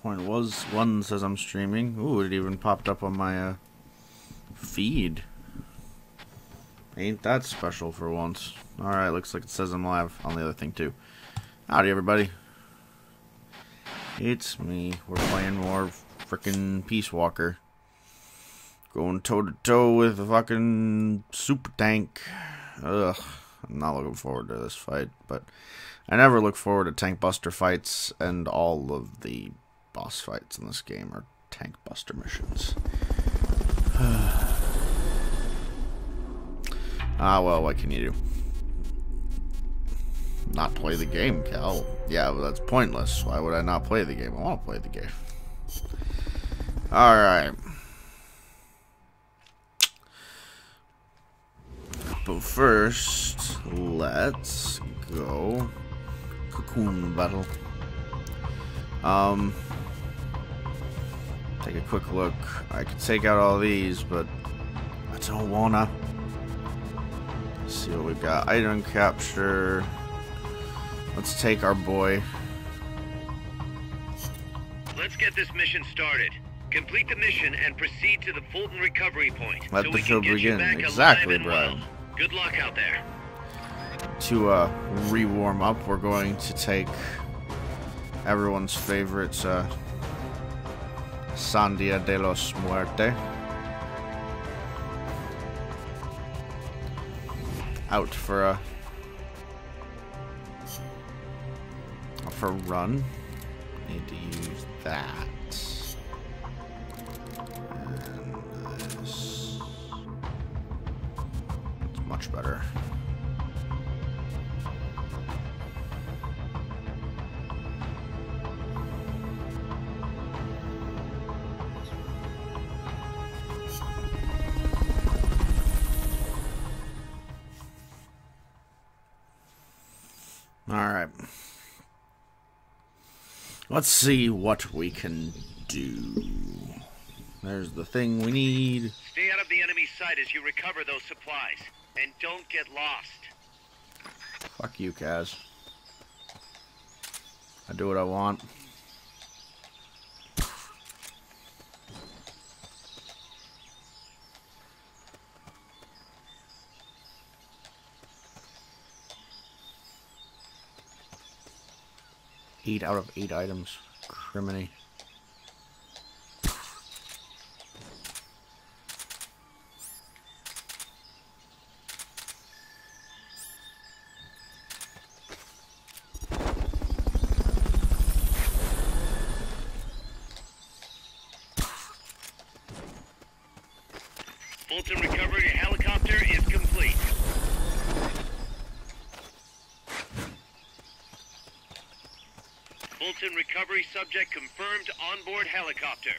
Point was one says I'm streaming. Ooh, it even popped up on my feed. Ain't that special for once. Alright, looks like it says I'm live on the other thing too. Howdy everybody. It's me. We're playing more frickin' Peace Walker. Going toe to toe with a fucking super tank. Ugh. I'm not looking forward to this fight, but I never look forward to tank buster fights, and all of the boss fights in this game are tank buster missions. Well, what can you do? Not play the game, Cal. Yeah, but that's pointless. Why would I not play the game? I want to play the game. Alright. But first, let's go cocoon battle. Take a quick look. I could take out all these, but I don't wanna. Let's see what we've got. Item capture. Let's take our boy. Let's get this mission started. Complete the mission and proceed to the Fulton recovery point. Let the show begin. Exactly, Brian. Good luck out there. To re-warm up, we're going to take everyone's favorite Sandia de los Muerte out for a run. Need to use that. And this. It's much better. Alright. Let's see what we can do. There's the thing we need. Stay out of the enemy's sight as you recover those supplies. And don't get lost. Fuck you, Kaz. I do what I want. Eight out of 8 items. Criminy. Fulton recovery helicopter is complete. Fulton recovery subject confirmed onboard helicopter.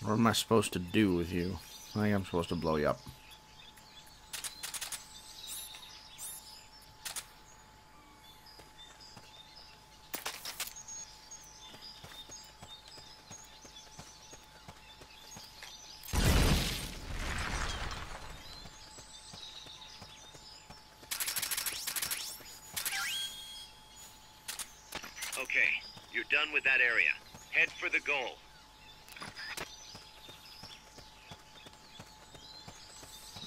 What am I supposed to do with you? I think I'm supposed to blow you up. Okay, you're done with that area. Head for the goal.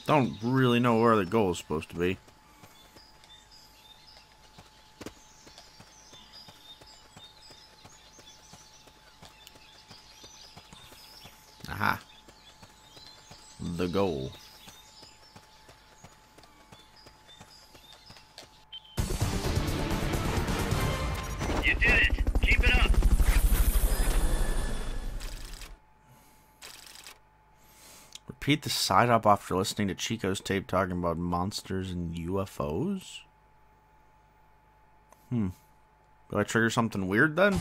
Don't really know where the goal is supposed to be. Aha. The goal. You did it. Keep it up. Repeat the side up after listening to Chico's tape talking about monsters and UFOs? Do I trigger something weird then?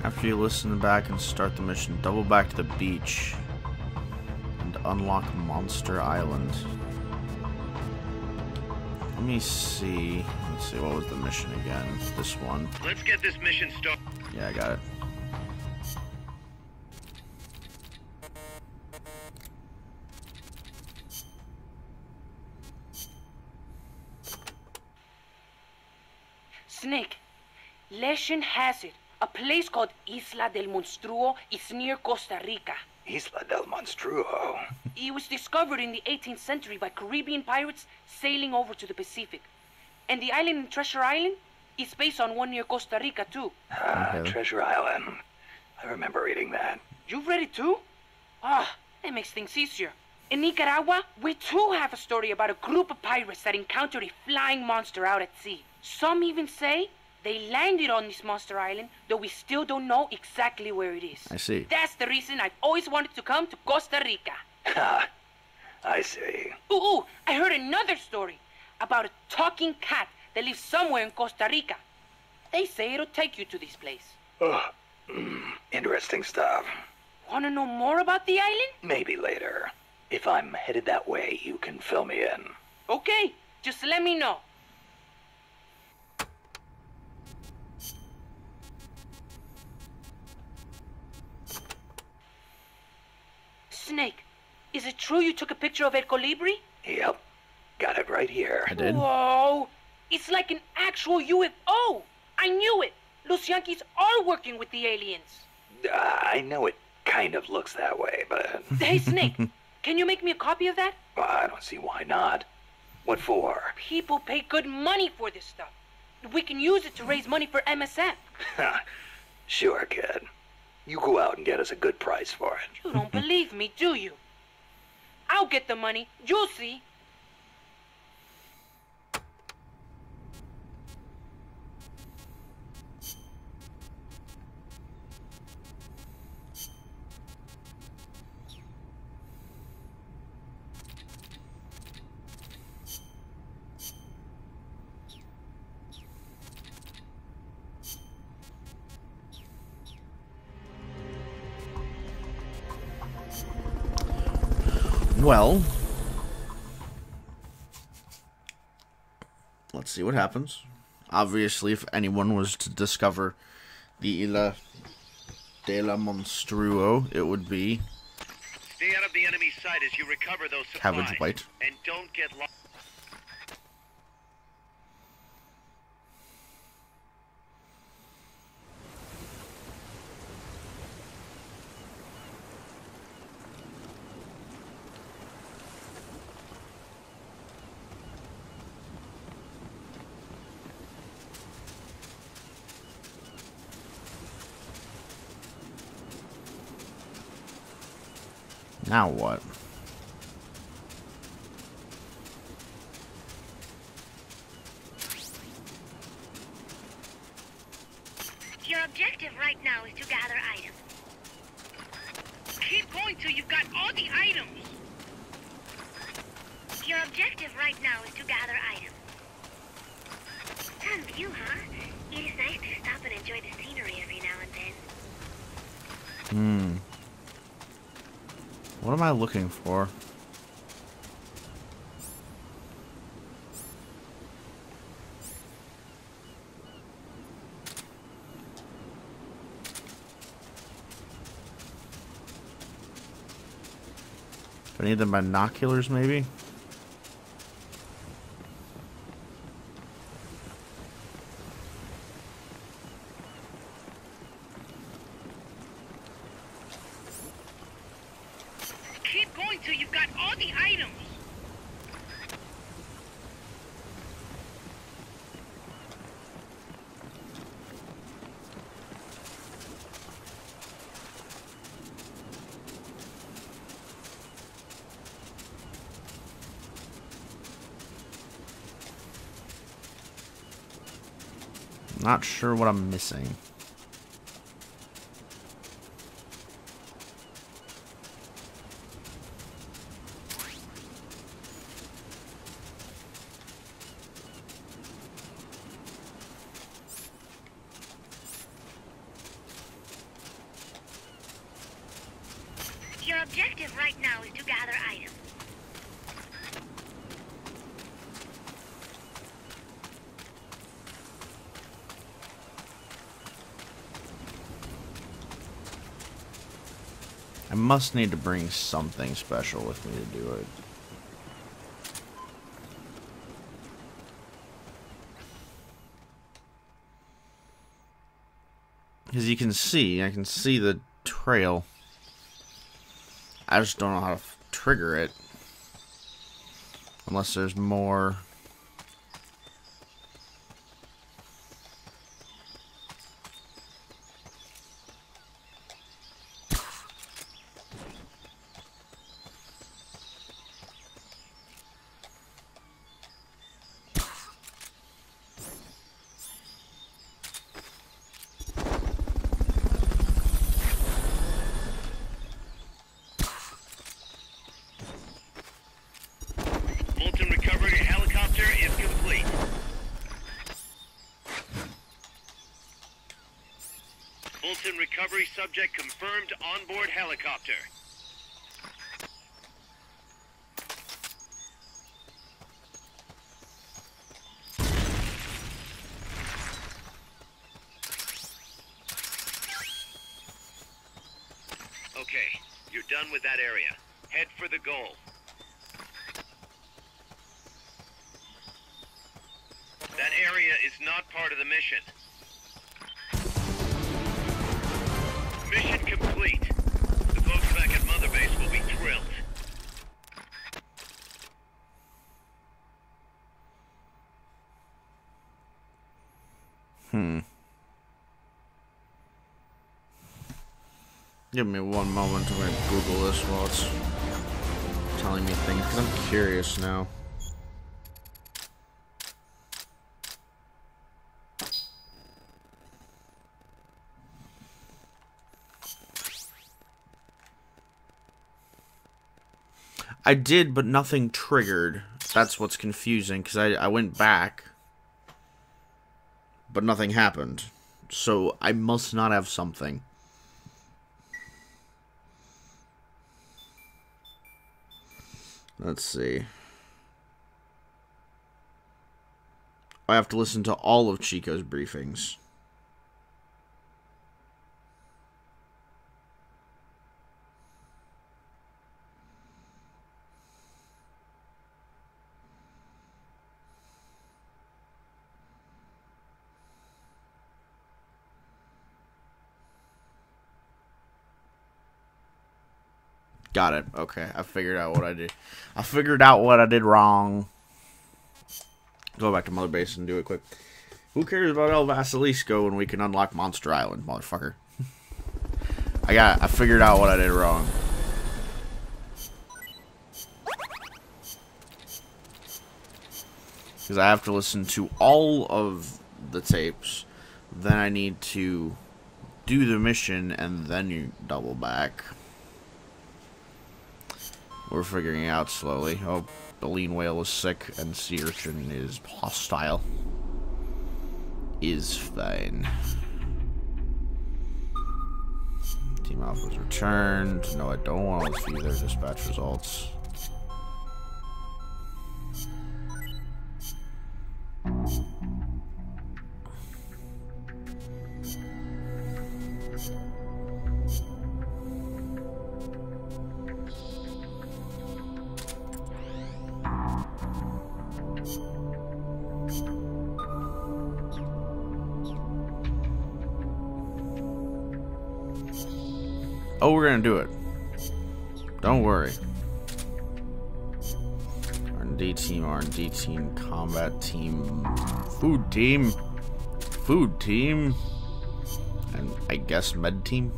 After you listen back and start the mission, double back to the beach and unlock Monster Island. Let me see. Let's see, what was the mission again? This one. Let's get this mission started. Yeah, I got it. Snake, legend has it, a place called Isla del Monstruo is near Costa Rica. Isla del Monstruo. It was discovered in the 18th century by Caribbean pirates sailing over to the Pacific. And the island in Treasure Island is based on one near Costa Rica, too. Okay. Treasure Island. I remember reading that. You've read it, too? Ah, that makes things easier. In Nicaragua, we too have a story about a group of pirates that encountered a flying monster out at sea. Some even say they landed on this monster island, though we still don't know exactly where it is. I see. That's the reason I've always wanted to come to Costa Rica. Ha! I see. Ooh, I heard another story about a talking cat that lives somewhere in Costa Rica. They say it'll take you to this place. Interesting stuff. Want to know more about the island? Maybe later. If I'm headed that way, you can fill me in. Okay, just let me know. Snake, is it true you took a picture of El Colibri? Yep. Got it right here. I did. Whoa! It's like an actual UFO! I knew it! Los Yankees are working with the aliens. I know it kind of looks that way, but Hey, Snake, can you make me a copy of that? I don't see why not. What for? People pay good money for this stuff. We can use it to raise money for MSF. Sure, kid. You go out and get us a good price for it. You don't believe me, do you? I'll get the money. You'll see. Well, let's see what happens. Obviously, if anyone was to discover the Isla de la Monstruo, it would be Stay out of the enemy's sight as you recover those supplies. Cabbage White. And don't get lost. Now what? Your objective right now is to gather items. Keep going till you've got all the items. Your objective right now is to gather items. Some view, huh? It is nice to stop and enjoy the scenery every now and then. What am I looking for? Do I need the binoculars, maybe? Keep going till you've got all the items. Not sure what I'm missing. objective right now is to gather items. I must need to bring something special with me to do it. Because you can see, I can see the trail. I just don't know how to trigger it. Unless there's more. Fulton recovery helicopter is complete. Fulton recovery subject confirmed onboard helicopter. Okay, you're done with that area. Head for the goal. That area is not part of the mission. Mission complete. The folks back at Mother Base will be thrilled. Give me one moment to Google this while it's telling me things, because I'm curious now. I did, but nothing triggered. That's what's confusing, because I went back, but nothing happened. So I must not have something. Let's see. I have to listen to all of Chico's briefings. Got it. Okay, I figured out what I did. I figured out what I did wrong. Go back to Mother Base and do it quick. Who cares about El Basilisco when we can unlock Monster Island, motherfucker? I figured out what I did wrong. Because I have to listen to all of the tapes. Then I need to do the mission, and then you double back. We're figuring it out slowly. Oh, the lean whale is sick, and sea urchin is hostile. Is fine. Team Alpha was returned. No, I don't want to see their dispatch results. Oh, we're gonna do it. Don't worry. R&D team, combat team, food team, and I guess med team.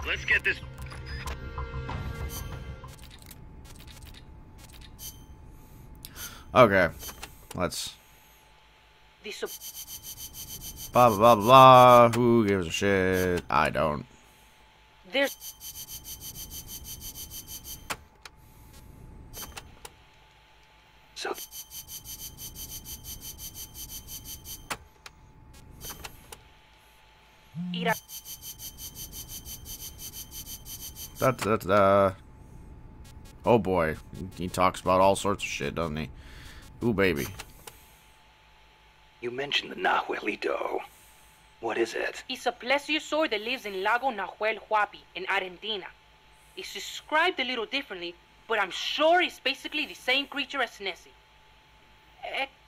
Let's get this. Okay, let's. Blah blah blah blah blah. Who gives a shit? I don't. There's Oh boy, he talks about all sorts of shit, doesn't he? Ooh, baby. You mentioned the Nahuelito. What is it? It's a plesiosaur that lives in Lago Nahuel Huapi in Argentina. It's described a little differently, but I'm sure it's basically the same creature as Nessie.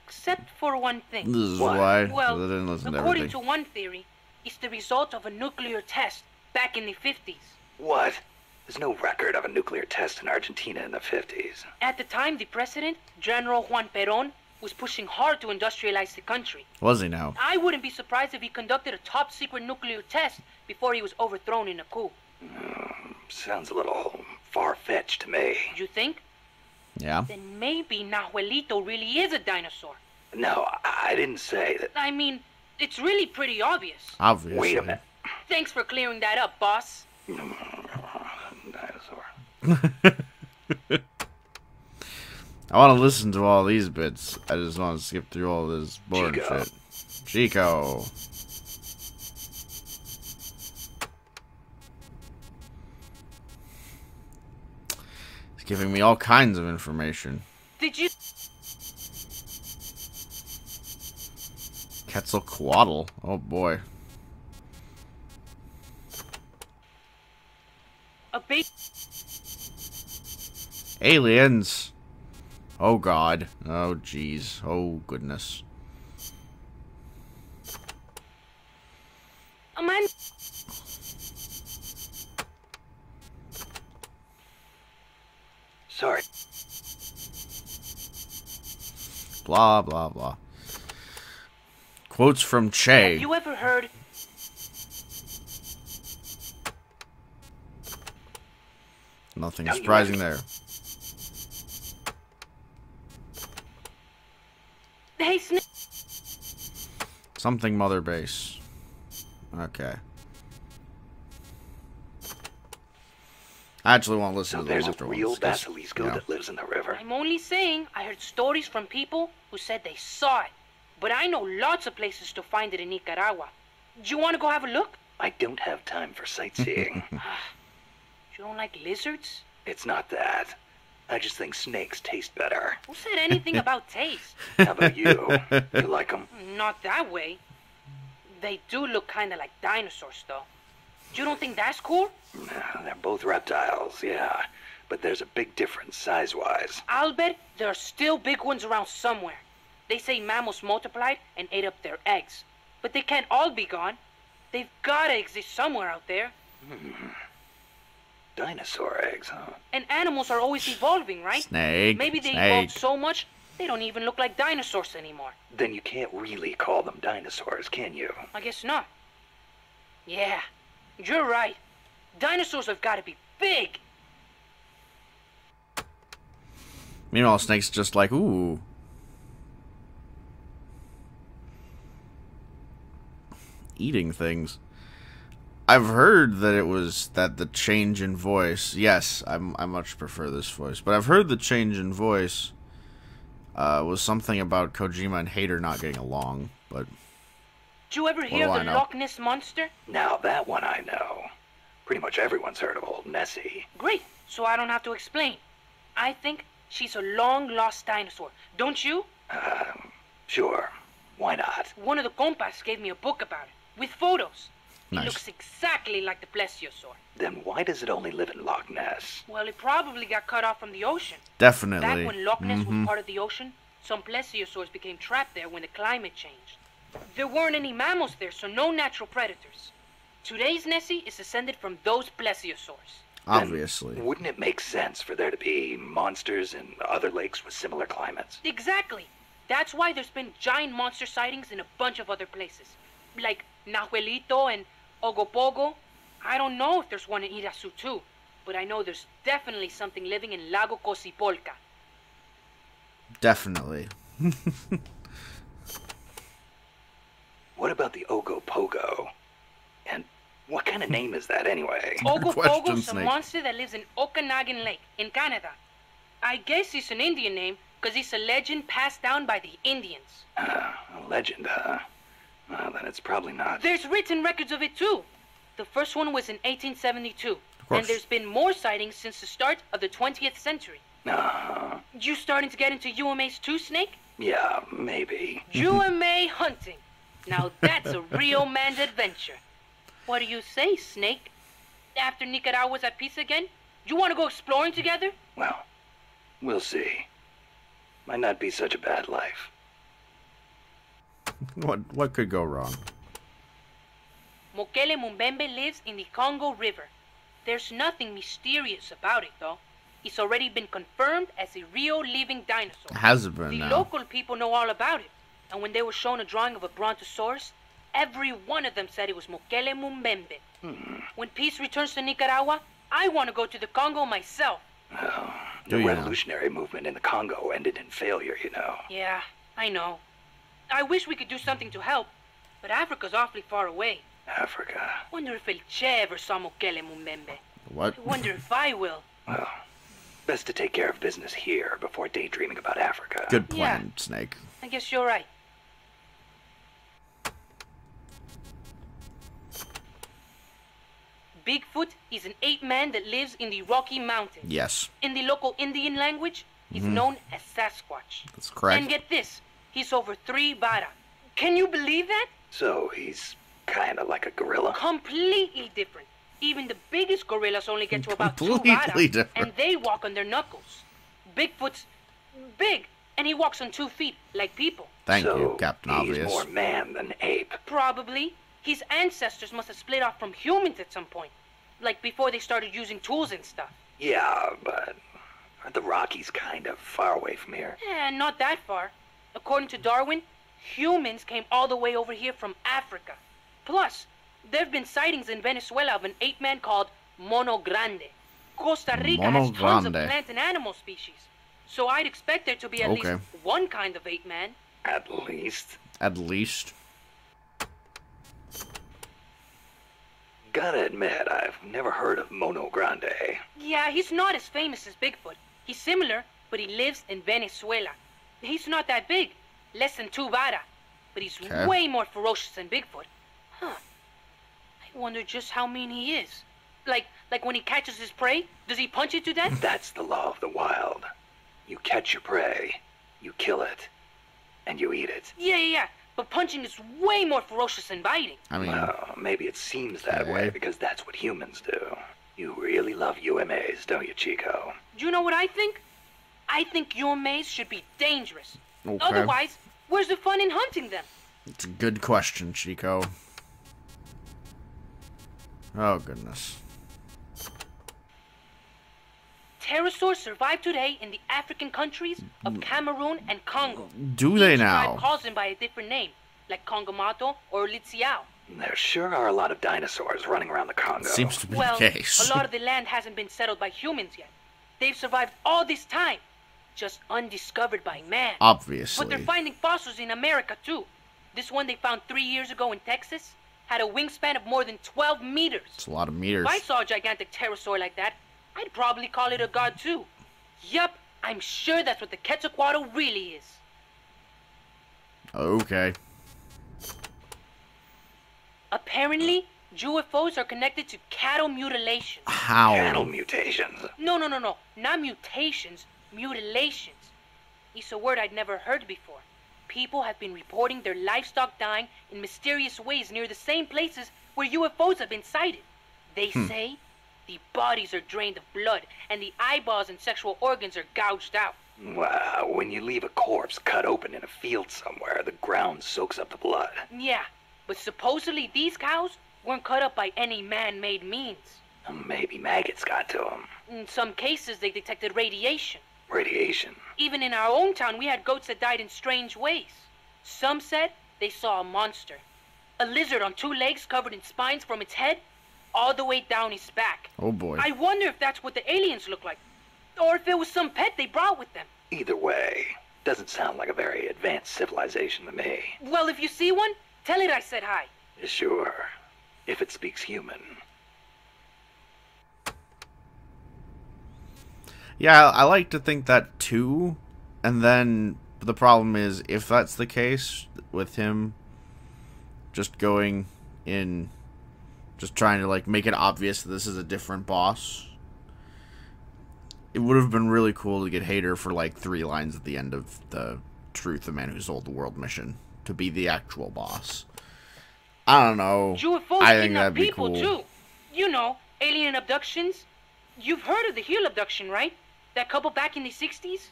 Except for one thing. This is What? why Well, I didn't listen to according everything. to one theory, it's the result of a nuclear test back in the 50s. What? There's no record of a nuclear test in Argentina in the 50s. At the time, the president, General Juan Perón, was pushing hard to industrialize the country. Was he now? I wouldn't be surprised if he conducted a top-secret nuclear test before he was overthrown in a coup. Sounds a little far-fetched to me. You think? Yeah. Then maybe Nahuelito really is a dinosaur. No, I didn't say that. I mean, it's really pretty obvious. Obviously. Wait a minute. Thanks for clearing that up, boss. Dinosaur. I want to listen to all these bits. I just want to skip through all this boring Chico. shit. Chico. He's giving me all kinds of information. Did you... Quetzalcoatl. Oh boy. A big... Aliens. Oh god. Oh jeez. Oh goodness. A man... Sorry. Blah blah blah. Quotes from Che. Have you ever heard... Nothing Tell you surprising what. there. Hey, Snake... Something Mother Base. Okay. I actually want to listen So to there's the a after real ones, 'cause, basilisco you know, that lives in the river. I'm only saying I heard stories from people who said they saw it. But I know lots of places to find it in Nicaragua. Do you want to go have a look? I don't have time for sightseeing. You don't like lizards? It's not that. I just think snakes taste better. Who said anything about taste? How about you? You like them? Not that way. They do look kind of like dinosaurs, though. You don't think that's cool? They're both reptiles, yeah. But there's a big difference size-wise. I'll bet there are still big ones around somewhere. They say mammals multiplied and ate up their eggs. But they can't all be gone. They've gotta exist somewhere out there. Dinosaur eggs, huh? And animals are always evolving, right? Snake. Maybe they snake. evolved so much, they don't even look like dinosaurs anymore. Then you can't really call them dinosaurs, can you? I guess not. Yeah, you're right. Dinosaurs have gotta be big. Meanwhile, Snake's just like, ooh. Eating things. I've heard that it was that the change in voice. Yes, I much prefer this voice, but I've heard the change in voice was something about Kojima and Hader not getting along. But Did you ever hear do I the know? Loch Ness Monster? Now that one I know. Pretty much everyone's heard of old Nessie. Great, so I don't have to explain. I think she's a long-lost dinosaur. Don't you? Sure. Why not? One of the compas gave me a book about it, with photos. Nice. It looks exactly like the plesiosaur. Then why does it only live in Loch Ness? Well, it probably got cut off from the ocean. definitely. Back when Loch Ness was part of the ocean, some plesiosaurs became trapped there when the climate changed. There weren't any mammals there, so no natural predators. Today's Nessie is descended from those plesiosaurs. Obviously. Then wouldn't it make sense for there to be monsters in other lakes with similar climates? Exactly. That's why there's been giant monster sightings in a bunch of other places. Like Nahuelito and Ogopogo. I don't know if there's one in Irasu too, but I know there's definitely something living in Lago Cosipolca. Definitely. What about the Ogopogo? And what kind of name is that anyway? Question, Ogopogo's a Snake. monster that lives in Okanagan Lake in Canada. I guess it's an Indian name because it's a legend passed down by the Indians. A legend, huh? Well, then it's probably not. There's written records of it too. The first one was in 1872. And there's been more sightings since the start of the 20th century. You starting to get into UMAs too, Snake? Yeah, maybe. UMA hunting. Now that's a real man's adventure. What do you say, Snake? After Nicaragua's at peace again, you want to go exploring together? Well, we'll see. Might not be such a bad life. What could go wrong? Mokele Mumbembe lives in the Congo River. There's nothing mysterious about it, though. It's already been confirmed as a real living dinosaur. Has it been The now? local people know all about it. And when they were shown a drawing of a brontosaurus, every one of them said it was Mokele Mumbembe. When peace returns to Nicaragua, I want to go to the Congo myself. Oh, Do the you now? revolutionary movement in the Congo ended in failure, you know. Yeah, I know. I wish we could do something to help, but Africa's awfully far away. Africa. Wonder if El Che ever saw Mokele Mumbembe. What? I wonder if I will. Well, best to take care of business here before daydreaming about Africa. Good plan, Snake. I guess you're right. Bigfoot is an ape-man that lives in the Rocky Mountains. Yes, In the local Indian language, he's known as Sasquatch. that's correct. And get this, he's over 3 bara. Can you believe that? So he's kind of like a gorilla. Completely different. Even the biggest gorillas only get to about 2 Completely bara, different. and they walk on their knuckles. Bigfoot's big, and he walks on 2 feet, like people. Thank so you, Captain he's Obvious. more man than ape. Probably. His ancestors must have split off from humans at some point. Like before they started using tools and stuff. Yeah, but aren't the Rockies kind of far away from here? Not that far. According to Darwin, humans came all the way over here from Africa. Plus, there have been sightings in Venezuela of an ape-man called Mono Grande. Costa Rica Mono has tons of Grande. plant and animal species. So I'd expect there to be at Okay. least one kind of ape-man. At least. At least. Gotta admit, I've never heard of Mono Grande. Yeah, he's not as famous as Bigfoot. He's similar, but he lives in Venezuela. He's not that big, less than 2 bara. But he's Okay. way more ferocious than Bigfoot. Huh. I wonder just how mean he is. Like when he catches his prey, does he punch it to death? That's the law of the wild. You catch your prey, you kill it, and you eat it. Yeah. But punching is way more ferocious than biting. I mean, Well, maybe it seems that way Okay. because that's what humans do. You really love UMAs, don't you, Chico? Do you know what I think? I think UMAs should be dangerous. okay. Otherwise, where's the fun in hunting them? It's a good question, Chico. Oh, goodness. Pterosaurs survive today in the African countries of Cameroon and Congo. Do they Each tribe now? calls them by a different name, like Congamato or Litsiao. There sure are a lot of dinosaurs running around the Congo. Seems to be Well, the case. a lot of the land hasn't been settled by humans yet. They've survived all this time, just undiscovered by man. Obviously. But they're finding fossils in America too. This one they found 3 years ago in Texas had a wingspan of more than 12 meters. It's a lot of meters. If I saw a gigantic pterosaur like that, I'd probably call it a god too. Yup, I'm sure that's what the Quetzalcoatl really is. Okay. Apparently, UFOs are connected to cattle mutilation. How? Cattle mutations. No, not mutations, mutilations. It's a word I'd never heard before. People have been reporting their livestock dying in mysterious ways near the same places where UFOs have been sighted. They say the bodies are drained of blood and the eyeballs and sexual organs are gouged out. Wow, when you leave a corpse cut open in a field somewhere, the ground soaks up the blood. Yeah, but supposedly these cows weren't cut up by any man-made means. Maybe maggots got to them. In some cases, they detected radiation. Radiation. Even in our own town, we had goats that died in strange ways. Some said they saw a monster. A lizard on 2 legs covered in spines from its head all the way down his back. Oh, boy. I wonder if that's what the aliens look like. Or if it was some pet they brought with them. Either way, doesn't sound like a very advanced civilization to me. Well, if you see one, tell it I said hi. Sure, if it speaks human. Yeah, I like to think that too. And then the problem is, if that's the case with him just going in Just trying to, like, make it obvious that this is a different boss. It would have been really cool to get Hader for, like, 3 lines at the end of the Truth, the Man Who Sold the World mission to be the actual boss. I don't know. UFOs I think kidnap that'd be people cool. too. You know, alien abductions. You've heard of the Heel abduction, right? That couple back in the 60s?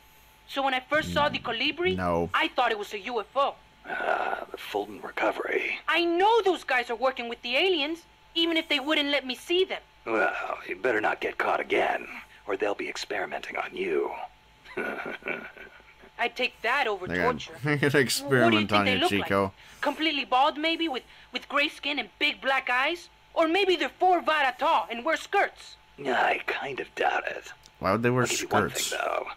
So when I first saw the Colibri, No. I thought it was a UFO. The Fulton recovery. I know those guys are working with the aliens, even if they wouldn't let me see them. Well, you better not get caught again, or they'll be experimenting on you. I'd take that over torture. They're gonna What do you experiment think on they you, look Chico. like? Completely bald, maybe, with gray skin and big black eyes? Or maybe they're 4 vara tall and wear skirts. I kind of doubt it. Why would they wear I'll give you one skirts? thing, though.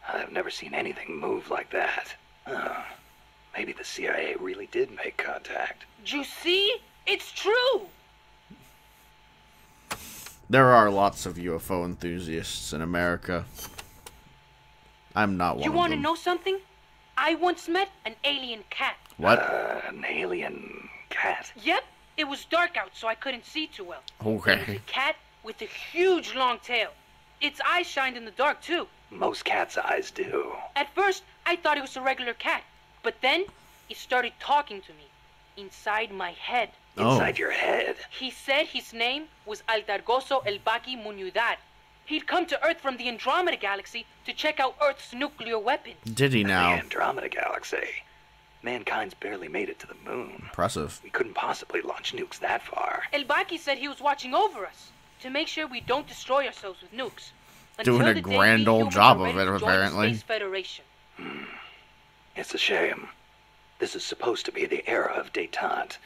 I've never seen anything move like that. Maybe the CIA really did make contact. You see? It's true! There are lots of UFO enthusiasts in America. I'm not one You of want to them. know something? I once met an alien cat. What? An alien cat? Yep, it was dark out, so I couldn't see too well. It was Okay. a cat with a huge long tail. Its eyes shined in the dark, too. Most cats' eyes do. At first, I thought it was a regular cat. But then, it started talking to me. Inside my head. Inside your head. He said his name was Altargoso El Baki Muñudar. He'd come to Earth from the Andromeda Galaxy to check out Earth's nuclear weapons. Did he The now? Andromeda Galaxy. Mankind's barely made it to the moon. Impressive. We couldn't possibly launch nukes that far. El Baki said he was watching over us to make sure we don't destroy ourselves with nukes. Doing Until a the day grand we old humans job are of ready it, to join the apparently. Space Federation. It's a shame. This is supposed to be the era of détente.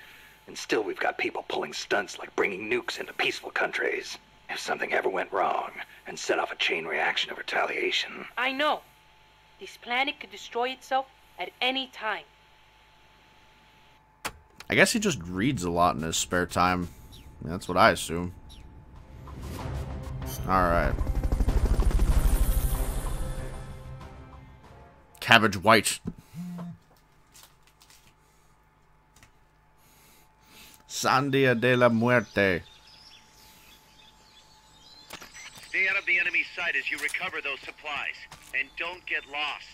And still we've got people pulling stunts like bringing nukes into peaceful countries. If something ever went wrong and set off a chain reaction of retaliation. I know. This planet could destroy itself at any time. I guess he just reads a lot in his spare time. That's what I assume. Alright. Cabbage White. Sandia de la Muerte. Stay out of the enemy's sight as you recover those supplies. And don't get lost.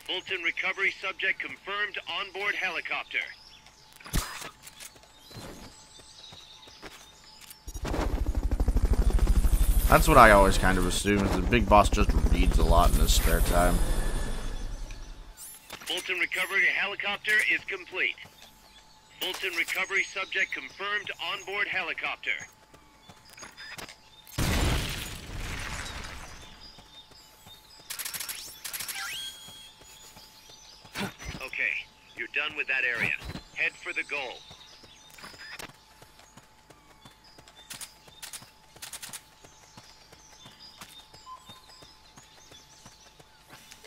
Fulton recovery subject confirmed onboard helicopter. That's what I always kind of assume, is the big boss just reads a lot in his spare time. Fulton recovery helicopter is complete. Fulton recovery subject confirmed onboard helicopter. Okay, you're done with that area. Head for the goal.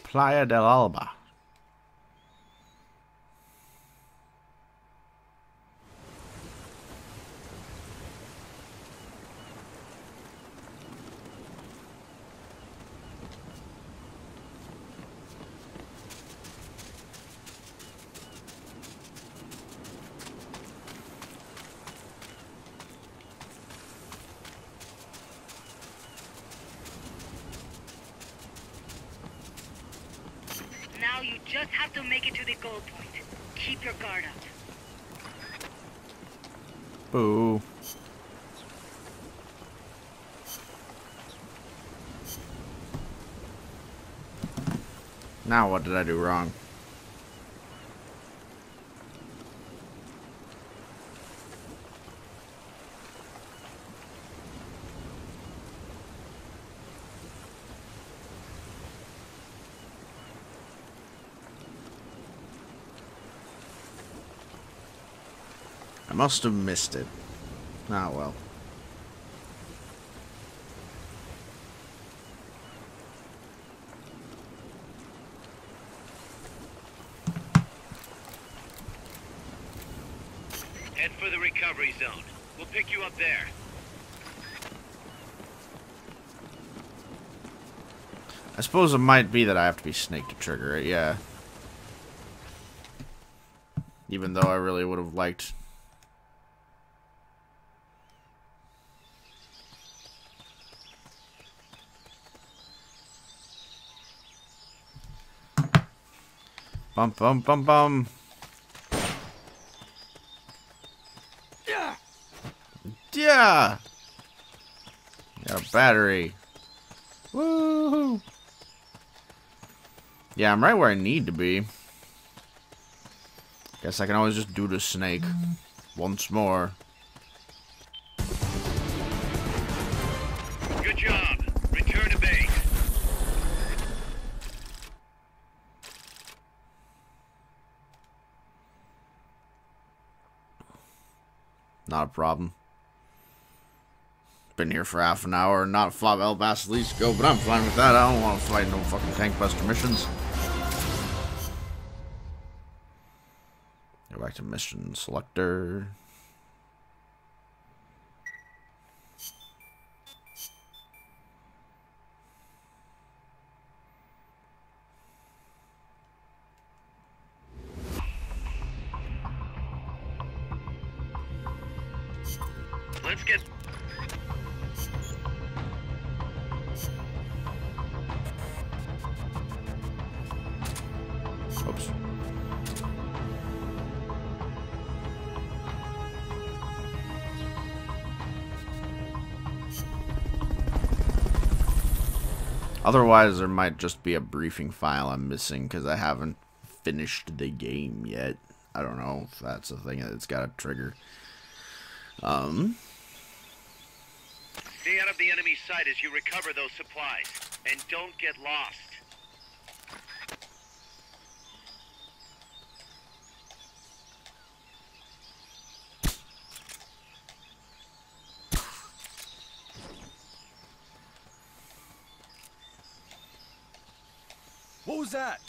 Playa del Alba. Now you just have to make it to the goal point. Keep your guard up. Boo. Now what did I do wrong? I must have missed it. Ah, well. recovery zone. We'll pick you up there. I suppose it might be that I have to be Snake to trigger it, yeah. Even though I really would have liked... Bum bum bum bum. Yeah. Got a battery. Woohoo. Yeah, I'm right where I need to be. Guess I can always just do the snake once more. Good job. Return to base. Not a problem. Been here for half an hour and not fought El Basilisco, but I'm fine with that. I don't want to fight no fucking tank buster missions. Go back to mission selector. Let's get... Oops. Otherwise, there might just be a briefing file I'm missing because I haven't finished the game yet. I don't know if that's a thing that it's got to trigger. Stay out of the enemy's sight as you recover those supplies. And don't get lost. What was that?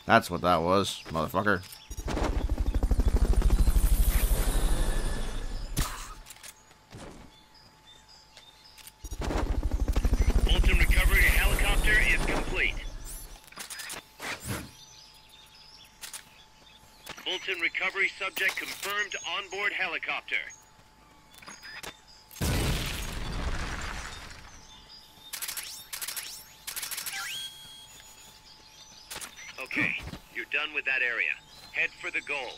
That's what that was, motherfucker. Fulton recovery helicopter is complete. Fulton recovery subject confirmed onboard helicopter. Okay, you're done with that area. Head for the goal.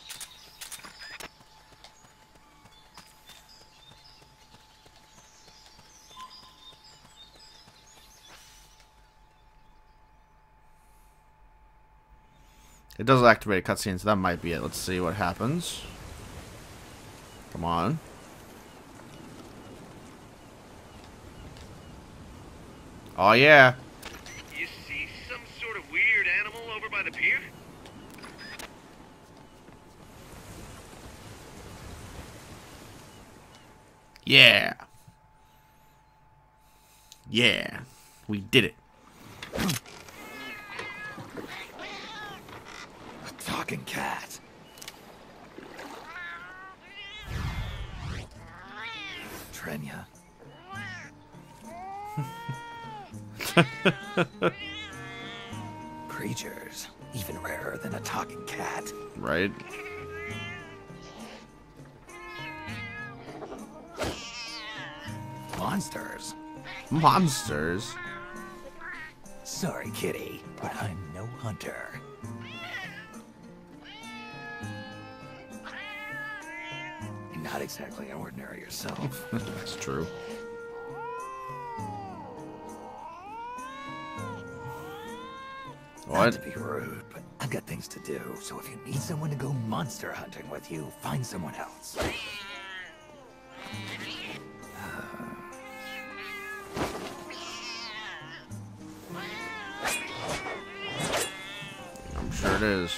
It does activate a cutscene, so that might be it. Let's see what happens. Come on. Oh, yeah. You see some sort of weird animal over by the pier? Yeah. Yeah. We did it. A talking cat. Trenya. Creatures, even rarer than a talking cat. Right? Monsters. Monsters? Sorry, kitty, but I'm no hunter. You're not exactly ordinary yourself. That's true. Not What? to be rude, but I've got things to do, so if you need someone to go monster hunting with you, find someone else. I'm sure it is.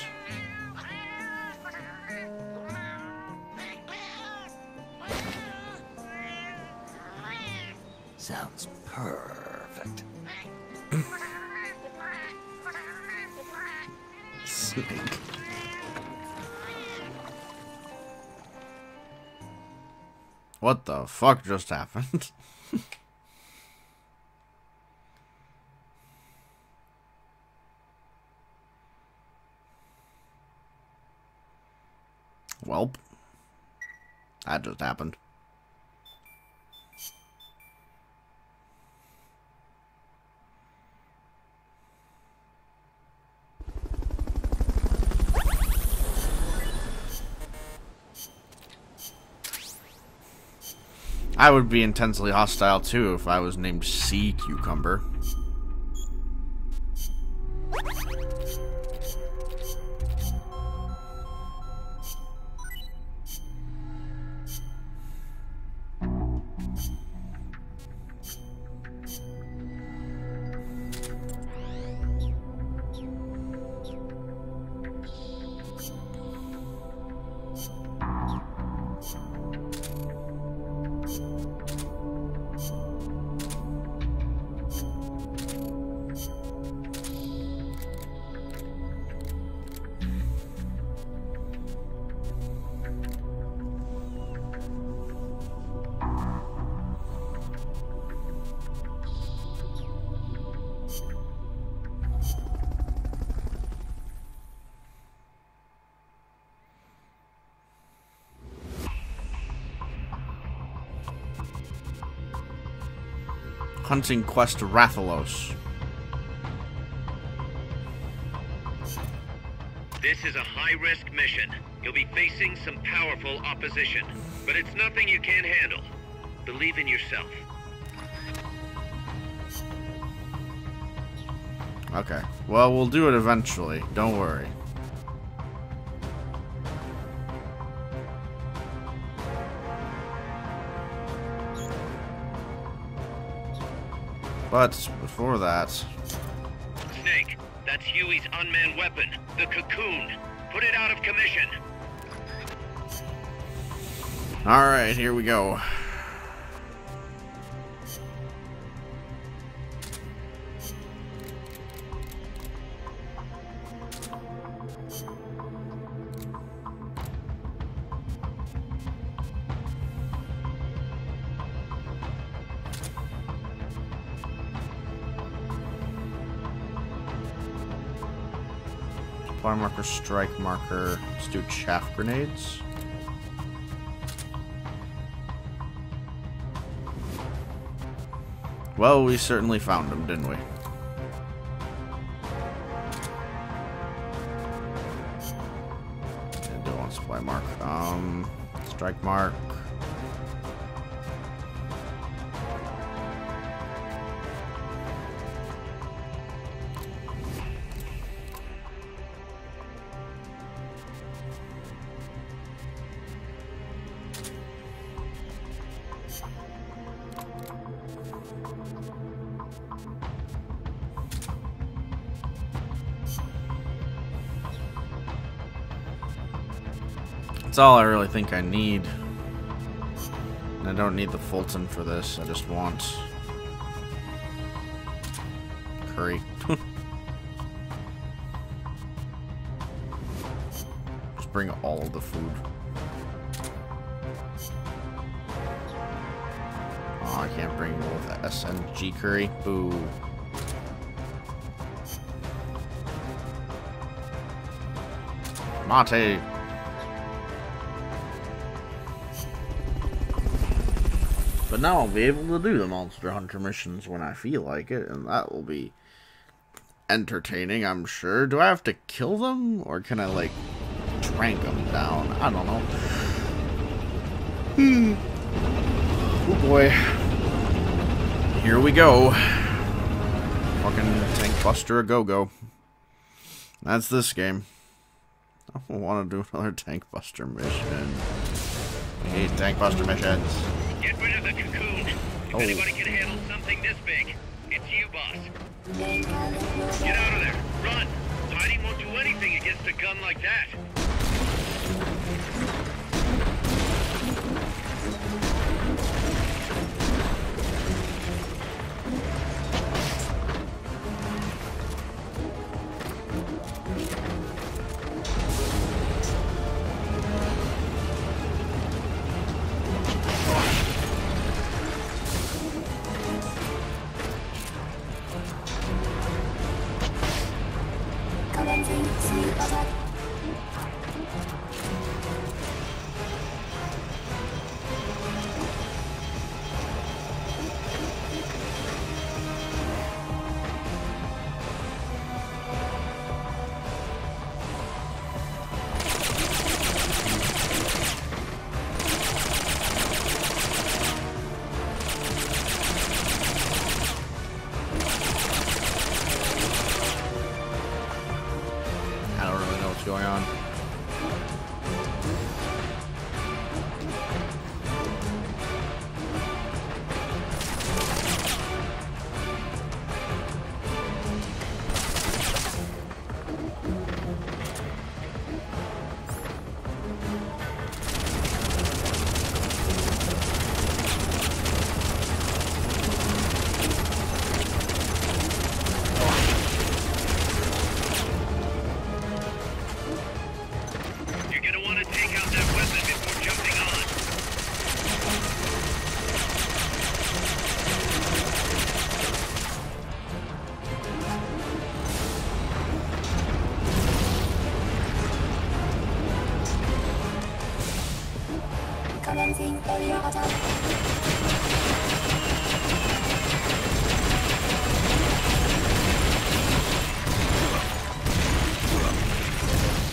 Sounds perfect. Snake. What the fuck just happened? Welp. That just happened. I would be intensely hostile too if I was named Sea Cucumber. Hunting Quest Rathalos. This is a high-risk mission. You'll be facing some powerful opposition, but it's nothing you can't handle. Believe in yourself. Okay. Well, we'll do it eventually. Don't worry. But before that... Snake, that's Huey's unmanned weapon, the Cocoon. Put it out of commission. Alright, here we go. Supply marker, strike marker. Let's do chaff grenades. Well, we certainly found him, didn't we? I don't want supply mark. Strike mark. That's all I really think I need. And I don't need the Fulton for this. I just want curry. Just bring all of the food. Oh, I can't bring both SNG curry. Boo. Mate. But now I'll be able to do the Monster Hunter missions when I feel like it, and that will be entertaining, I'm sure. Do I have to kill them, or can I, like, trank them down? I don't know. Oh boy. Here we go. Fucking Tank Buster a go-go. That's this game. I don't want to do another Tank Buster mission. I hate Tank Buster missions. Get rid of the Cocoon. If anybody can handle something this big, it's you, boss. Get out of there. Run. Hiding won't do anything against a gun like that.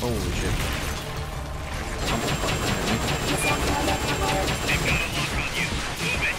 Holy shit. They've got a lock on you. Move it.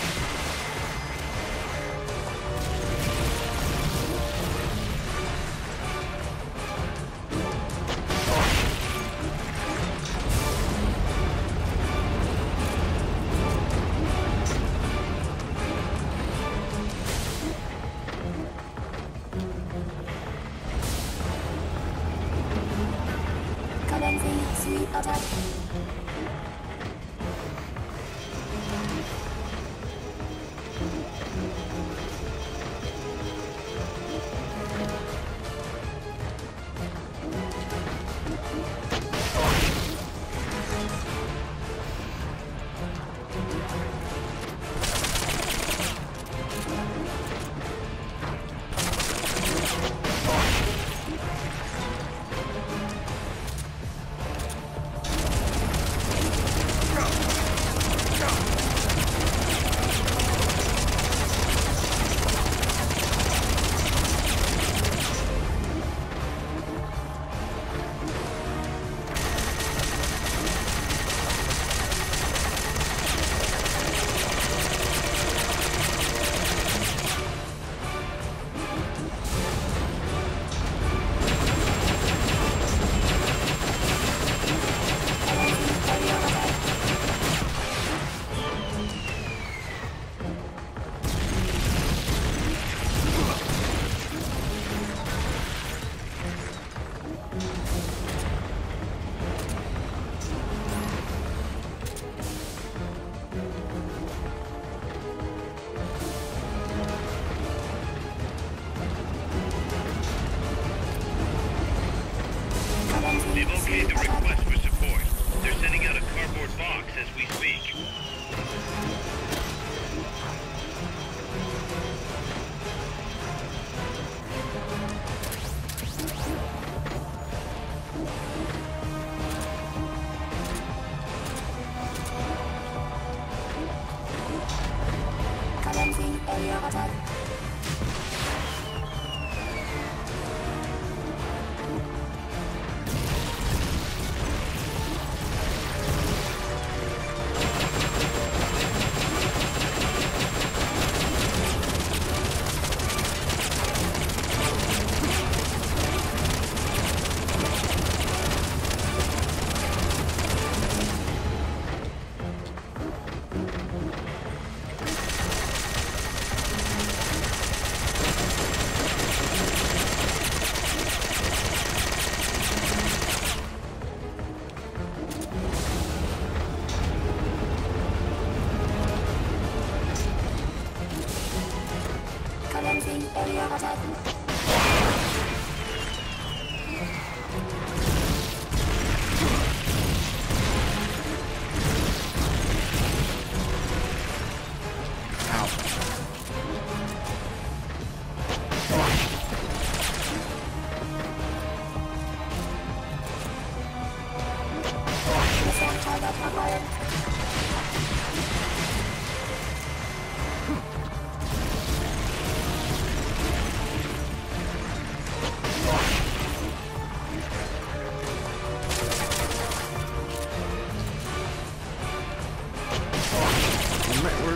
They've okayed the request for support. They're sending out a cardboard box as we speak.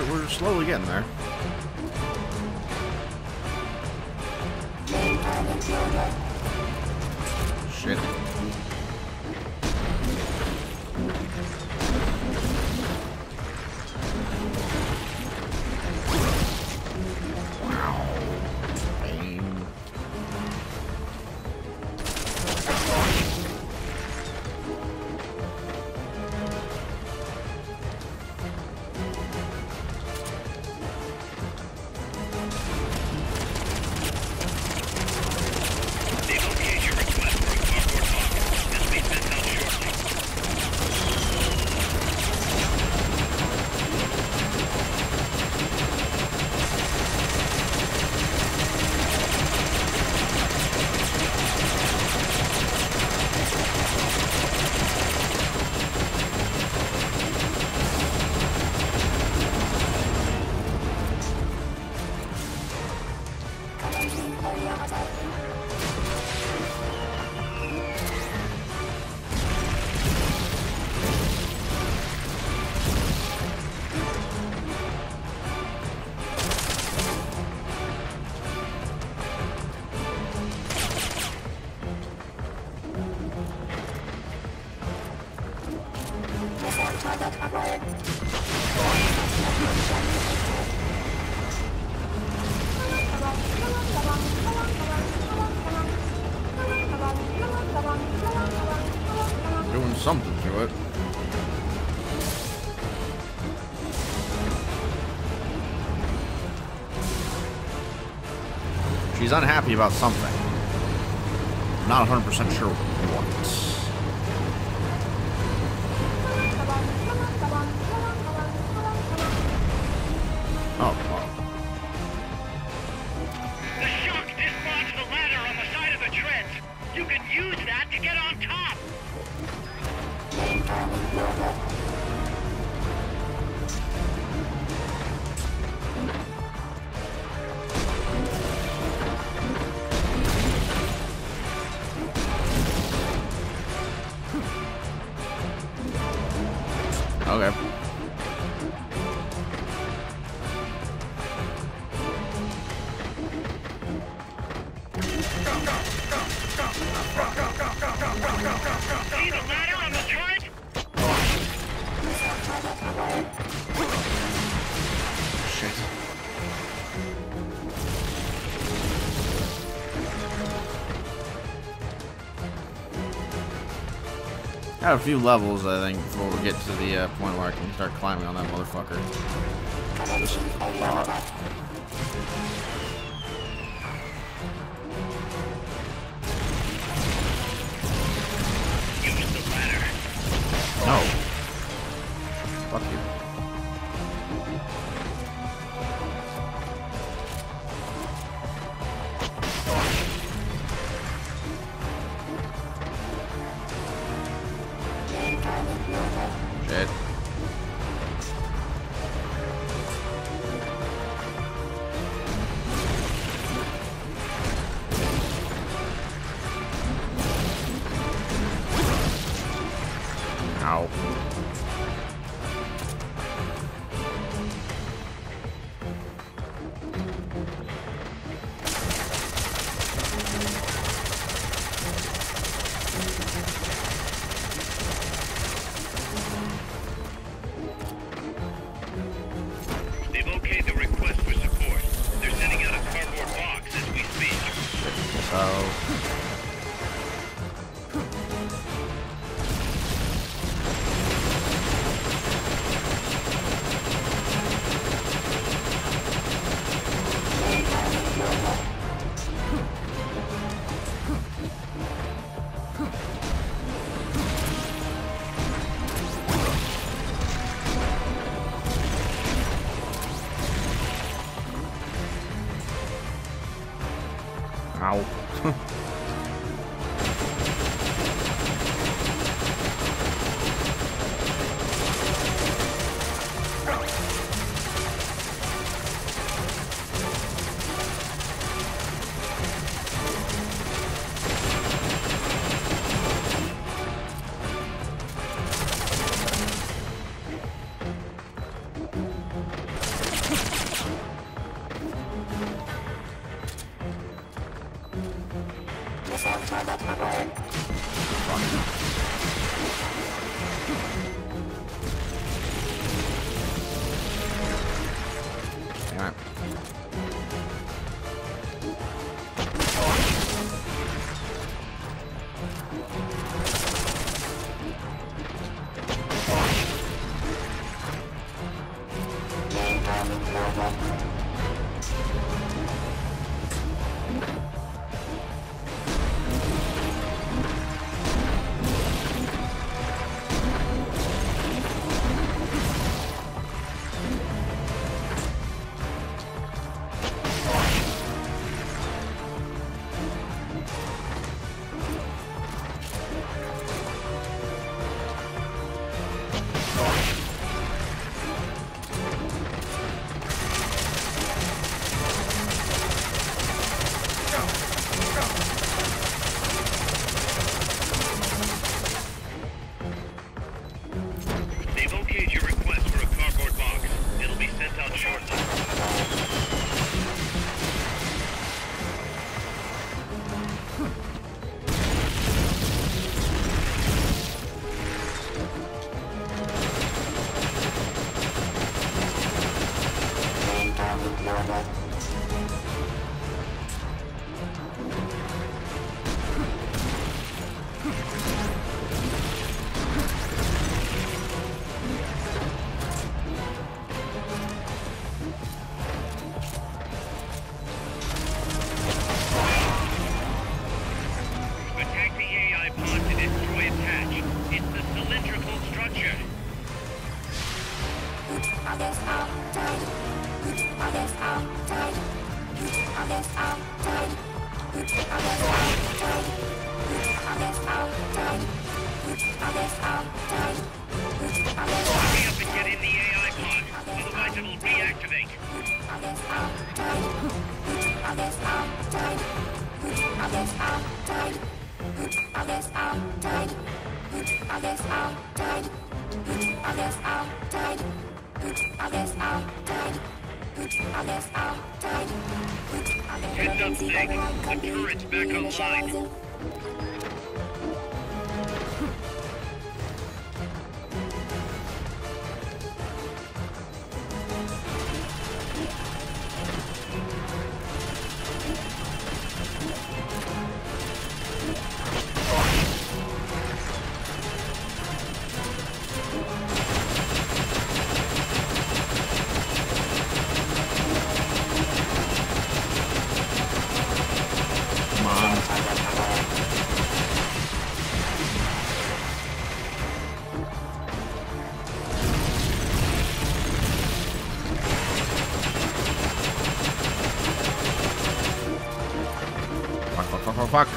We're slowly getting there. Shit. Wow. Pain. They've okayed your request for a cardboard box. She's unhappy about something. Not 100% sure what. Oh, wow. The shock dislodged the ladder on the side of the treads. You can use that to get on top. Okay. See the ladder on the tread? Shit. Got a few levels, I think, before we get to the point where I can start climbing on that motherfucker. Just a lot. Use the ladder. No. Fuck you. Shit. Ow. They've okayed the request for support. They're sending out a cardboard box as we speak. So... Ow. Damn it. They've okayed your request for a cardboard box. It'll be sent out shortly. Hurry up and get in the AI pod, otherwise it'll reactivate. Heads up, Sig. The turret's back online. Fuck.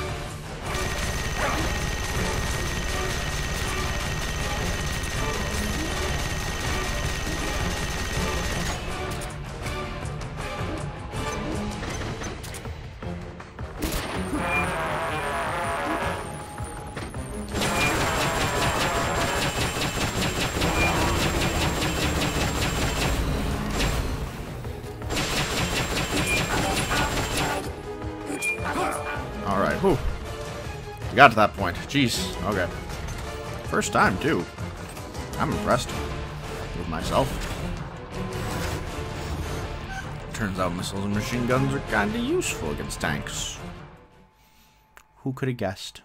Alright, whew. We got to that point. Jeez. Okay. First time, too. I'm impressed with myself. Turns out missiles and machine guns are kinda useful against tanks. Who could have guessed?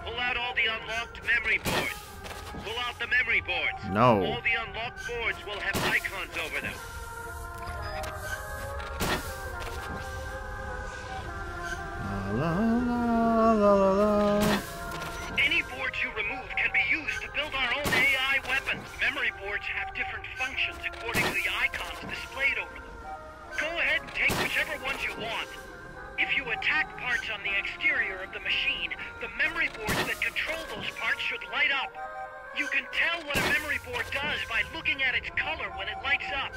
Pull out all the unlocked memory boards. Pull out the memory boards. No. All the unlocked boards will have icons over them. La la la la la. Any boards you remove can be used to build our own AI weapons. Memory boards have different functions according to the icons displayed over them. Go ahead and take whichever ones you want. If you attack parts on the exterior of the machine, the memory boards that control those parts should light up. You can tell what a memory board does by looking at its color when it lights up.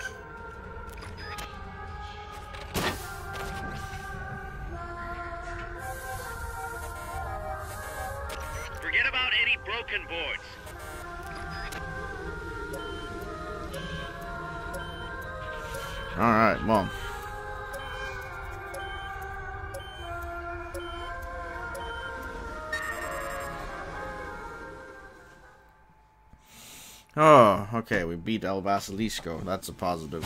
Forget about any broken boards. Alright, well. Oh, okay, we beat El Basilisco. That's a positive.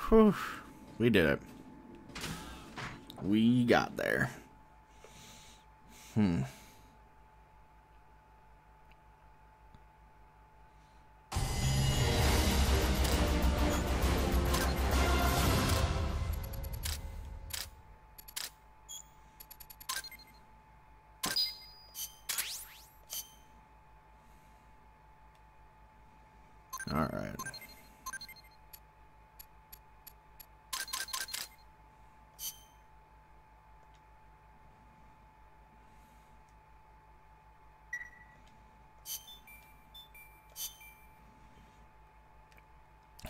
Whew. We did it. We got there. All right.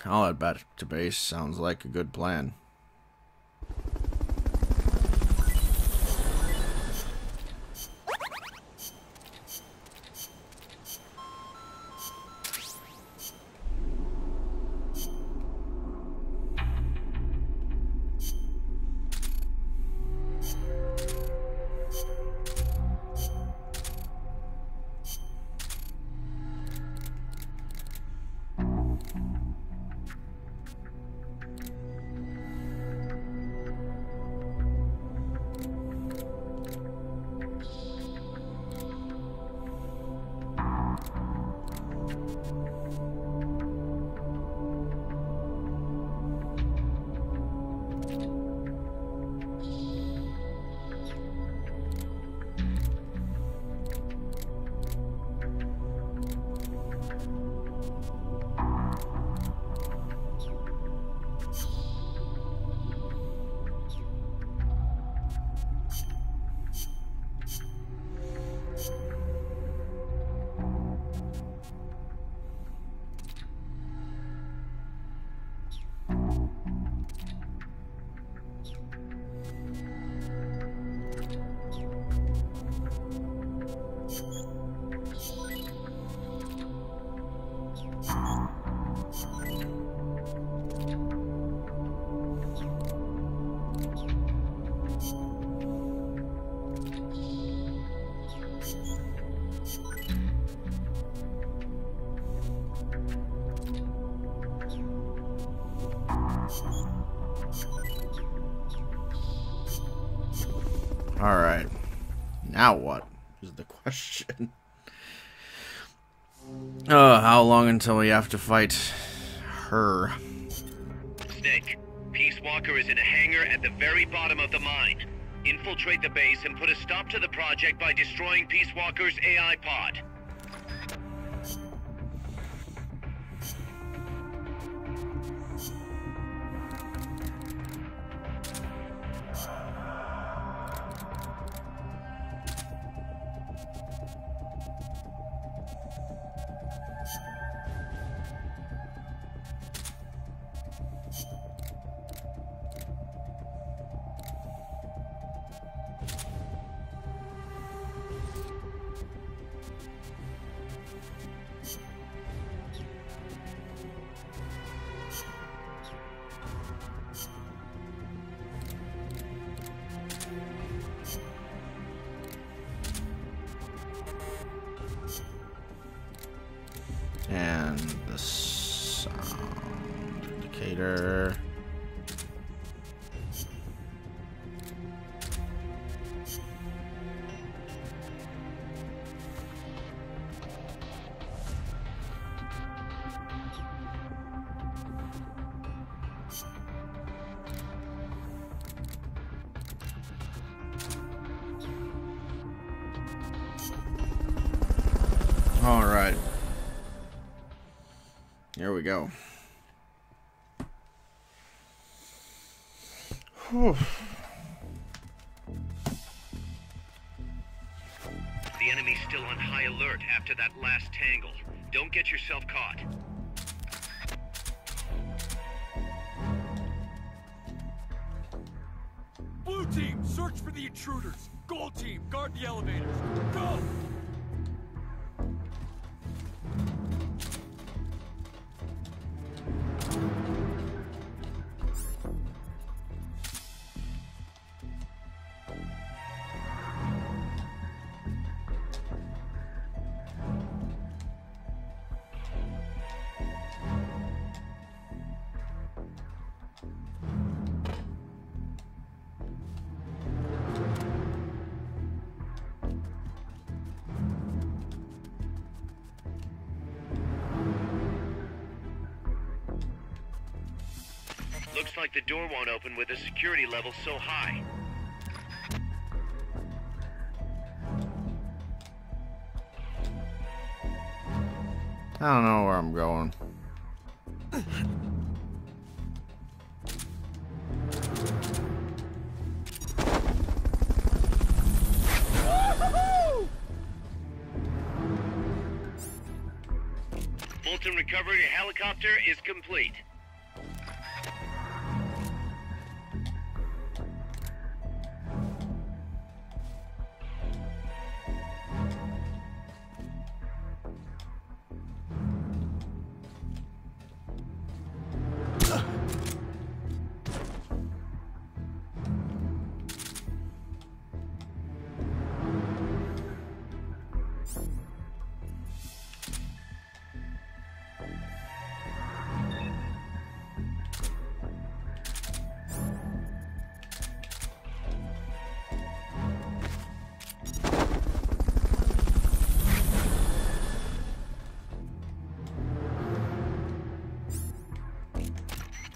I'll head back to base. Sounds like a good plan. Alright. Now what is the question? How long until we have to fight her? Snake, Peace Walker is in a hangar at the very bottom of the mine. Infiltrate the base and put a stop to the project by destroying Peace Walker's AI pod. And the sound indicator. All right. Here we go. Whew. The enemy's still on high alert after that last tangle. Don't get yourself caught. Blue team, search for the intruders. Gold team, guard the elevators. Go! Looks like the door won't open with a security level so high. I don't know where I'm going. Fulton recovery helicopter is complete.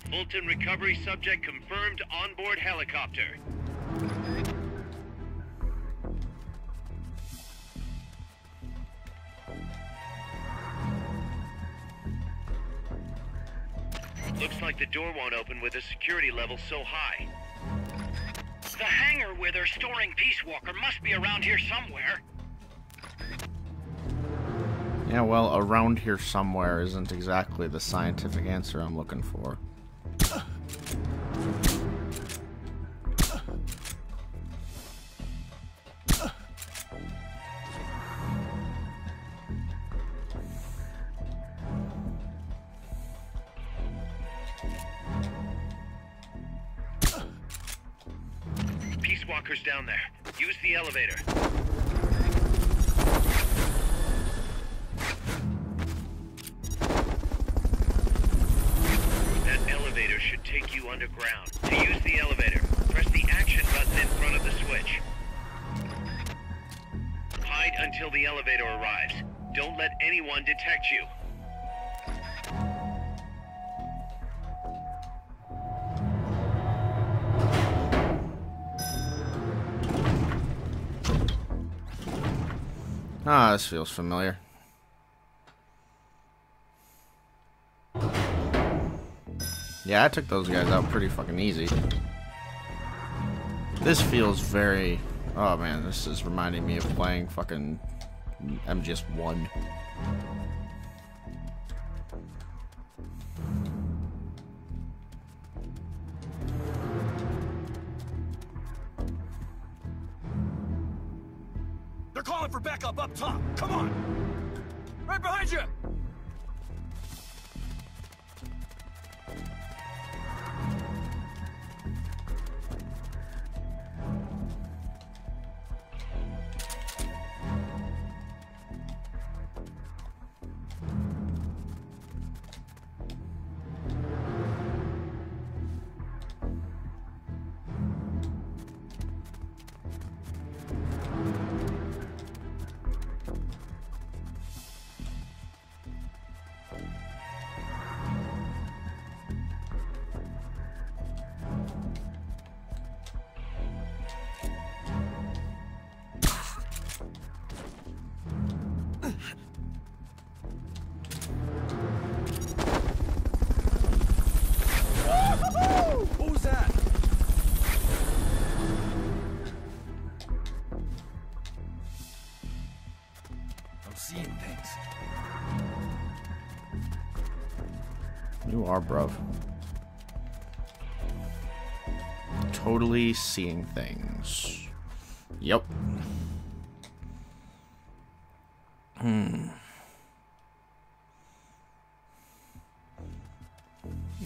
Fulton recovery subject confirmed onboard helicopter. Looks like the door won't open with a security level so high. The hangar where they're storing Peace Walker must be around here somewhere. Yeah, well, around here somewhere isn't exactly the scientific answer I'm looking for. Peace Walker's down there. Use the elevator. That elevator should take you underground. To use the elevator, press the action button in front of the switch. until the elevator arrives. Don't let anyone detect you. Ah, this feels familiar. Yeah, I took those guys out pretty fucking easy. This feels very... Oh man, this is reminding me of playing fucking MGS1. They're calling for backup up top. Come on. Right behind you. What was that? I'm seeing things. You are, bruv. Totally seeing things. Yep.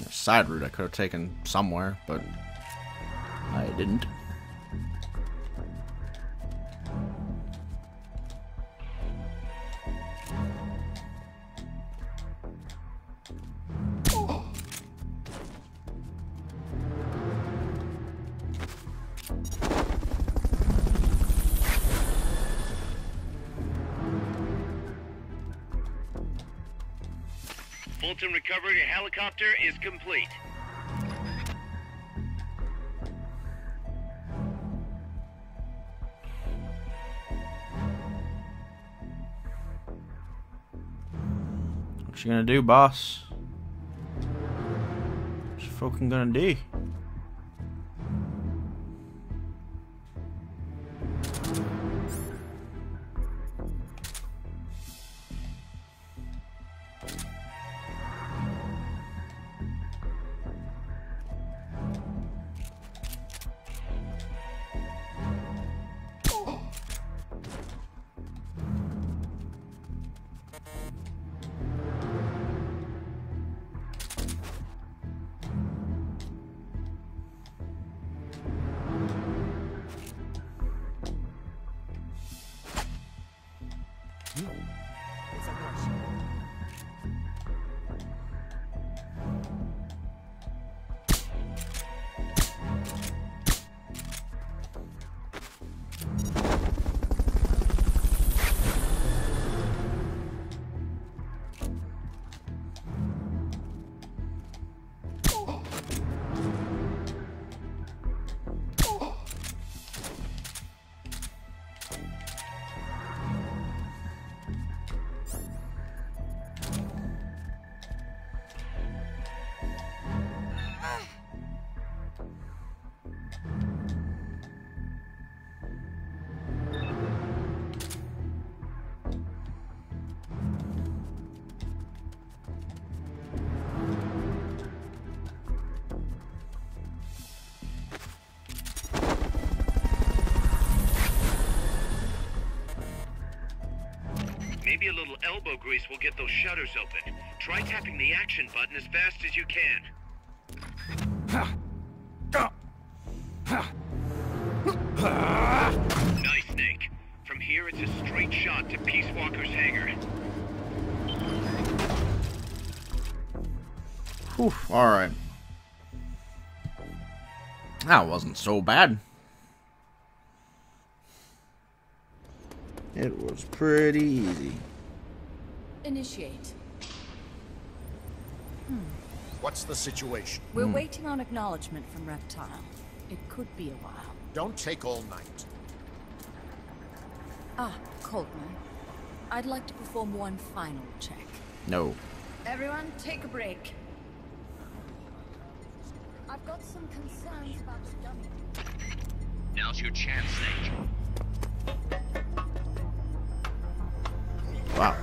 Side route I could have taken somewhere, but I didn't. Fulton recovery helicopter is complete. What you gonna do, boss? What you fucking gonna do? What's that noise? Maybe a little elbow grease will get those shutters open. Try tapping the action button as fast as you can. Nice, Snake. From here, it's a straight shot to Peace Walker's hangar. Whew, alright. That wasn't so bad. It was pretty easy. Initiate. What's the situation? We're waiting on acknowledgement from Reptile. It could be a while. Don't take all night. Ah, Coltman. I'd like to perform one final check. No. Everyone, take a break. I've got some concerns about the dummy. Now's your chance, Snake. Wow.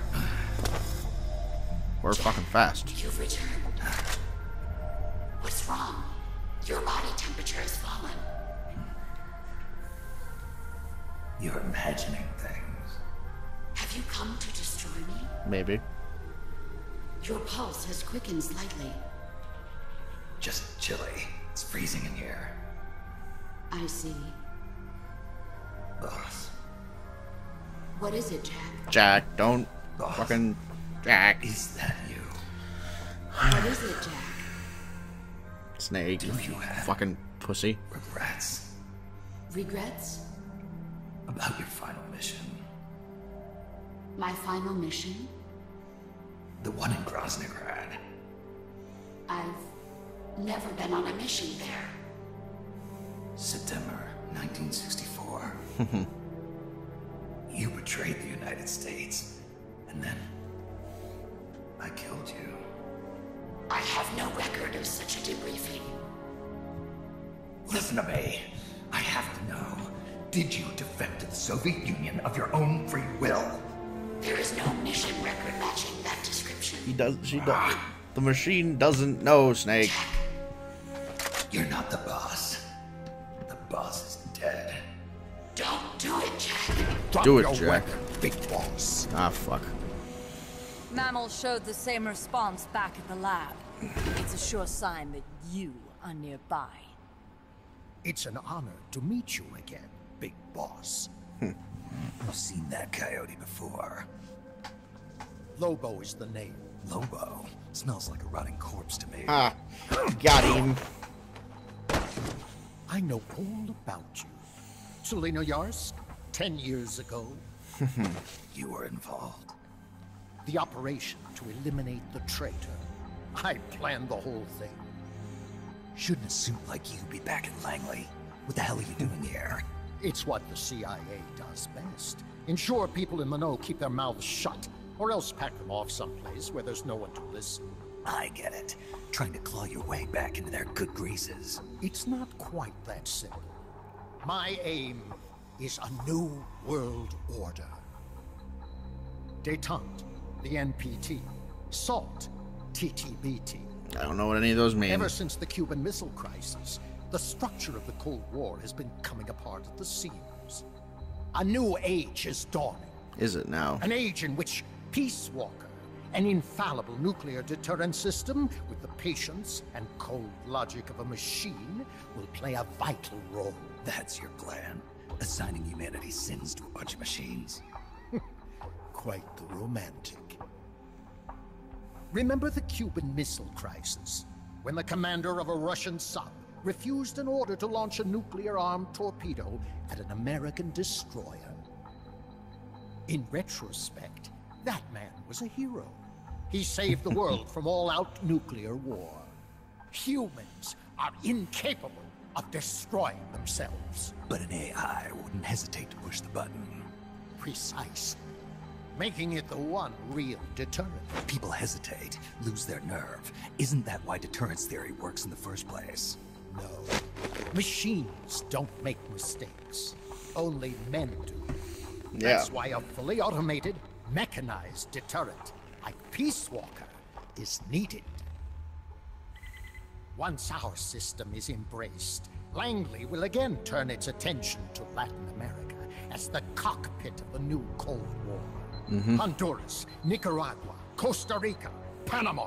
We're fucking fast. You've returned. What's wrong? Your body temperature has fallen. You're imagining things. Have you come to destroy me? Maybe. Your pulse has quickened slightly. Just chilly. It's freezing in here. I see. Boss. What is it, Jack? Jack, don't Boss. fucking Jack. Is that you? What is it, Jack? Snake. Do you have Fucking pussy. regrets Regrets? about your final mission? My final mission? The one in Groznygrad. I've never been on a mission there. September 1964. You betrayed the United States, and then I killed you. I have no record of such a debriefing. Listen to me. I have to know. Did you defect to the Soviet Union of your own free will? There is no mission record matching that description. He does. She does. The machine doesn't know, Snake. You're not the boss. The boss is dead. Don't do it, Jack. Drop Do it, your Jack. weapon, big boss. Ah, fuck. Mammal showed the same response back at the lab. It's a sure sign that you are nearby. It's an honor to meet you again, big boss. I've seen that coyote before. Lobo is the name. Lobo. Smells like a rotting corpse to me. Ah, got him. I know all about you. Selena Yarsk, 10 years ago. You were involved. The operation to eliminate the traitor. I planned the whole thing. Shouldn't a suit like you be back in Langley? What the hell are you doing here? It's what the CIA does best. Ensure people in the know keep their mouths shut, or else pack them off someplace where there's no one to listen. I get it. Trying to claw your way back into their good graces. It's not quite that simple. My aim is a new world order. Détente, the NPT. SALT, TTBT. I don't know what any of those mean. Ever since the Cuban Missile Crisis, the structure of the Cold War has been coming apart at the seams. A new age is dawning. Is it now? An age in which Peace Walker, an infallible nuclear deterrent system with the patience and cold logic of a machine, will play a vital role. That's your plan? Assigning humanity's sins to a bunch of machines? Quite the romantic. Remember the Cuban Missile Crisis, when the commander of a Russian sub refused an order to launch a nuclear-armed torpedo at an American destroyer? In retrospect, that man was a hero. He saved the world from all-out nuclear war. Humans are incapable of destroying themselves. But an AI wouldn't hesitate to push the button. Precisely. Making it the one real deterrent. People hesitate, lose their nerve. Isn't that why deterrence theory works in the first place? No. Machines don't make mistakes. Only men do. Yeah. That's why a fully automated, mechanized deterrent like Peace Walker is needed. Once our system is embraced, Langley will again turn its attention to Latin America as the cockpit of the new Cold War. Honduras, Nicaragua, Costa Rica, Panama.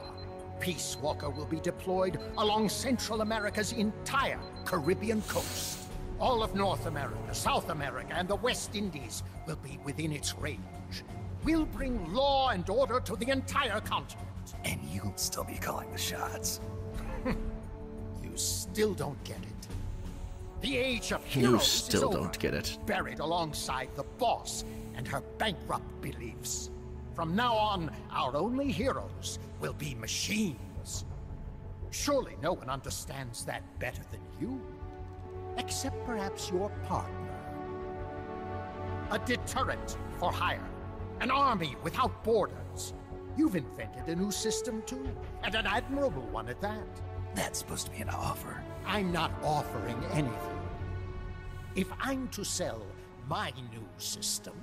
Peace Walker will be deployed along Central America's entire Caribbean coast. All of North America, South America, and the West Indies will be within its range. We'll bring law and order to the entire continent. And you'll still be calling the shots. You still don't get it. The age of You heroes still is don't over, get it. buried alongside the boss and her bankrupt beliefs. From now on, our only heroes will be machines. Surely no one understands that better than you. Except perhaps your partner. A deterrent for hire. An army without borders. You've invented a new system too, and an admirable one at that. That's supposed to be an offer. I'm not offering anything. If I'm to sell my new system,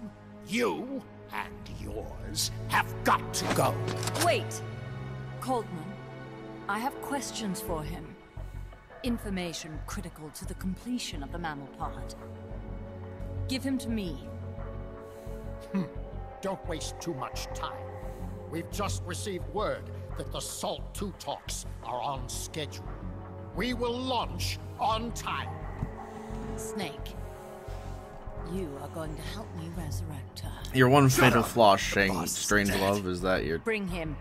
you and yours have got to go. Wait! Coldman, I have questions for him. Information critical to the completion of the mammal pod. Give him to me. Don't waste too much time. We've just received word that the SALT II talks are on schedule. We will launch on time. Snake, you are going to help me resurrect her. Your one fatal flaw, Strangelove, is that you're Bring him.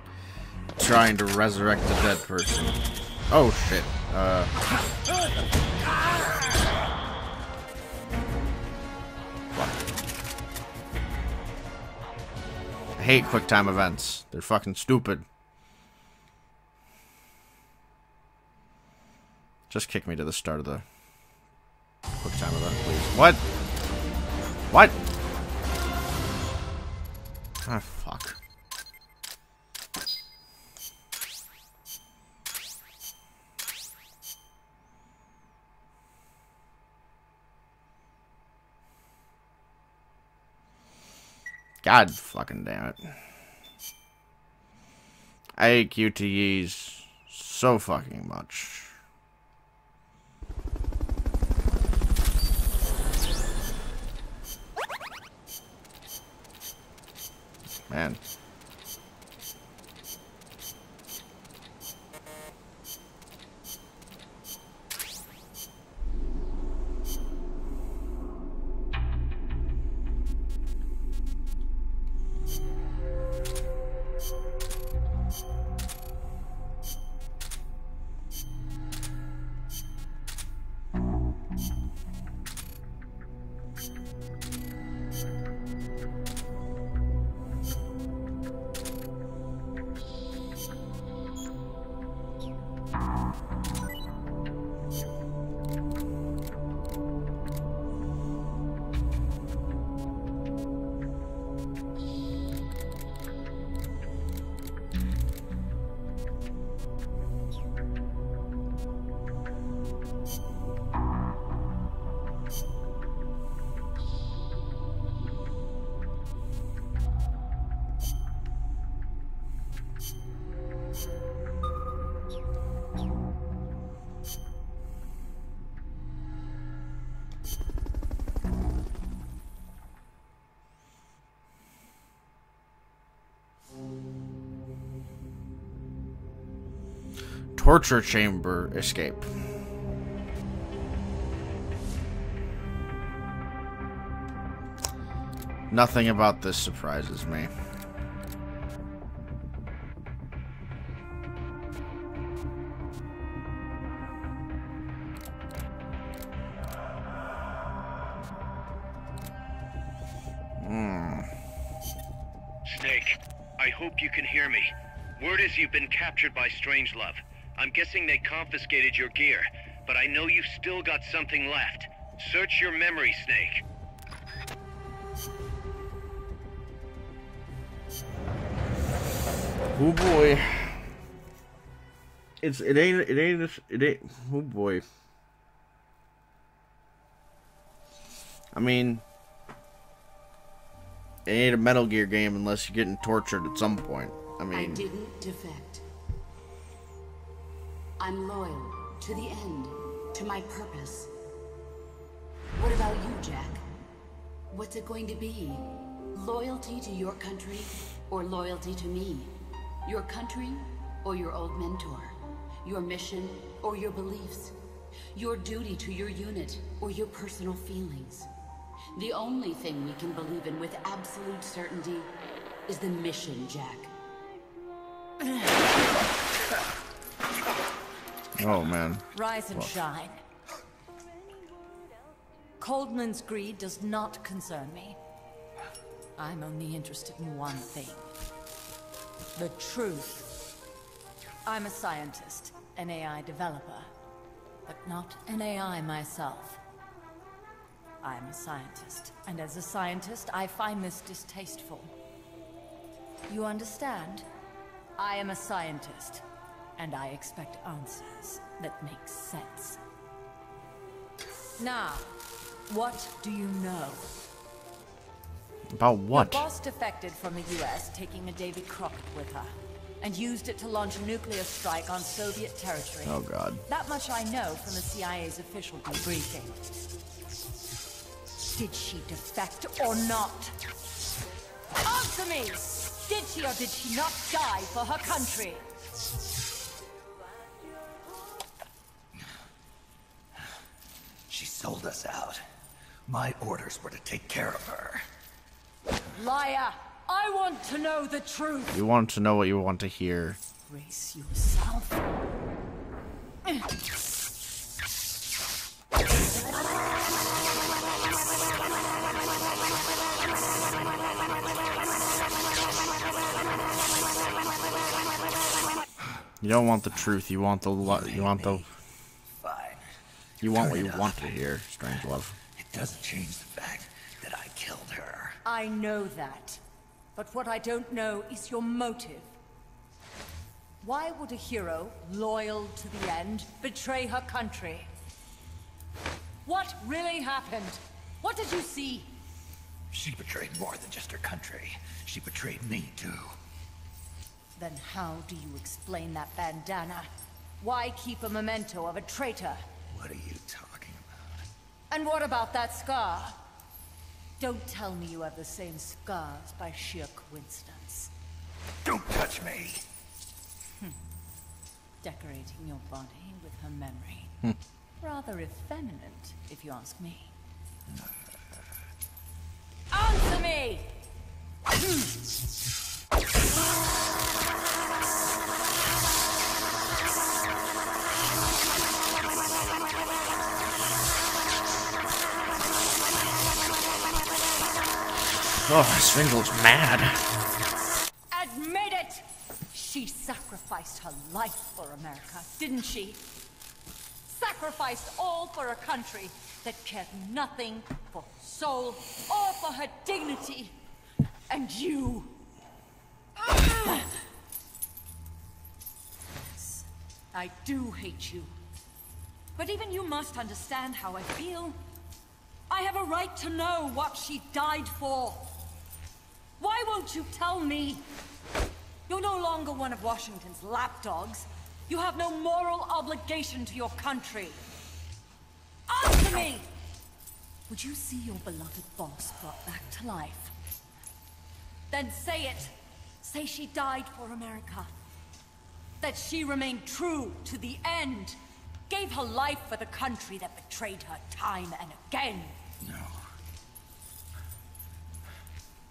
trying to resurrect a dead person. Oh shit. I hate quick time events. They're fucking stupid. Just kick me to the start of the quick time event, please. What? What? Ah, fuck. God fucking damn it. I hate QTEs so fucking much. Man. Torture chamber escape. Nothing about this surprises me. Snake, I hope you can hear me. Word is you've been captured by Strangelove. I'm guessing they confiscated your gear, but I know you've still got something left. Search your memory, Snake. Oh boy. It ain't, oh boy. I mean, it ain't a Metal Gear game unless you're getting tortured at some point. I mean, I didn't defect. I'm loyal to the end, to my purpose. What about you, Jack? What's it going to be? Loyalty to your country or loyalty to me? Your country or your old mentor? Your mission or your beliefs? Your duty to your unit or your personal feelings? The only thing we can believe in with absolute certainty is the mission, Jack. oh man. Rise and shine. Coldman's greed does not concern me. I'm only interested in one thing. The truth. I'm a scientist, an AI developer, but not an AI myself. I'm a scientist, and as a scientist, I find this distasteful. You understand? I am a scientist, and I expect answers that make sense. Now, what do you know? About what? Your boss defected from the US, taking a Davy Crockett with her, and used it to launch a nuclear strike on Soviet territory. Oh God. That much I know from the CIA's official debriefing. Did she defect or not? Answer me! Did she or did she not die for her country? She sold us out. My orders were to take care of her. Liar! I want to know the truth! You want to know what you want to hear. Brace yourself. You don't want the truth. You want the Fine. you want what you want to hear, Strangelove. It doesn't change the fact that I killed her. I know that. But what I don't know is your motive. Why would a hero, loyal to the end, betray her country? What really happened? What did you see? She betrayed more than just her country. She betrayed me, too. Then how do you explain that bandana? Why keep a memento of a traitor? What are you talking about? And what about that scar? Don't tell me you have the same scars by sheer coincidence. Don't touch me! Decorating your body with her memory. Rather effeminate, if you ask me. Answer me! Oh, Swindle's mad. Admit it! She sacrificed her life for America, didn't she? Sacrificed all for a country that cared nothing for her soul or for her dignity. And you... Yes, I do hate you. But even you must understand how I feel. I have a right to know what she died for. Why won't you tell me? You're no longer one of Washington's lapdogs. You have no moral obligation to your country. Answer me! Would you see your beloved boss brought back to life? Then say it. Say she died for America. That she remained true to the end. Gave her life for the country that betrayed her time and again. No.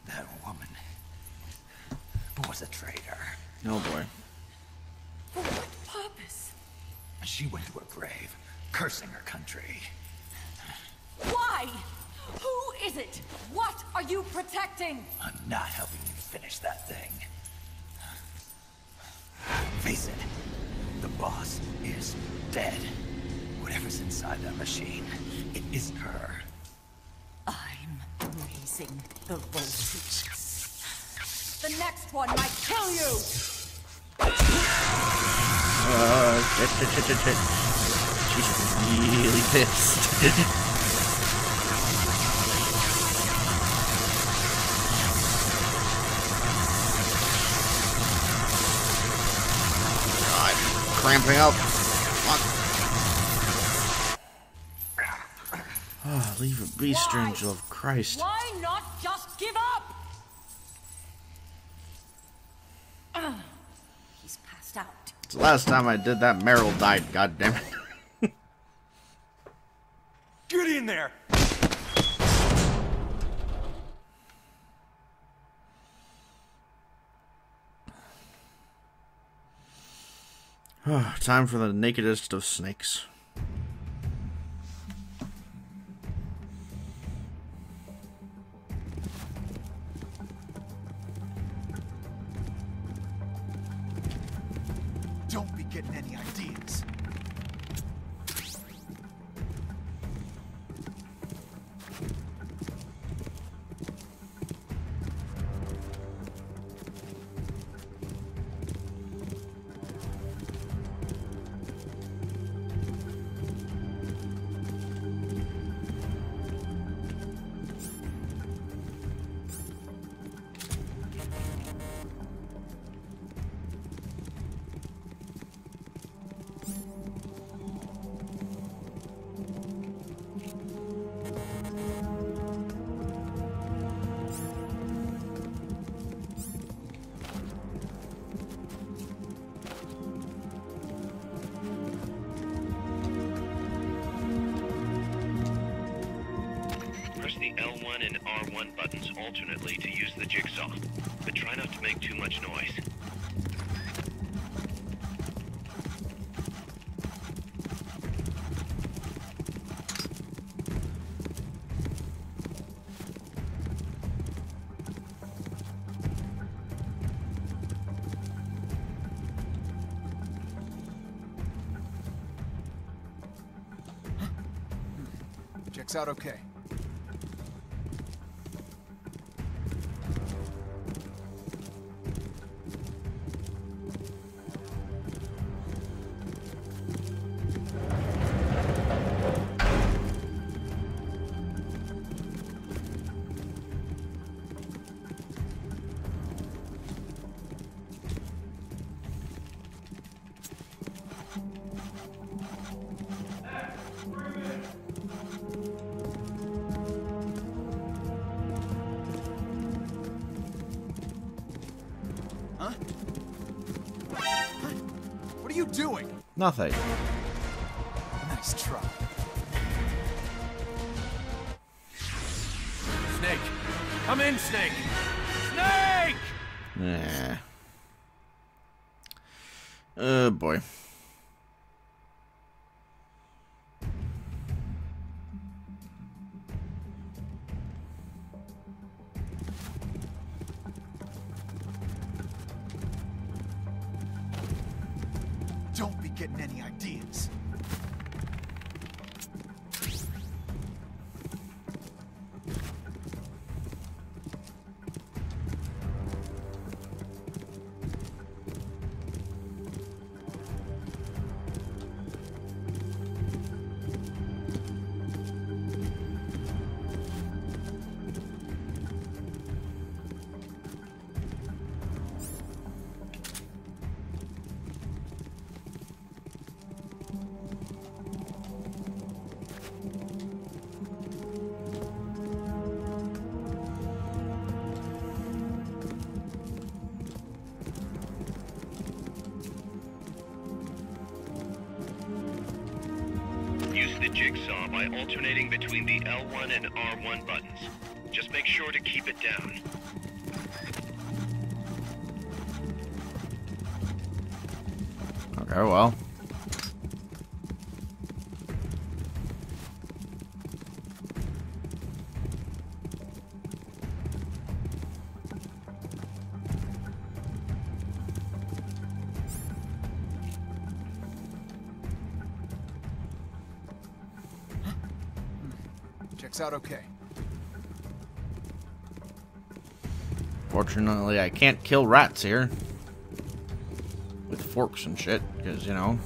That woman was a traitor. Oh boy. For what purpose? She went to her grave, cursing her country. Why? Who is it? What are you protecting? I'm not helping you finish that thing. Face it, the boss is dead. Whatever's inside that machine, it isn't her. I'm raising the voltage. The next one might kill you! Shit. She's really pissed. God, cramping up. Oh, leave it be, Strangelove. Christ. Why not just give up? He's passed out. It's the last time I did that, Meryl died. God damn it. Get in there! Time for the nakedest of snakes. getting any ideas. Press the L1 and R1 buttons alternately to use the jigsaw, but try not to make too much noise. Checks out okay. What are you doing? Nothing. Nice try. Snake! Come in, Snake! Snake! Nah. Oh boy. Don't be getting any ideas. Use the jigsaw by alternating between the L1 and R1 buttons. Just make sure to keep it down. Okay, well. Checks out okay. Fortunately, I can't kill rats here. With forks and shit, because, you know.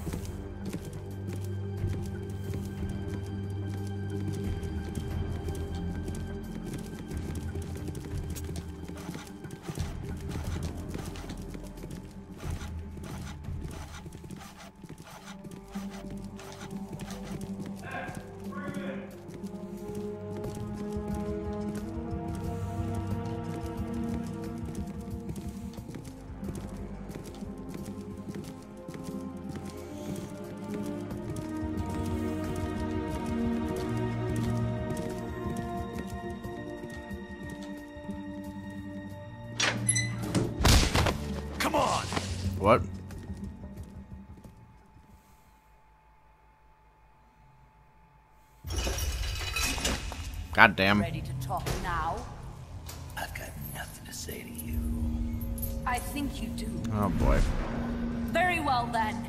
What? Goddamn. Ready to talk now? I've got nothing to say to you. I think you do. Oh boy. Very well then.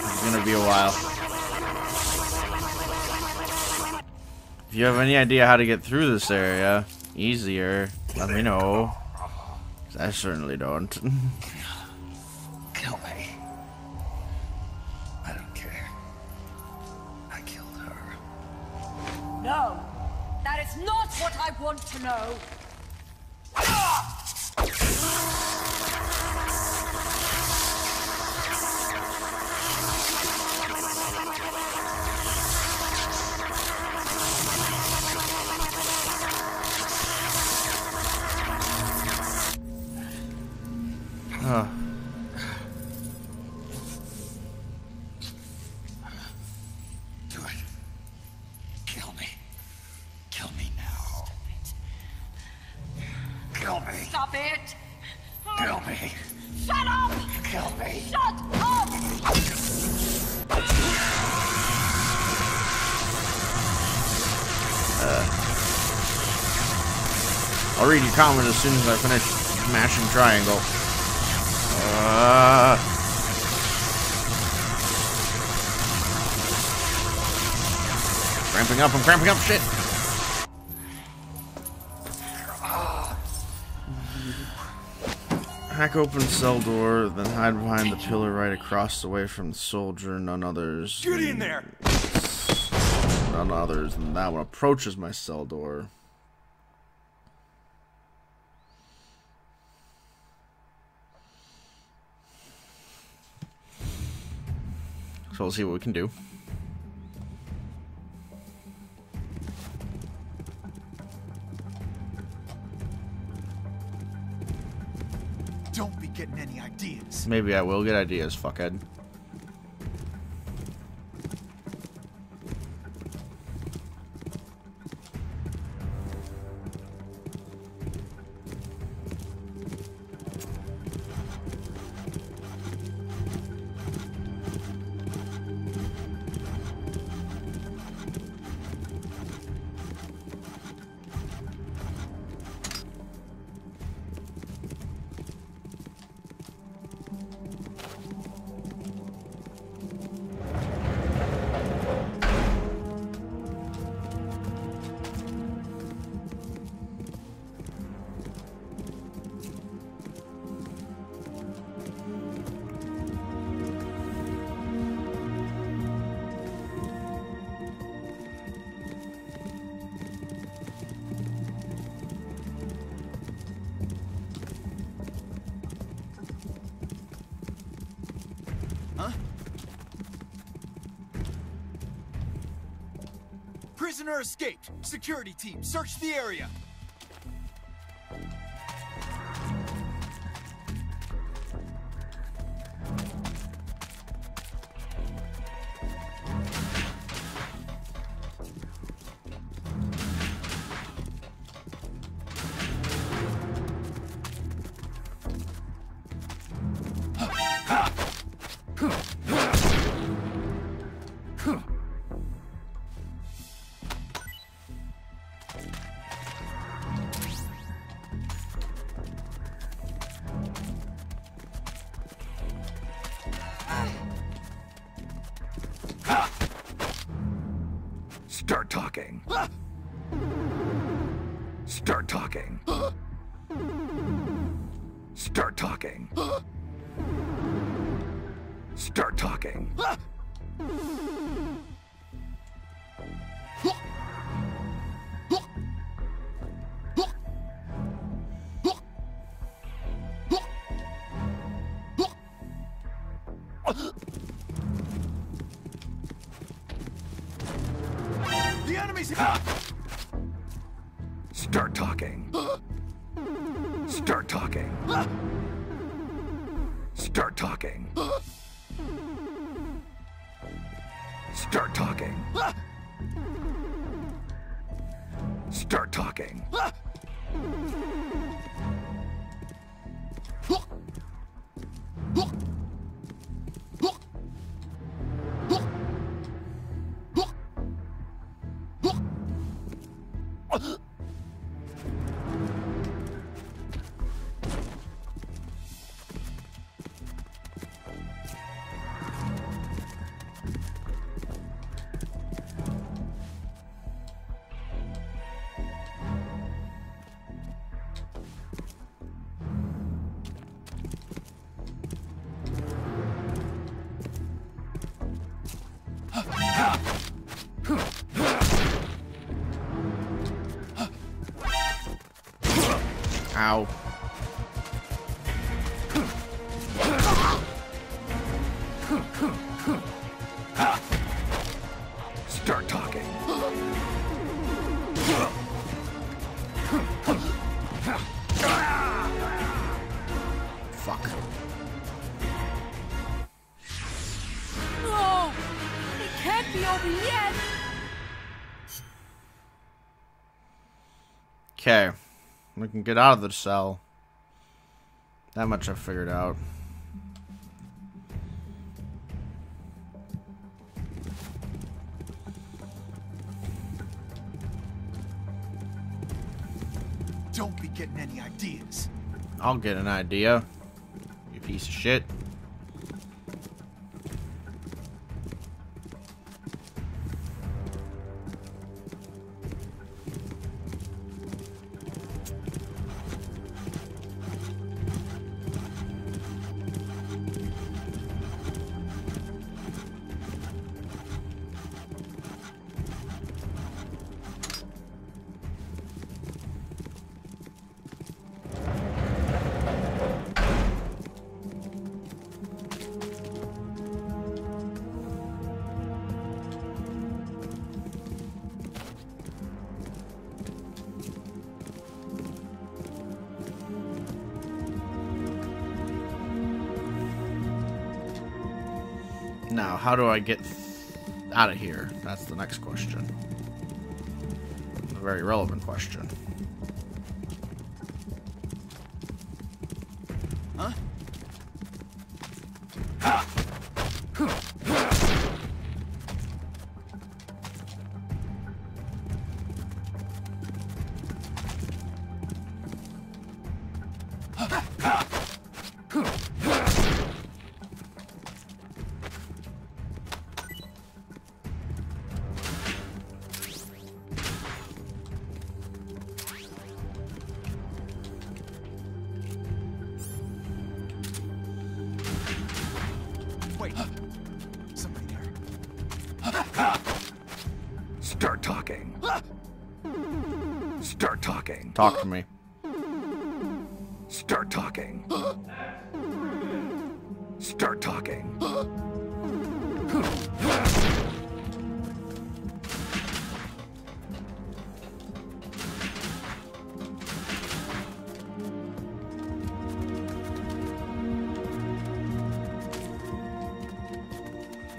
It's gonna be a while. If you have any idea how to get through this area easier, let me know. 'Cause I certainly don't. Kill me. I don't care. I killed her. No, that is not what I want to know. Do it. Kill me. Kill me now. Kill me. Stop it! Kill me. Shut up! Kill me. Shut up! I'll read your comment as soon as I finish mashing triangle. Cramping up, I'm cramping up, shit! Hack open cell door, then hide behind the pillar right across the way from the soldier. None others. Get in there! None others than that one approaches my cell door. So we'll see what we can do. Don't be getting any ideas. Maybe I will get ideas, fuckhead. Prisoner escaped. Security team, search the area. Start talking. Start talking. Start talking. Start talking. The enemy's... Start talking. Start talking. Start talking. Start talking. Start talking. Ow. Start talking. Fuck. No! It can't be over yet! Okay. We can get out of the cell. That much I've figured out. Don't be getting any ideas. I'll get an idea. You piece of shit. Now, how do I get out of here? That's the next question. A very relevant question. Huh? Wait. Somebody there. Start talking. Start talking. Talk to me. Start talking. Start talking.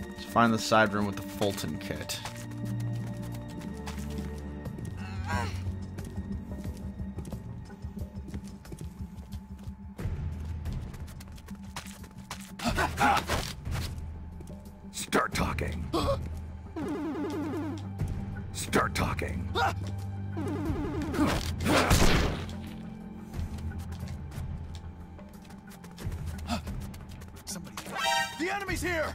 Let's find the side room with the Fulton kit. Start talking. Start talking. Somebody there. The enemy's here!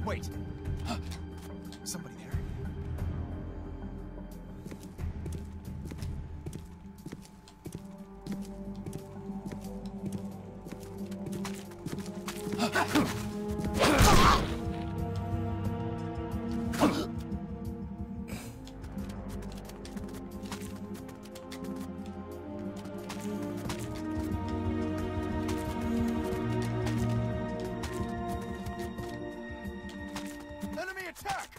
Wait. Somebody there. Enemy attack!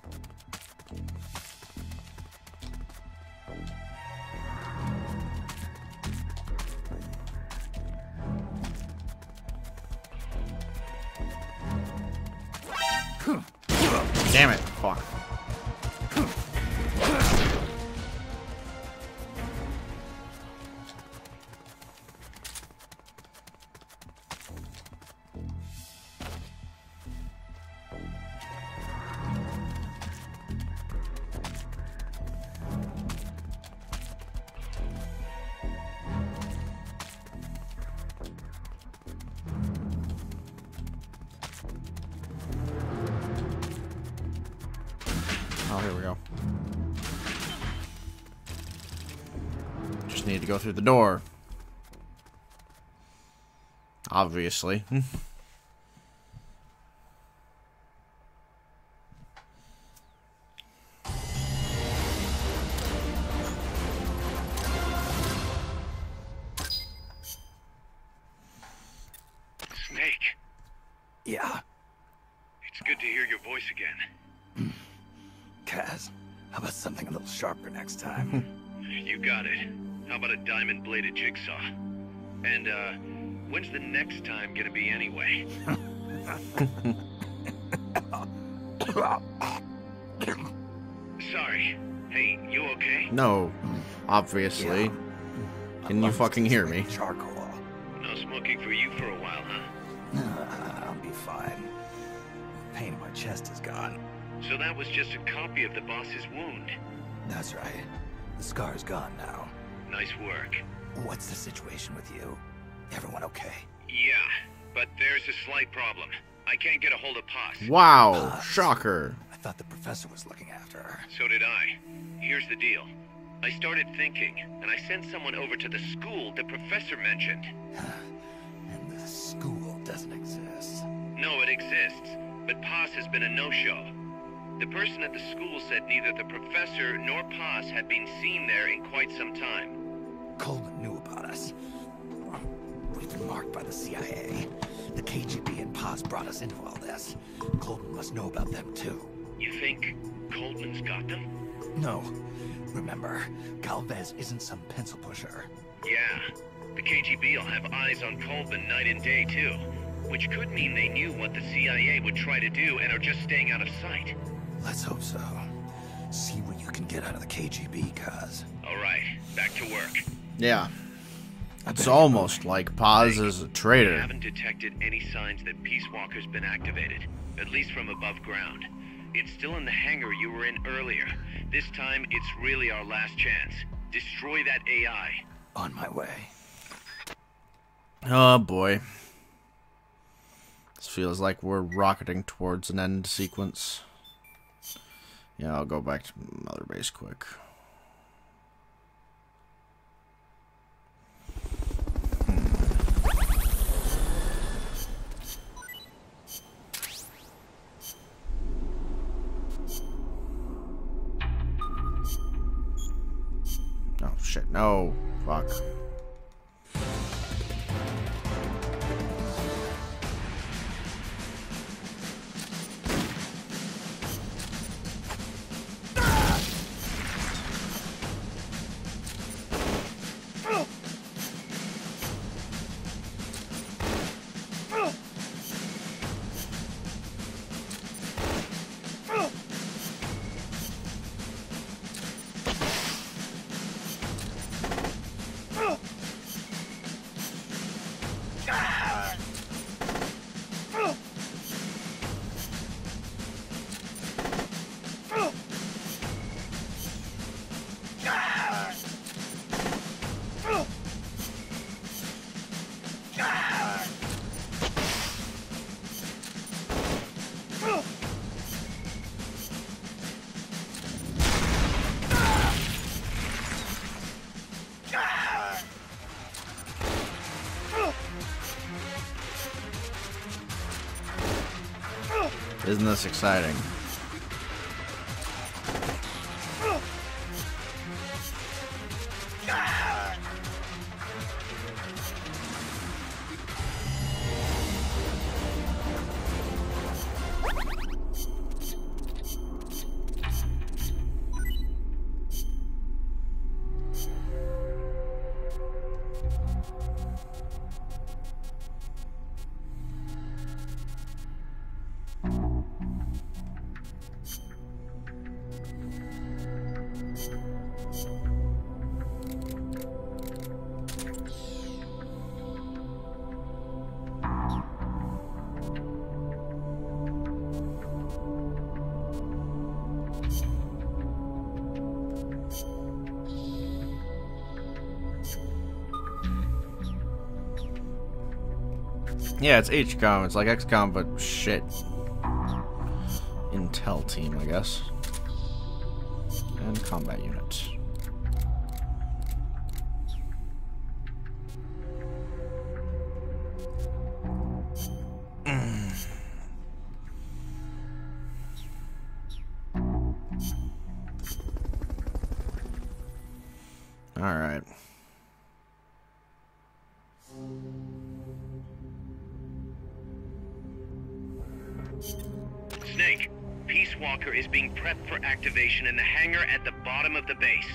Damn it. Fuck. Oh, here we go. Just need to go through the door. Obviously. Snake, Yeah, it's good to hear your voice again. Kaz, how about something a little sharper next time? You got it. How about a diamond-bladed jigsaw? And, when's the next time gonna be anyway? Sorry. Hey, you okay? No, obviously. Yeah. Can you fucking hear me? Charcoal. No smoking for you for a while, huh? I'll be fine. Pain in my chest is gone. So that was just a copy of the boss's wound. That's right. The scar's gone now. Nice work. What's the situation with you? Everyone okay? Yeah, but there's a slight problem. I can't get a hold of Paz. Wow, shocker. I thought the professor was looking after her. So did I. Here's the deal. I started thinking, and I sent someone over to the school the professor mentioned. And the school doesn't exist. No, it exists, but Paz has been a no-show. The person at the school said neither the professor nor Paz had been seen there in quite some time. Coleman knew about us. We've been marked by the CIA. The KGB and Paz brought us into all this. Coleman must know about them too. You think Coleman's got them? No. Remember, Galvez isn't some pencil pusher. Yeah. The KGB will have eyes on Coleman night and day too. Which could mean they knew what the CIA would try to do and are just staying out of sight. Let's hope so. See what you can get out of the KGB, Kaz. Alright, back to work. Yeah. It's almost like Paz is a We traitor. haven't detected any signs that Peace Walker's been activated, at least from above ground. It's still in the hangar you were in earlier. This time, it's really our last chance. Destroy that AI. On my way. Oh boy. This feels like we're rocketing towards an end sequence. Yeah, I'll go back to Mother Base quick. Oh shit, no. Fuck. Isn't this exciting? Yeah, it's HCOM. It's like XCOM, but shit. Intel team, I guess. And combat unit. Alright. Snake, Peace Walker is being prepped for activation in the hangar at the bottom of the base.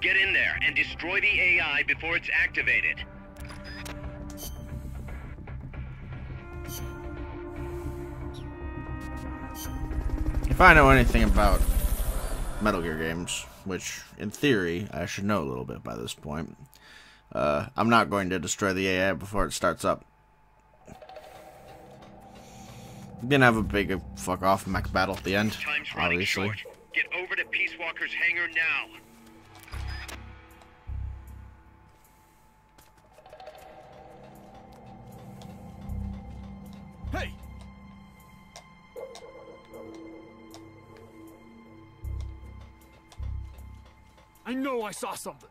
Get in there and destroy the AI before it's activated. If I know anything about Metal Gear games, which in theory I should know a little bit by this point, I'm not going to destroy the AI before it starts up. I'm gonna have a big fuck off mech battle at the end, Time's running obviously. short. Get over to Peace Walker's hangar now. Hey! I know I saw something.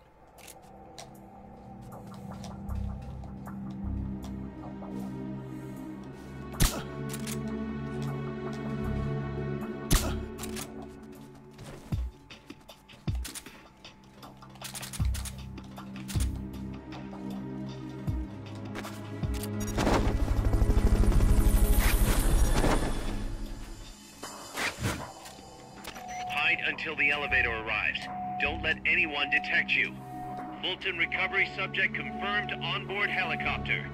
Hide until the elevator arrives. Don't let anyone detect you. Fulton recovery subject confirmed onboard helicopter.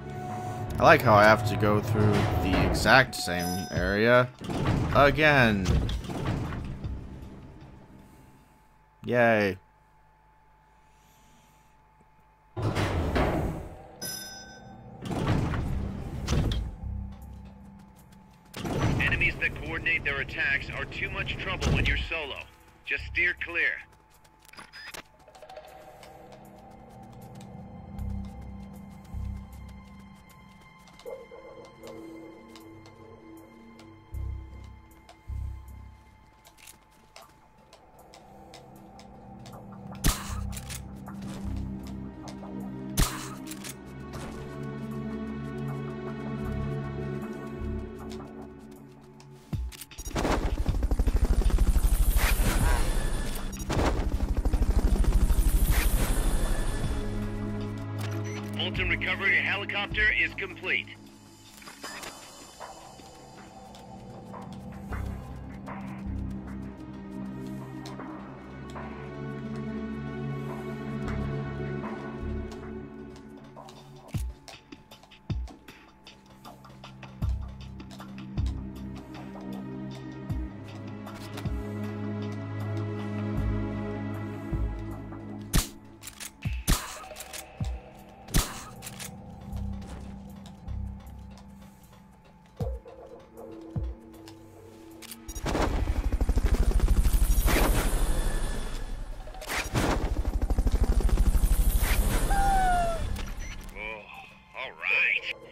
I like how I have to go through the exact same area again. Yay. Enemies that coordinate their attacks are too much trouble when you're solo. Just steer clear. Fulton recovery helicopter is complete.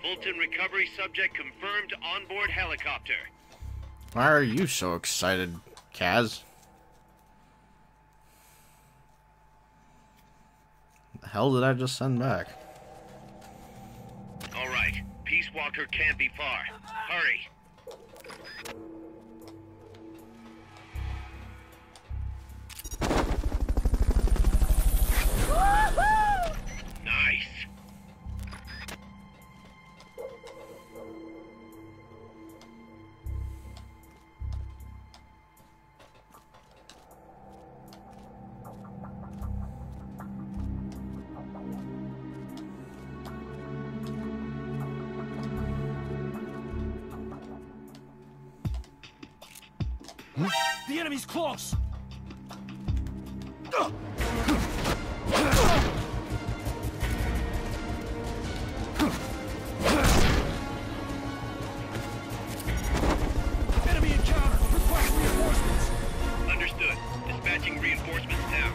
Fulton recovery subject confirmed onboard helicopter. Why are you so excited, Kaz? The hell did I just send back? All right, Peace Walker can't be far. Hurry. Nice. The enemy's close! Enemy encounter! Request reinforcements! Understood. Dispatching reinforcements now.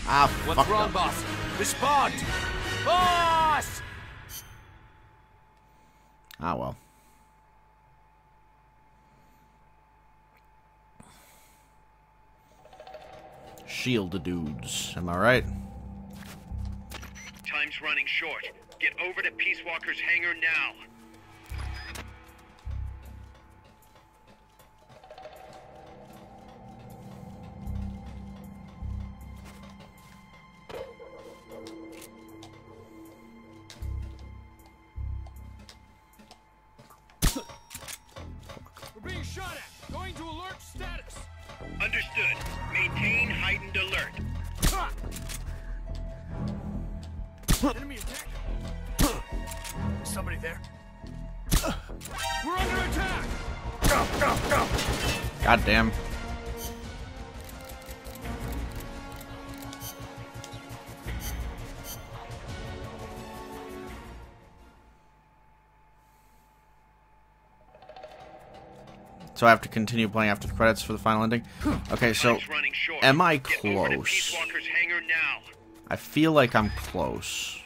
Ah, What's fuck wrong, up. boss? Respond! Boss! Ah, well. Shield dudes. Am I right? Time's running short. Get over to Peace Walker's hangar now. We're being shot at! Going to alert status! Understood. Maintain heightened alert. Enemy attack! Somebody there? We're under attack! God damn. So I have to continue playing after the credits for the final ending? Okay, so Time's running short. am I Get over to Peace close? Walker's hangar now. I feel like I'm close.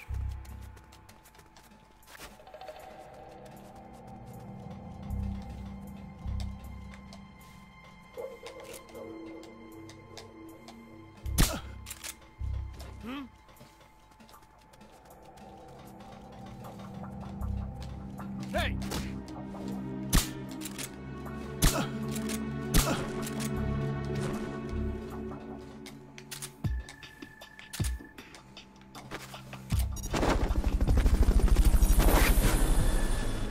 Hey!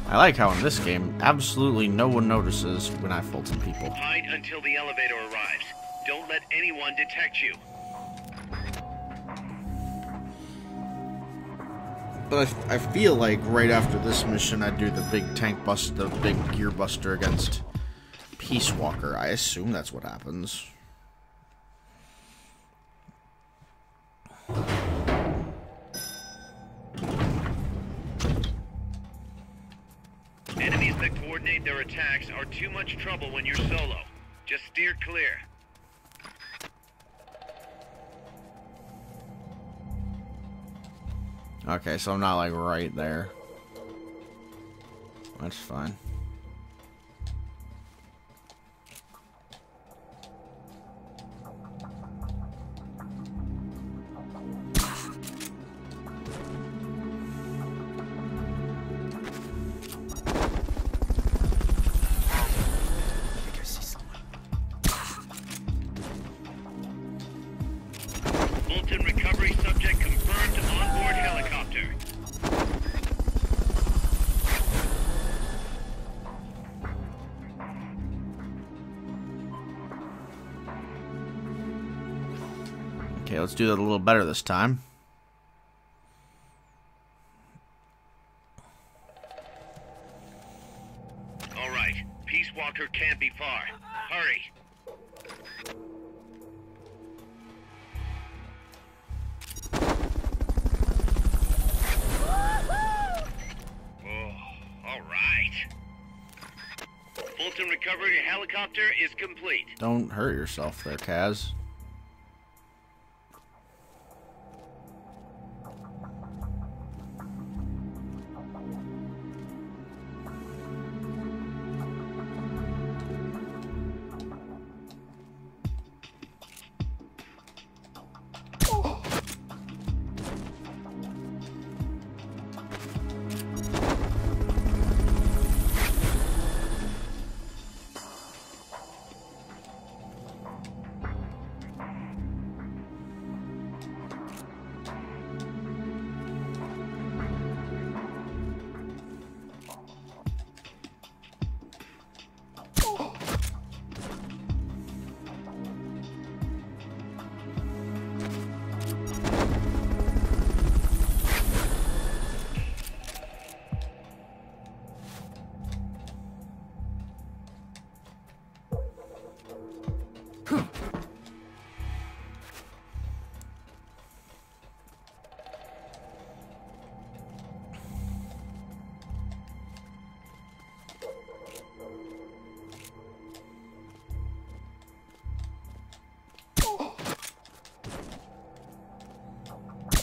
I like how in this game, absolutely no one notices when I Fulton people. Hide until the elevator arrives. Don't let anyone detect you. But I feel like right after this mission, I do the big tank bust, the big gear buster against Peace Walker. I assume that's what happens. Enemies that coordinate their attacks are too much trouble when you're solo. Just steer clear. Okay, so I'm not like right there. That's fine. Fulton recovery subject confirmed onboard helicopter. Okay, let's do that a little better this time. All right, Peace Walker can't be far. Hurry. Oh, all right. Fulton recovery helicopter is complete. Don't hurt yourself there, Kaz.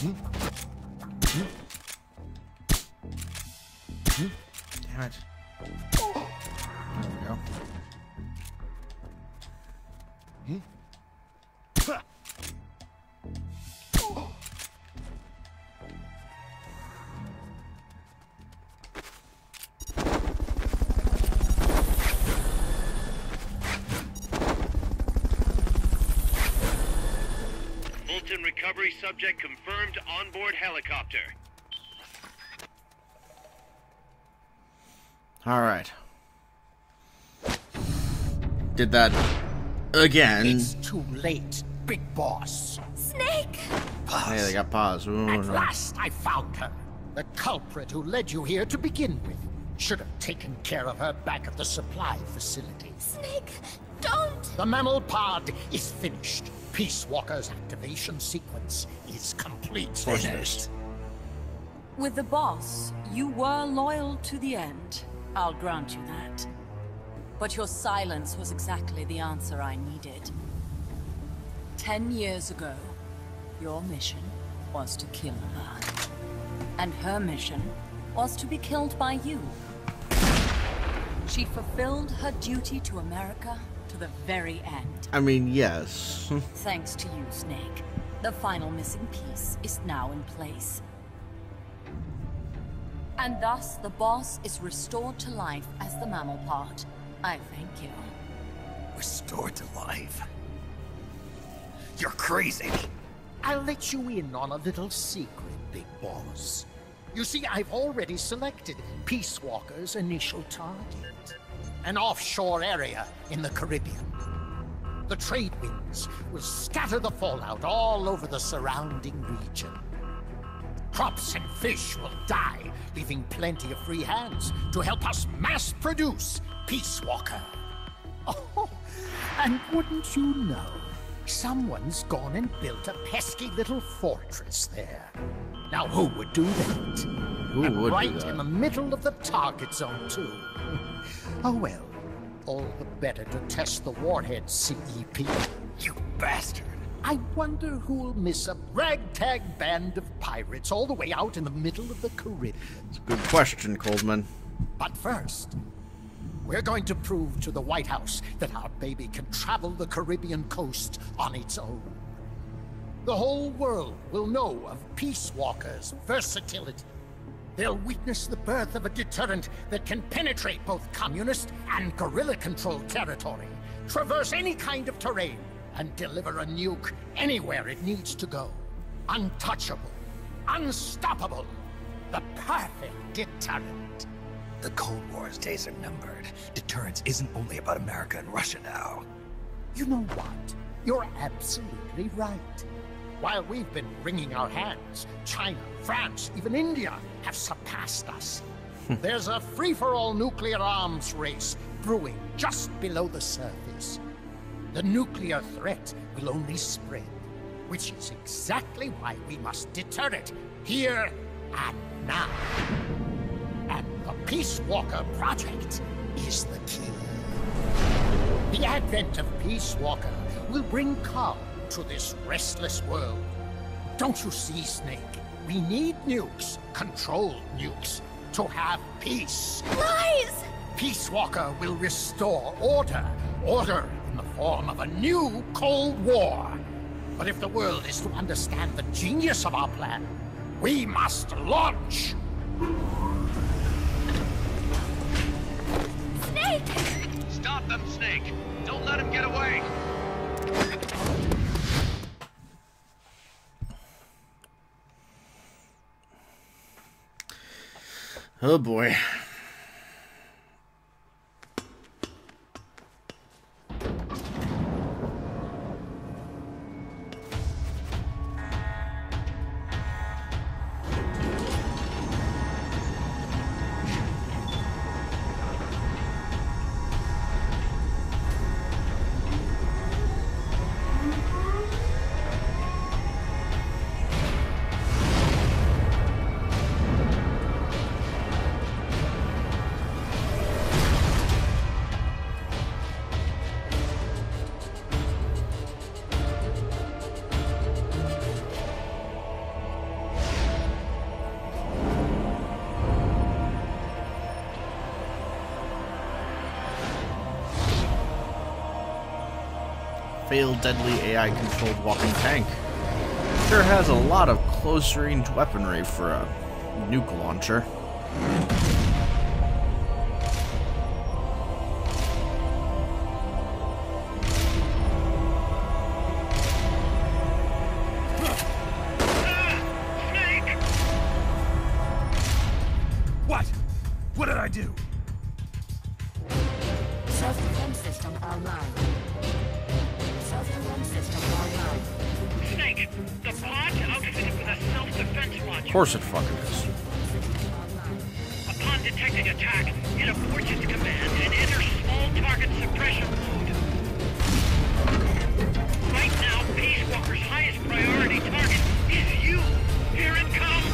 Damn it. There we go. Fulton recovery subject confirmed onboard helicopter. Alright. Did that again. It's too late, Big Boss. Snake! Hey, they got paws. Ooh, At no. last I found her. The culprit who led you here to begin with. Should have taken care of her back at the supply facility. Snake, don't! The mammal pod is finished. Peace Walker's activation sequence is complete. Finished. With the boss, you were loyal to the end. I'll grant you that. But your silence was exactly the answer I needed. 10 years ago, your mission was to kill her. And her mission was to be killed by you. She fulfilled her duty to America to the very end. I mean, yes. Thanks to you, Snake. The final missing piece is now in place. And thus, the boss is restored to life as the mammal part. I thank you. Restored to life? You're crazy. I'll let you in on a little secret, Big Boss. You see, I've already selected Peace Walker's initial target. An offshore area in the Caribbean. The trade winds will scatter the fallout all over the surrounding region. Crops and fish will die, leaving plenty of free hands to help us mass produce Peace Walker. Oh, and wouldn't you know, someone's gone and built a pesky little fortress there. Now who would do that? Who and would right do that? in the middle of the target zone, too. Oh well, all the better to test the warhead, CEP. You bastard. I wonder who'll miss a ragtag band of pirates all the way out in the middle of the Caribbean. It's a good question, Coldman. But first, we're going to prove to the White House that our baby can travel the Caribbean coast on its own. The whole world will know of Peace Walker's versatility. They'll witness the birth of a deterrent that can penetrate both communist and guerrilla-controlled territory, traverse any kind of terrain, and deliver a nuke anywhere it needs to go. Untouchable. Unstoppable. The perfect deterrent. The Cold War's days are numbered. Deterrence isn't only about America and Russia now. You know what? You're absolutely right. While we've been wringing our hands, China, France, even India have surpassed us. There's a free-for-all nuclear arms race brewing just below the surface. The nuclear threat will only spread, which is exactly why we must deter it, here and now. And the Peace Walker Project is the key. The advent of Peace Walker will bring calm to this restless world. Don't you see, Snake? We need nukes, controlled nukes, to have peace. Lies! Peace Walker will restore order. Order in the form of a new Cold War. But if the world is to understand the genius of our plan, we must launch! Snake! Stop them, Snake! Don't let him get away! Oh boy. failed deadly AI-controlled walking tank. Sure has a lot of close-range weaponry for a nuke launcher. What did I do? Self-defense system online. Self-defense system online. Snake, the pod's outfitted with a self-defense module. Of course it fucking is. Upon detecting attack, it aborts its command and enters small target suppression mode. Right now, Peace Walker's highest priority target is you. Here it comes.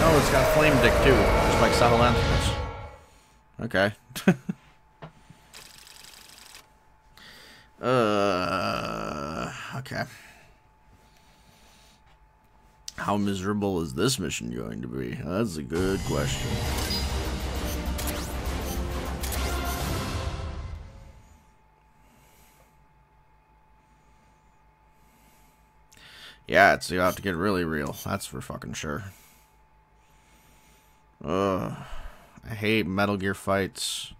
Oh, it's got a flame dick too, just like Sahelanthropus. Okay. Okay. How miserable is this mission going to be? That's a good question. Yeah, it's about to get really real. That's for fucking sure. I hate Metal Gear fights.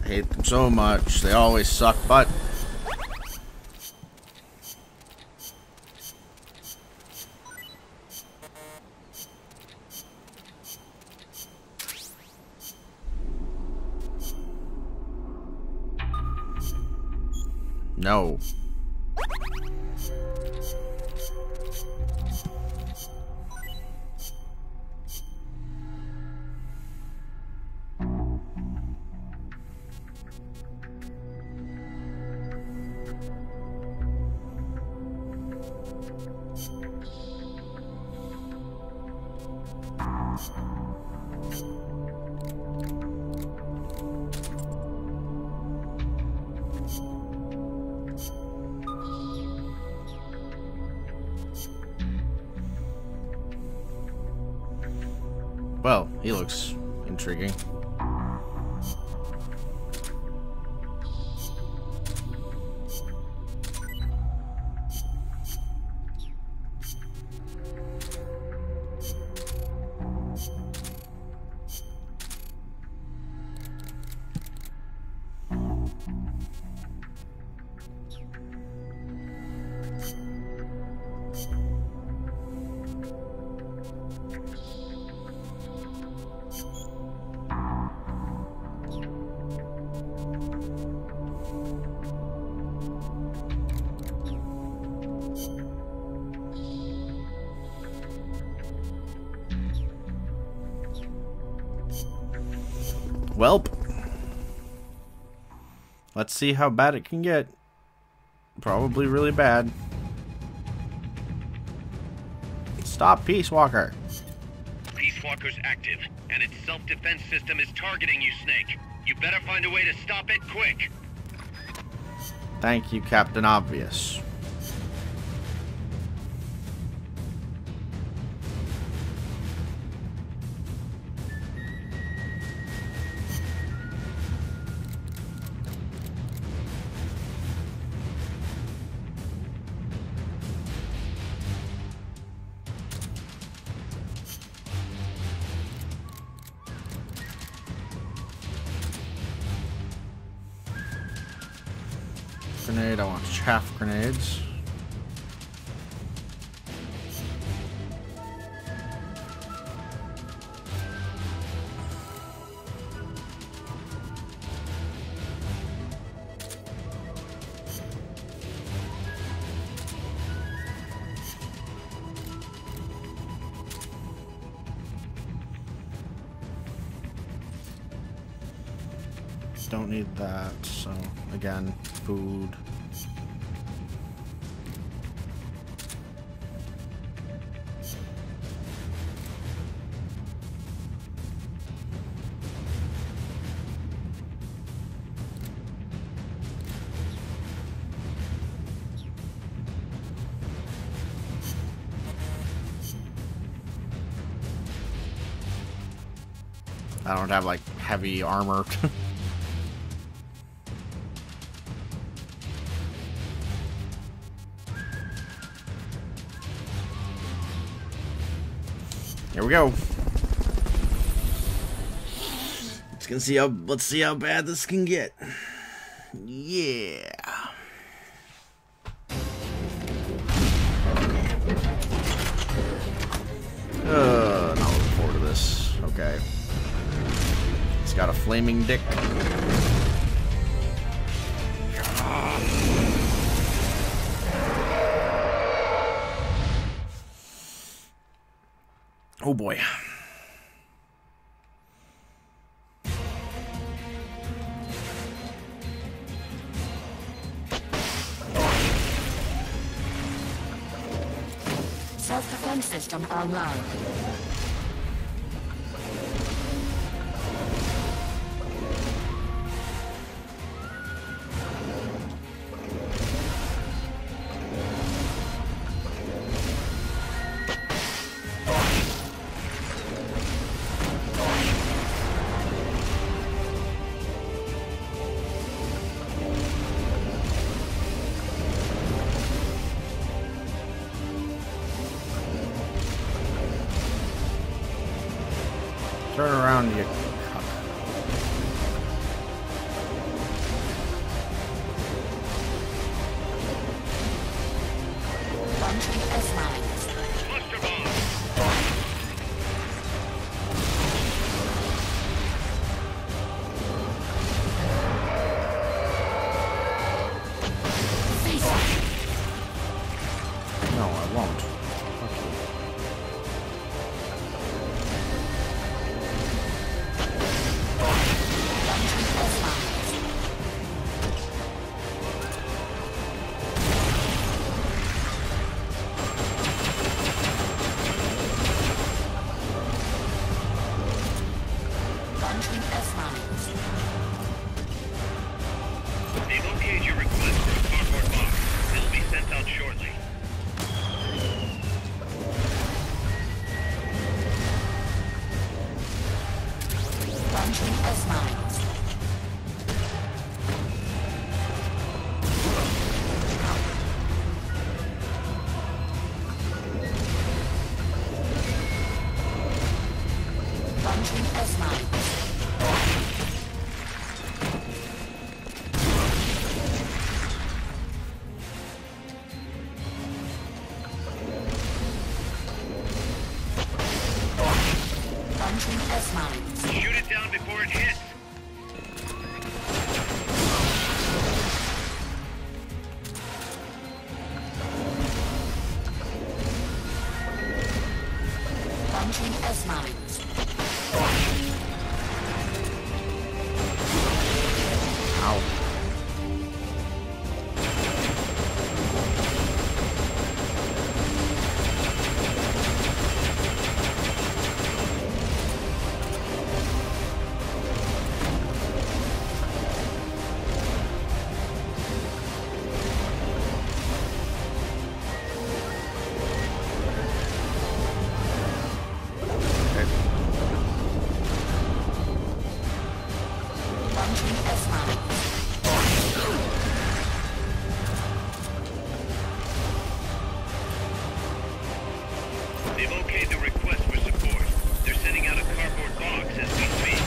I hate them so much. They always suck, but... No. Well, he looks intriguing. Welp. Let's see how bad it can get. Probably really bad. Stop, Peace Walker. Peace Walker's active, and its self-defense system is targeting you, Snake. You better find a way to stop it quick. Thank you, Captain Obvious. Grenade, I want chaff grenades. Don't need that, so again, food. I don't have like heavy armor. Here we go. Let's see how bad this can get. Yeah. Not looking forward to this. Okay. It's got a flaming dick. Oh boy. Self-defense system online. Turn around, you cuck. Launching S-Mines. No, I won't. Locate your request for a cardboard box. It'll be sent out shortly. Launching S-Mines. Launching S-Mines. Launching S-Mines. Shoot it down before it hits. Launching S-Mines. Ow. Launching S-Mines. They've okayed the request for support. They're sending out a cardboard box as we speak.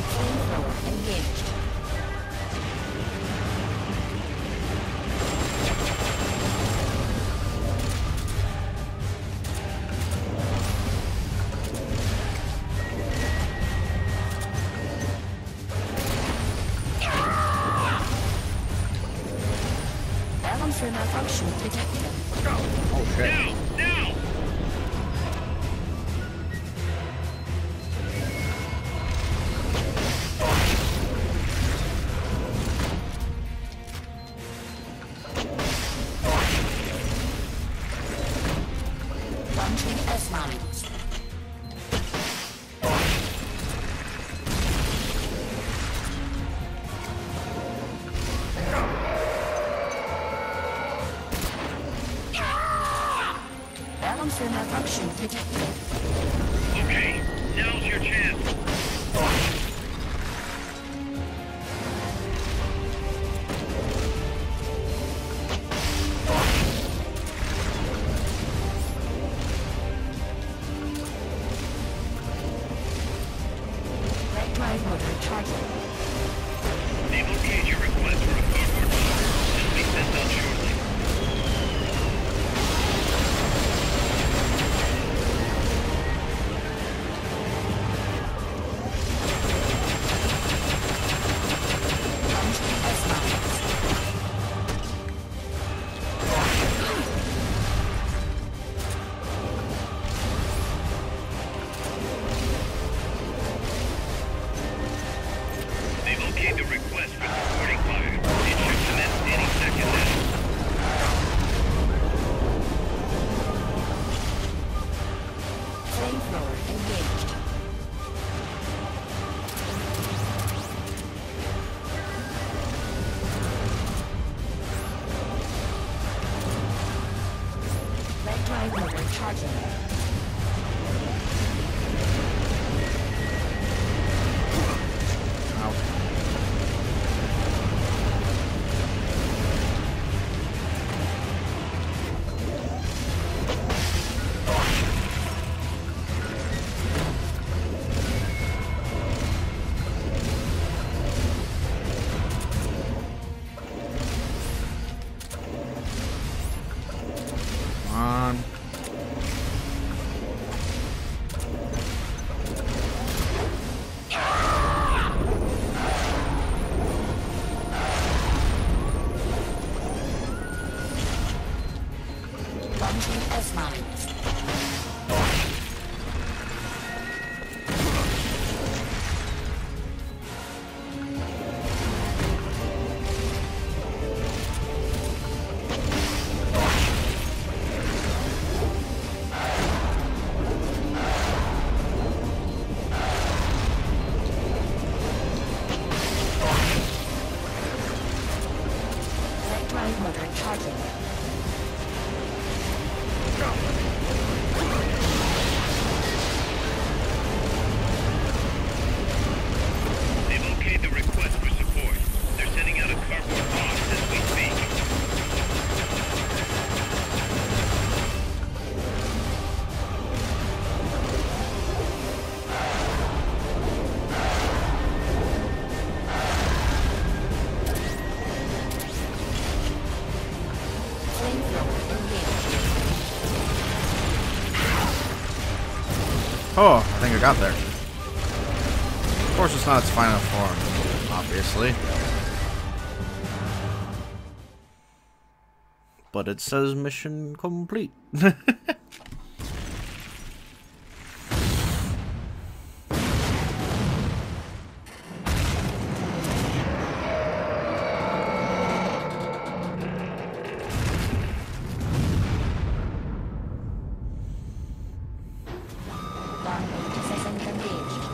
Flamethrower engaged. Elementary malfunction detected. Oh shit. Now! Now! Launching S-Mines. Balancer malfunction detected. Okay, now's your chance. Right drive motor charging. They've okayed your request for a cardboard box. It'll be sent out shortly. They've okayed the request for supporting fire. It should commence any second now. Flamethrower engaged. Right drive motor charging. On. Launching S-mines. Right drive motor charging. They've okayed the request for support. They're sending out a cardboard box as we speak. Flamethrower engaged. Oh, I think I got there. Of course, it's not its final form, obviously. But it says mission complete. System engaged.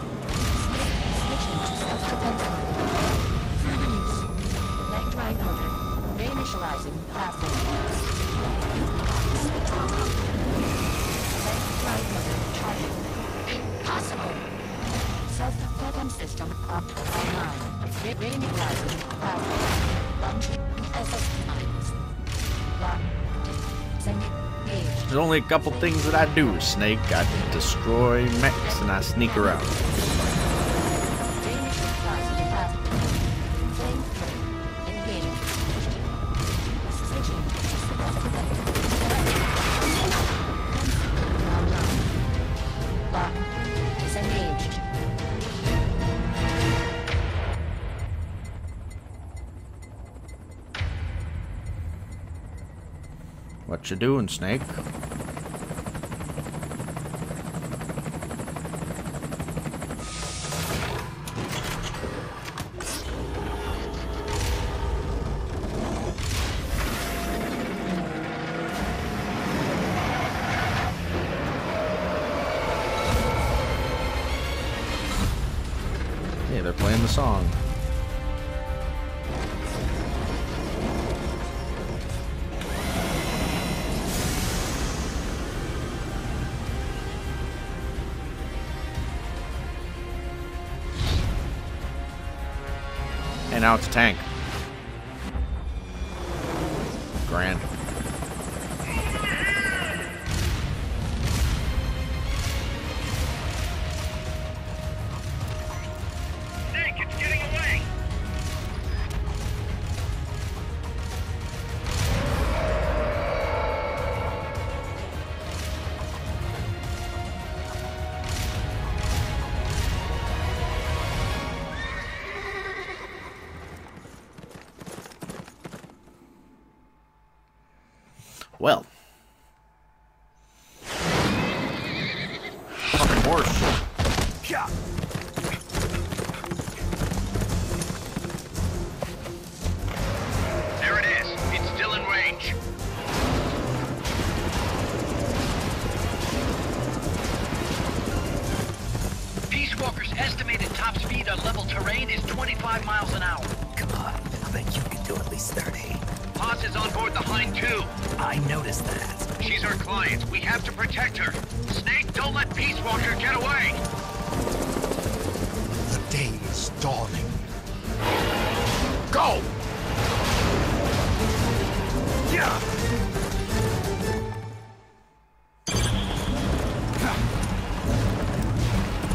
Switching to self-defense mode. Use. Right drive motor. Reinitializing platform. Right drive motor charging. Impossible. Self-defense system up online. Reinitializing platform. Launching SS mines. Engaged. There's only a couple things that I do, Snake. I destroy mechs and I sneak around. Disengaged. What you doing, Snake? Yeah, they're playing the song. now it's a tank. Grand. Snake, it's getting away! Well. Fucking horse. Yeah. There it is. It's still in range. Peace Walker's estimated top speed on level terrain is 25 miles an hour. Come on, I bet you can do at least 30. Paz is on board the Hind too. I noticed that. She's our client. We have to protect her. Snake, don't let Peace Walker get away. The day is dawning. Go! Yeah.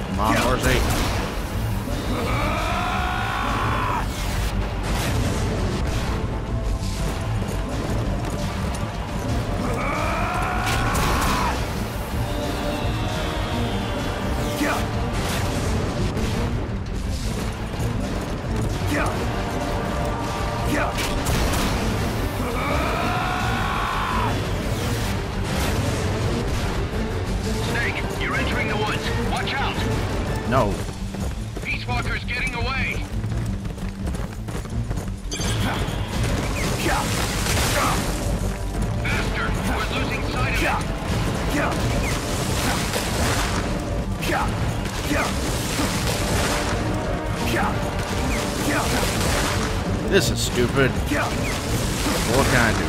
Come on, horsey. Snake, you're entering the woods. Watch out. No. Peace Walker's getting away. Faster. We're losing sight of it. This is stupid. What can I do?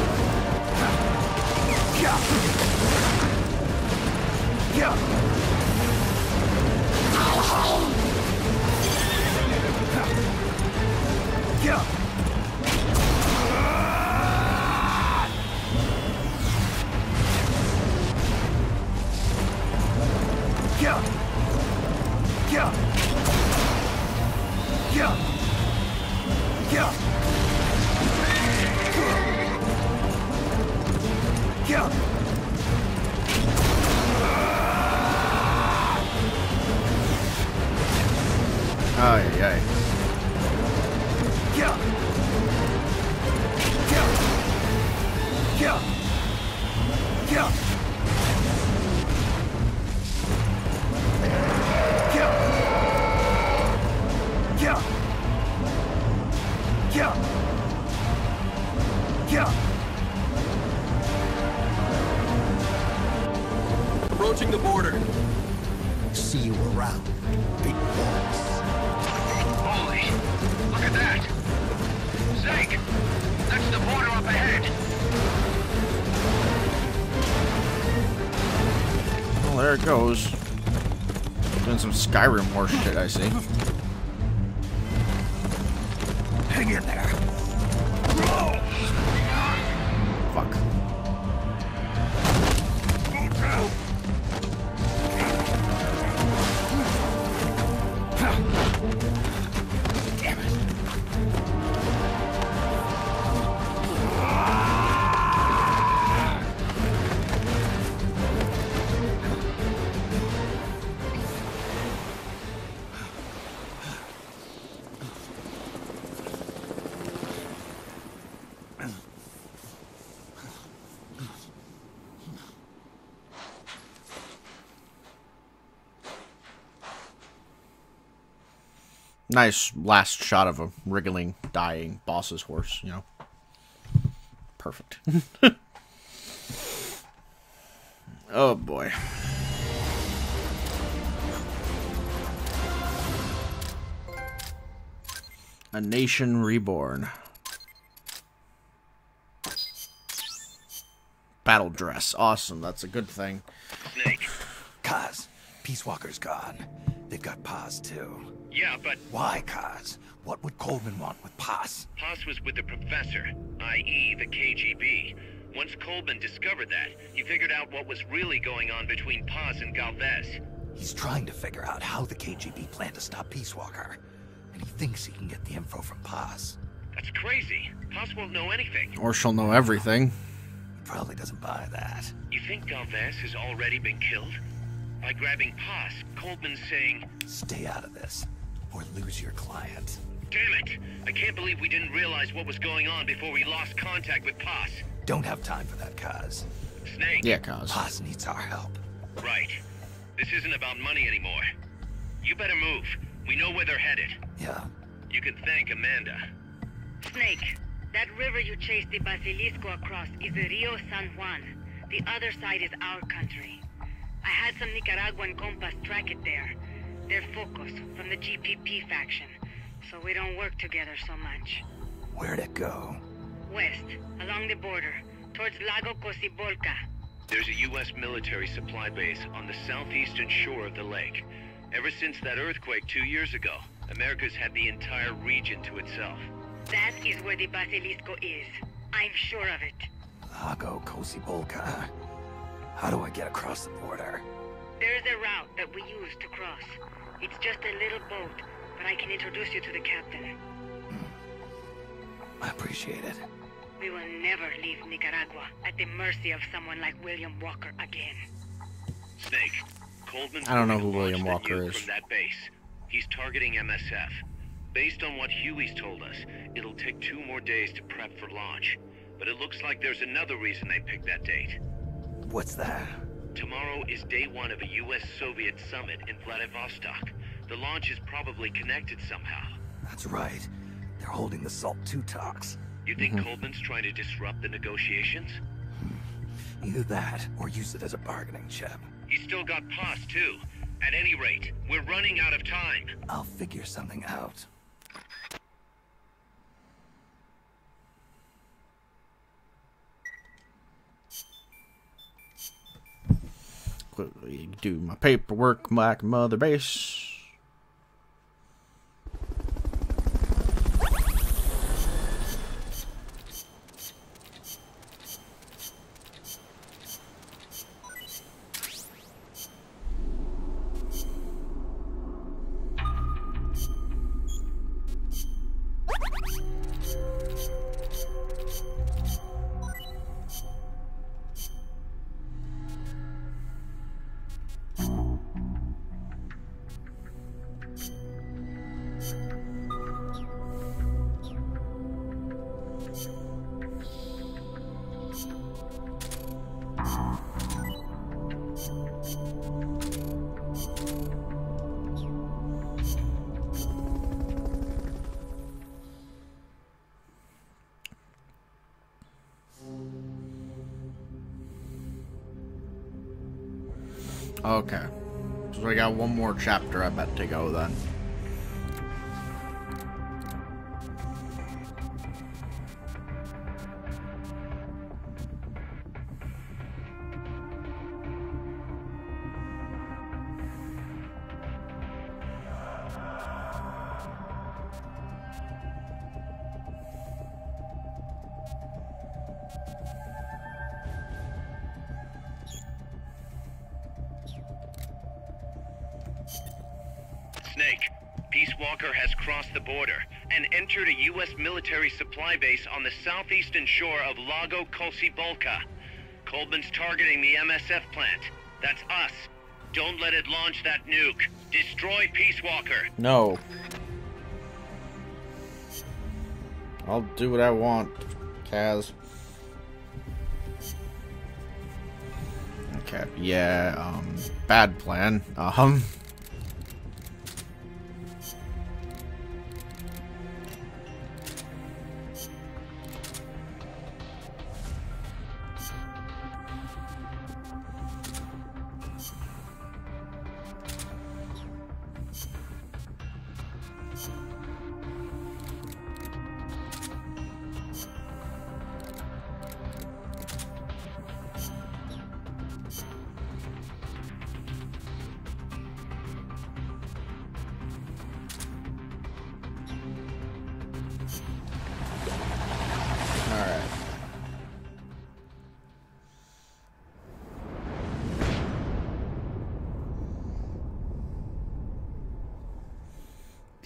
Ay, ay. Approaching the border. See you around, big boss. Holy, look at that. Snake, that's the border up ahead. Well, there it goes. Doing some Skyrim horse shit, I see. Hang in there. Fuck. Damn it. Nice last shot of a wriggling, dying boss's horse, you know. Perfect. Oh boy. A nation reborn. Battle dress. Awesome. That's a good thing. Snake. Kaz, Peace Walker's gone. They've got Paz too. Yeah, but Why, Kaz? What would Coleman want with Paz? Paz was with the professor, i.e. the KGB. Once Coleman discovered that, he figured out what was really going on between Paz and Galvez. He's trying to figure out how the KGB planned to stop Peace Walker. And he thinks he can get the info from Paz. That's crazy. Paz won't know anything. Or she'll know everything. He probably doesn't buy that. You think Galvez has already been killed? By grabbing Paz, Coleman's saying, stay out of this, or lose your client. Damn it! I can't believe we didn't realize what was going on before we lost contact with Paz. Don't have time for that, Kaz. Snake. Yeah, Kaz. Paz needs our help. Right. This isn't about money anymore. You better move. We know where they're headed. Yeah. You can thank Amanda. Snake, that river you chased the basilisco across is the Rio San Juan. The other side is our country. I had some Nicaraguan compas track it there. They're focus from the GPP faction, so we don't work together so much. Where'd it go? West, along the border, towards Lago Cocibolca. There's a U.S. military supply base on the southeastern shore of the lake. Ever since that earthquake 2 years ago, America's had the entire region to itself. That is where the basilisco is. I'm sure of it. Lago Cocibolca. How do I get across the border? There's a route that we use to cross. It's just a little boat, but I can introduce you to the captain. I appreciate it. We will never leave Nicaragua at the mercy of someone like William Walker again. Snake, Coleman's I don't know going who to William launch the Walker nuke is. from that base. He's targeting MSF. Based on what Huey's told us, it'll take 2 more days to prep for launch. But it looks like there's another reason they picked that date. What's that? Tomorrow is day 1 of a U.S.-Soviet summit in Vladivostok. The launch is probably connected somehow. That's right. They're holding the SALT II talks. You think Coleman's trying to disrupt the negotiations? Either that, or use it as a bargaining chip. He's still got Paz, too. At any rate, we're running out of time. I'll figure something out. Quickly do my paperwork like Mother Base. Okay. So we got one more chapter, I bet, to go then. Snake, Peace Walker has crossed the border and entered a U.S. military supply base on the southeastern shore of Lago Cocibolca. Coleman's targeting the MSF plant. That's us. Don't let it launch that nuke. Destroy Peace Walker. No. I'll do what I want, Kaz. Okay, yeah, bad plan.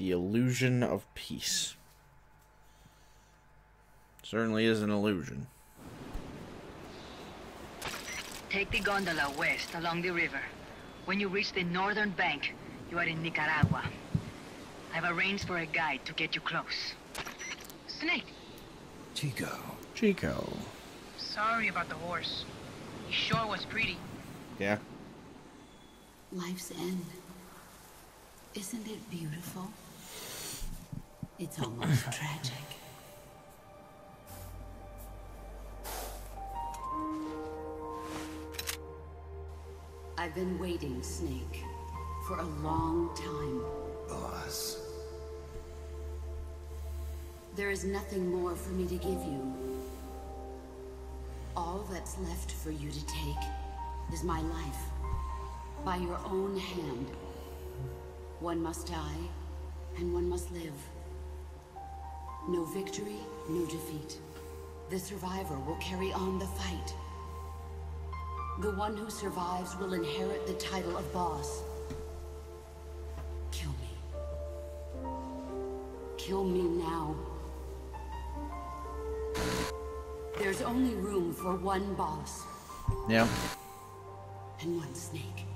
The illusion of peace. Certainly is an illusion. Take the gondola west along the river. When you reach the northern bank, you are in Nicaragua. I've arranged for a guide to get you close. Snake! Chico. Sorry about the horse. He sure was pretty. Yeah. Life's end. Isn't it beautiful? It's almost tragic. I've been waiting, Snake, for a long time. Boss. There is nothing more for me to give you. All that's left for you to take is my life. By your own hand. One must die, and one must live. No victory, no defeat. The survivor will carry on the fight. The one who survives will inherit the title of boss. Kill me. Kill me now. There's only room for one boss. Yeah. And one Snake.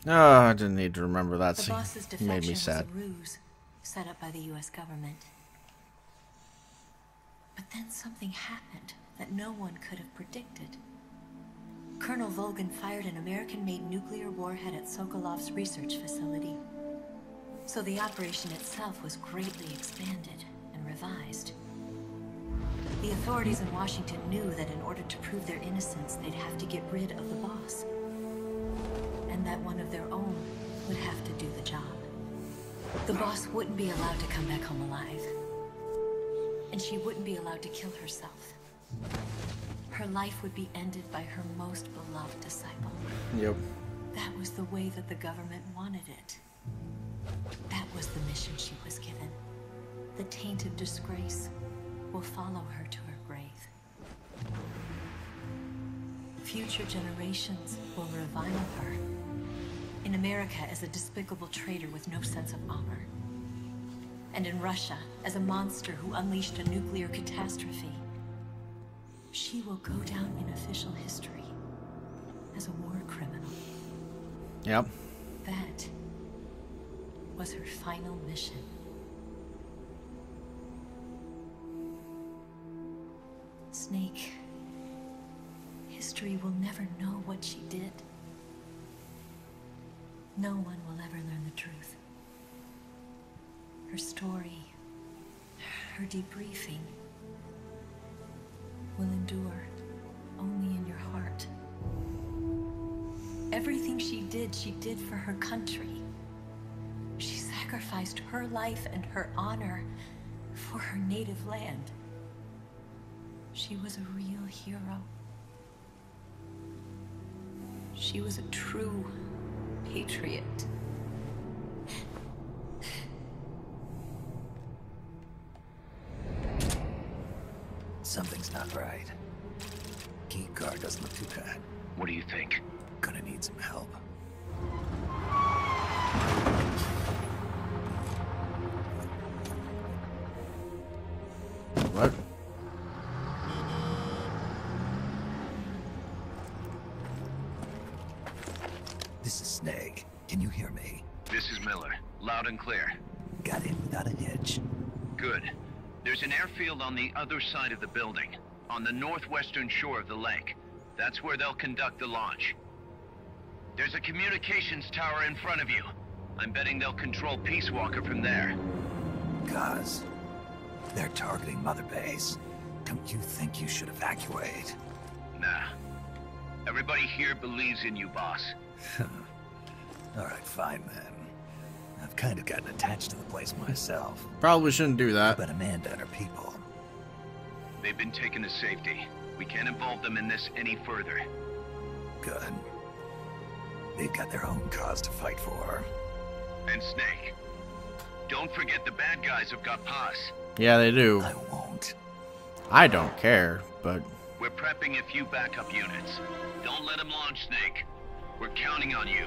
Oh, I didn't need to remember that The scene. boss's It made me defection sad. was a ruse set up by the U.S. government. But then something happened that no one could have predicted. Colonel Volgan fired an American-made nuclear warhead at Sokolov's research facility. So the operation itself was greatly expanded and revised. The authorities in Washington knew that in order to prove their innocence, they'd have to get rid of the boss. And that one of their own would have to do the job. The boss wouldn't be allowed to come back home alive. And she wouldn't be allowed to kill herself. Her life would be ended by her most beloved disciple. Yep. That was the way that the government wanted it. That was the mission she was given. The tainted disgrace will follow her to her grave. Future generations will revile her. In America as a despicable traitor with no sense of honor. And in Russia as a monster who unleashed a nuclear catastrophe. She will go down in official history as a war criminal. Yep. That was her final mission. Snake, history will never know what she did. No one will ever learn the truth. Her story, her debriefing, will endure only in your heart. Everything she did for her country. She sacrificed her life and her honor for her native land. She was a real hero. She was a true patriot. Something's not right. Key card doesn't look too bad. What do you think? Gonna need some help. What? This is Snake. Can you hear me? This is Miller. Loud and clear. Got in without a hitch. Good. There's an airfield on the other side of the building, on the northwestern shore of the lake. That's where they'll conduct the launch. There's a communications tower in front of you. I'm betting they'll control Peace Walker from there. Cuz, they're targeting Mother Base. Don't you think you should evacuate? Nah. Everybody here believes in you, boss. Alright, fine then. I've kind of gotten attached to the place myself. Probably shouldn't do that. But Amanda and her people. They've been taken to safety. We can't involve them in this any further. Good. They've got their own cause to fight for. And Snake. Don't forget the bad guys have got Paz. Yeah, they do. I won't. I don't care, but... We're prepping a few backup units. Don't let them launch, Snake. We're counting on you.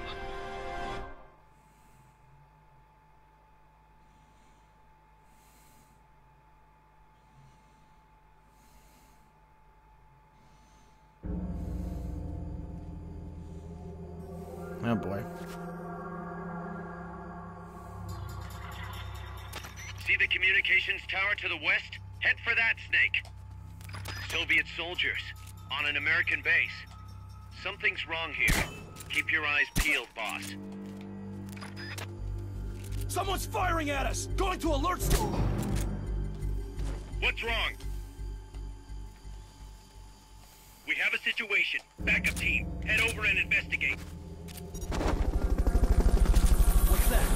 Oh boy. See the communications tower to the west? Head for that, Snake. Soviet soldiers on an American base. Something's wrong here. Keep your eyes peeled, boss. Someone's firing at us! Going to alert storm! What's wrong? We have a situation. Backup team, head over and investigate. What's that?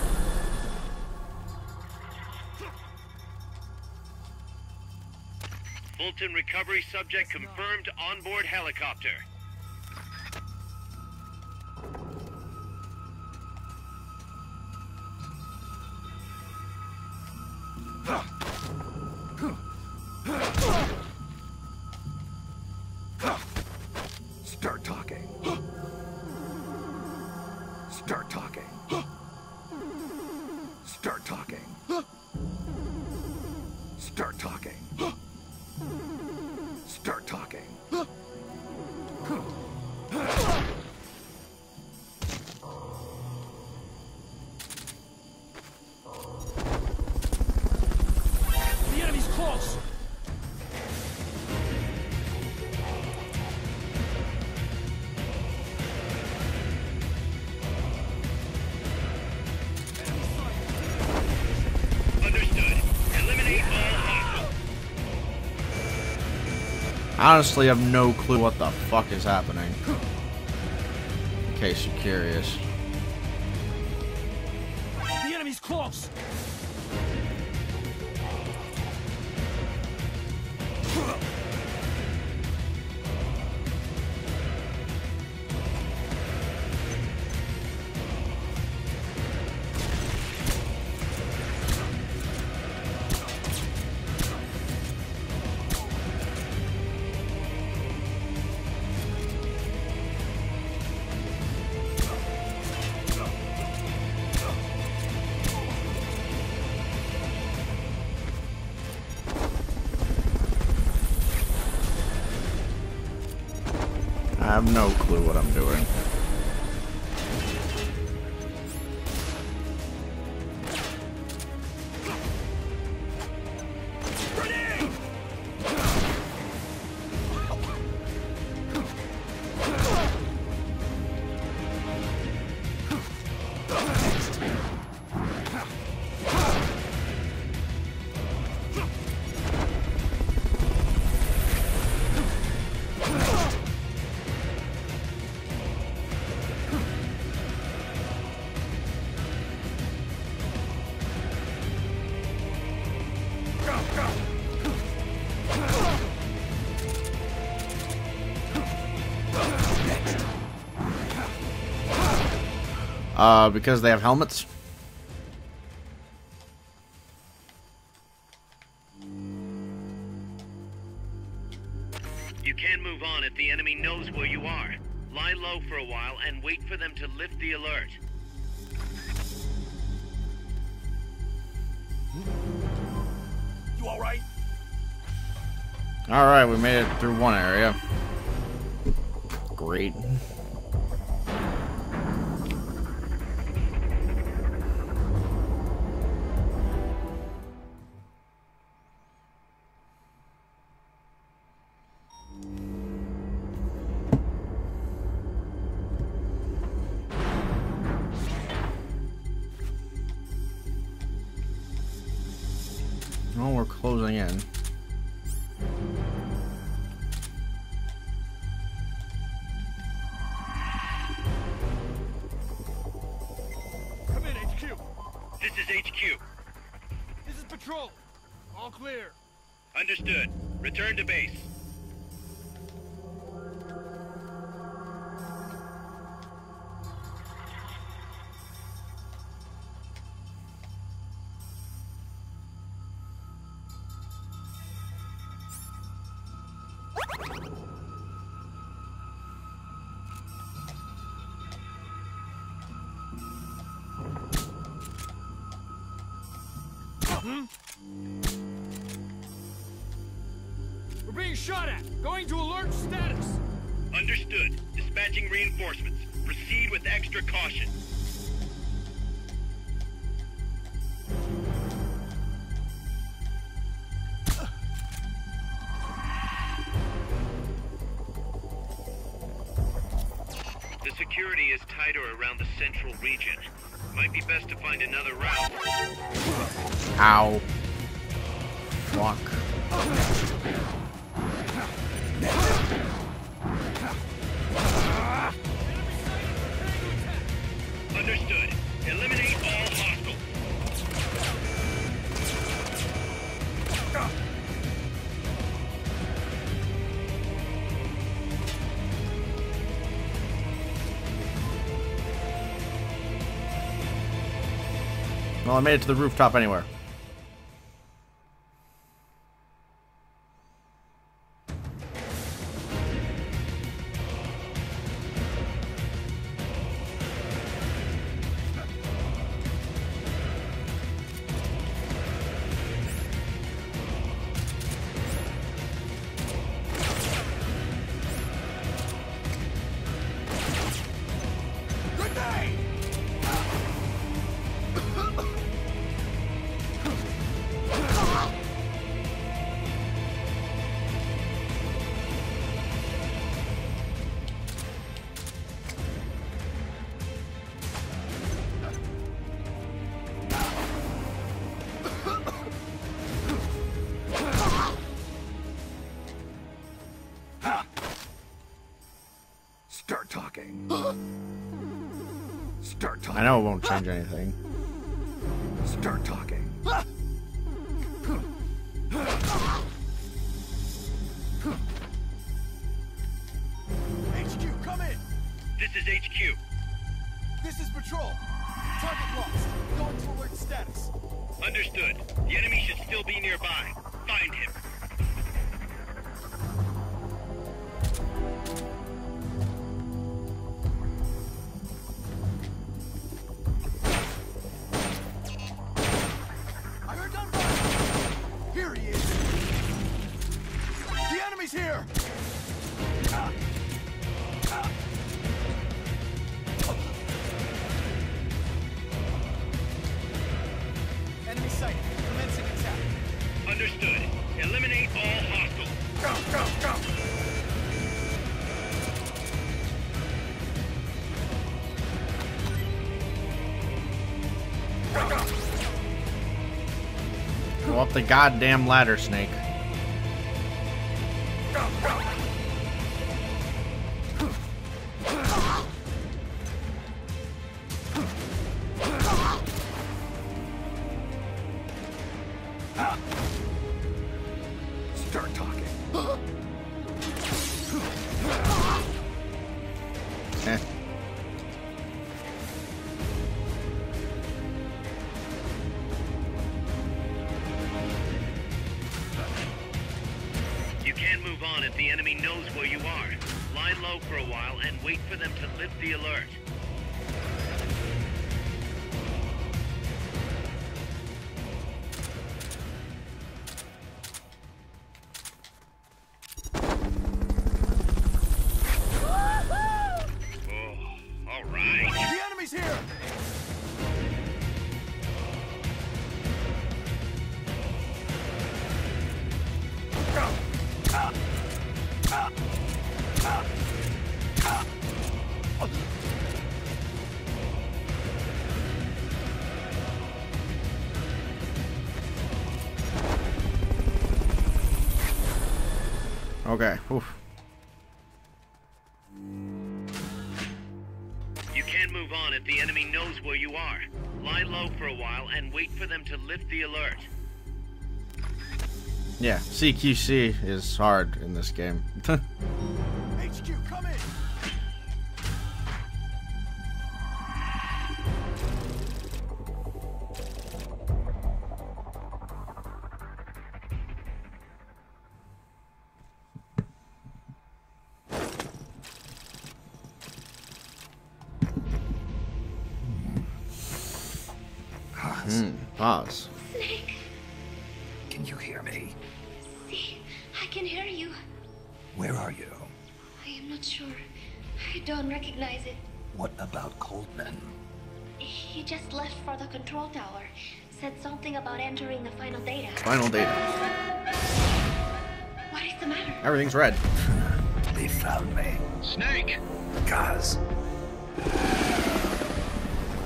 Fulton recovery subject confirmed onboard helicopter. Start talking. Start talking. Start talking. Start talking. Start talking. The enemy's close! Understood. Eliminate all hostiles. I honestly have no clue what the fuck is happening. In case you're curious. The enemy's close! I have no clue what I'm doing. Because they have helmets? You can move on if the enemy knows where you are. Lie low for a while and wait for them to lift the alert. You alright? Alright, we made it through one area. Great. Oh, we're closing in. Come in, HQ. This is HQ. This is patrol. All clear. Understood. Return to base. We're being shot at. Going to alert status. Understood. Dispatching reinforcements. Proceed with extra caution. The security is tighter around the central region. Might be best to find another route. Ow. Fuck. Understood. Eliminate all hostiles. Well, I made it to the rooftop anywhere. Start talking. Start talking. I know it won't change anything. Start talking. HQ, come in. This is HQ. This is patrol. Target lost. Going to alert status. Understood. The enemy should still be nearby. Find him. I heard gunfire. Here he is. The enemy's here. Enemy sighted. Commencing attack. Understood. Eliminate all hostiles. Go, go, go. Go up the goddamn ladder, Snake. Go, go. Start talking. Eh. You can't move on if the enemy knows where you are. Lie low for a while and wait for them to lift the alert. Oh, all right. The enemy's here. Okay. Oof. You can't move on if the enemy knows where you are. Lie low for a while and wait for them to lift the alert. Yeah, CQC is hard in this game. HQ, come in. Pause. Snake. Can you hear me? See, I can hear you. Where are you? I am not sure. I don't recognize it. What about Coldman? He just left for the control tower. Said something about entering the final data. Final data. What is the matter? Everything's red. They found me. Snake! Guys.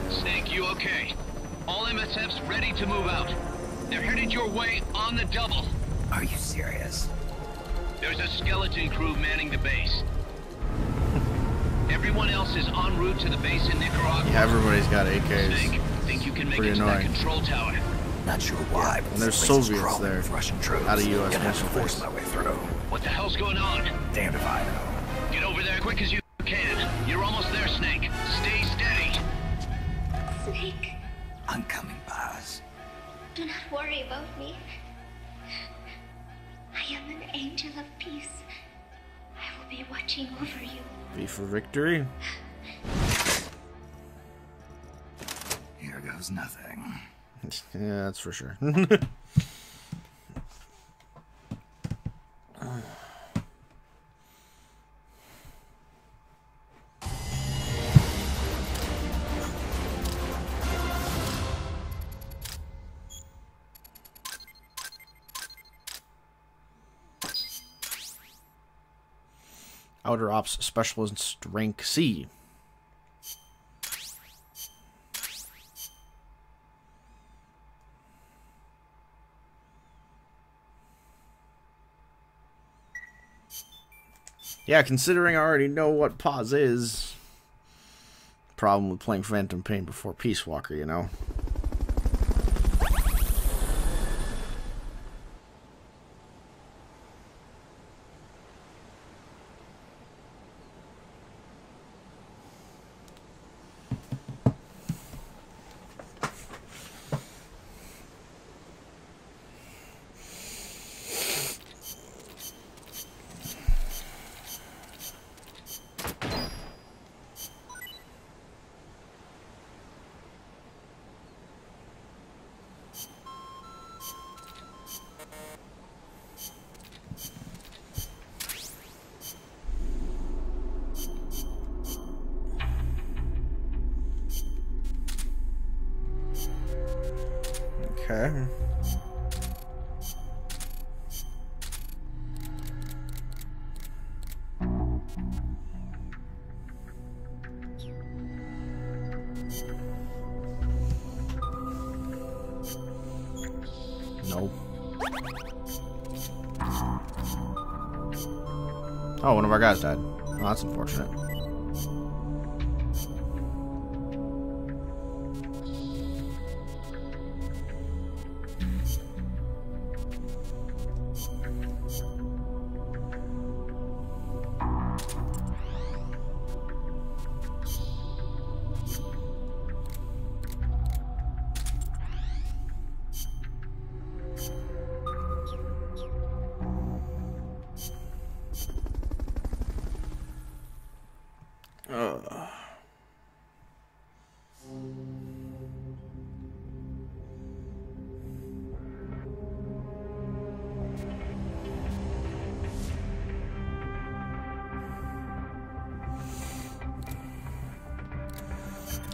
Snake, you okay? All MSF's ready to move out. They're headed your way on the double. Are you serious? There's a skeleton crew manning the base. Everyone else is en route to the base in Nicaragua. Yeah, everybody's got AKs. Snake, think you can make Pretty it to annoying. that control tower? Not sure why. And there's Soviets there. Russian troops. Out of US Gonna have to missile force base. my way through. What the hell's going on? Damned if I know. Get over there quick as you can. You're almost there, Snake. Stay steady. Snake, I'm coming, Baz. do not worry about me. I am an angel of peace. I will be watching over you. V for victory. Here goes nothing. Yeah, that's for sure. Outer Ops Specialist rank C. Yeah, considering I already know what pause is. Problem with playing Phantom Pain before Peace Walker, you know? Okay. No. Oh, one of our guys died. Oh, that's unfortunate.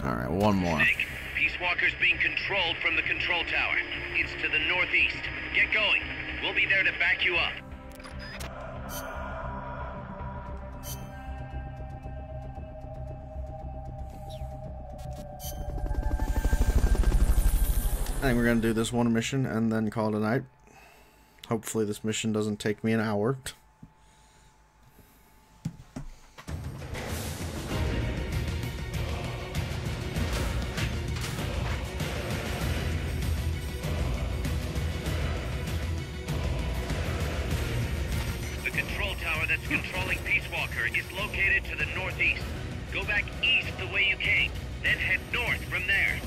Alright, one more. Snake, Peace Walker's being controlled from the control tower. It's to the northeast. Get going. We'll be there to back you up. I think we're gonna do this one mission and then call it a night. Hopefully this mission doesn't take me an hour. The control tower that's controlling Peace Walker is located to the northeast. Go back east the way you came, then head north from there.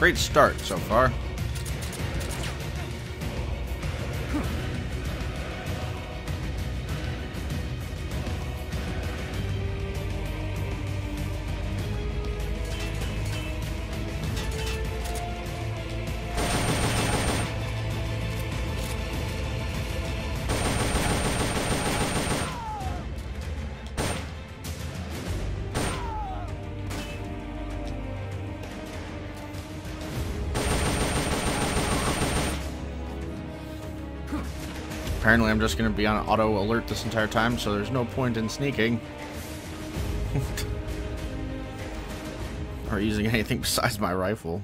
Great start so far. Apparently I'm just going to be on auto alert this entire time, so there's no point in sneaking. Or using anything besides my rifle.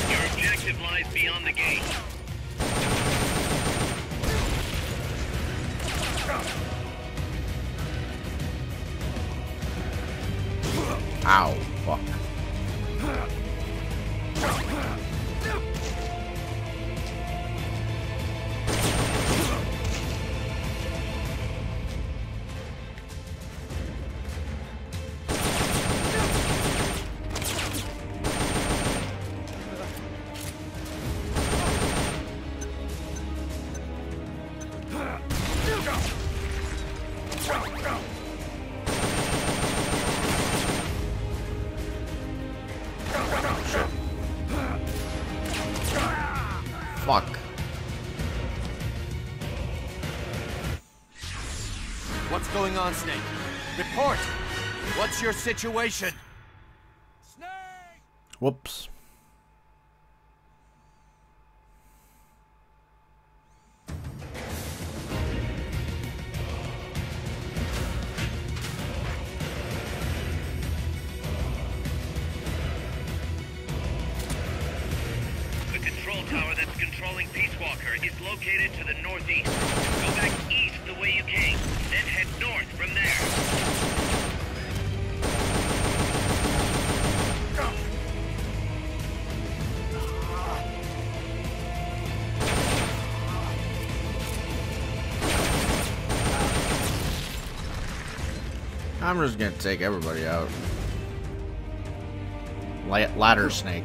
Your objective lies beyond the gate. Ow, fuck. Fuck. What's going on, Snake? Report! What's your situation? Snake! Whoops. The control tower that's controlling Peace Walker is located to the northeast. Go back east the way you came, then head north from there. I'm just gonna take everybody out. Ladder snake.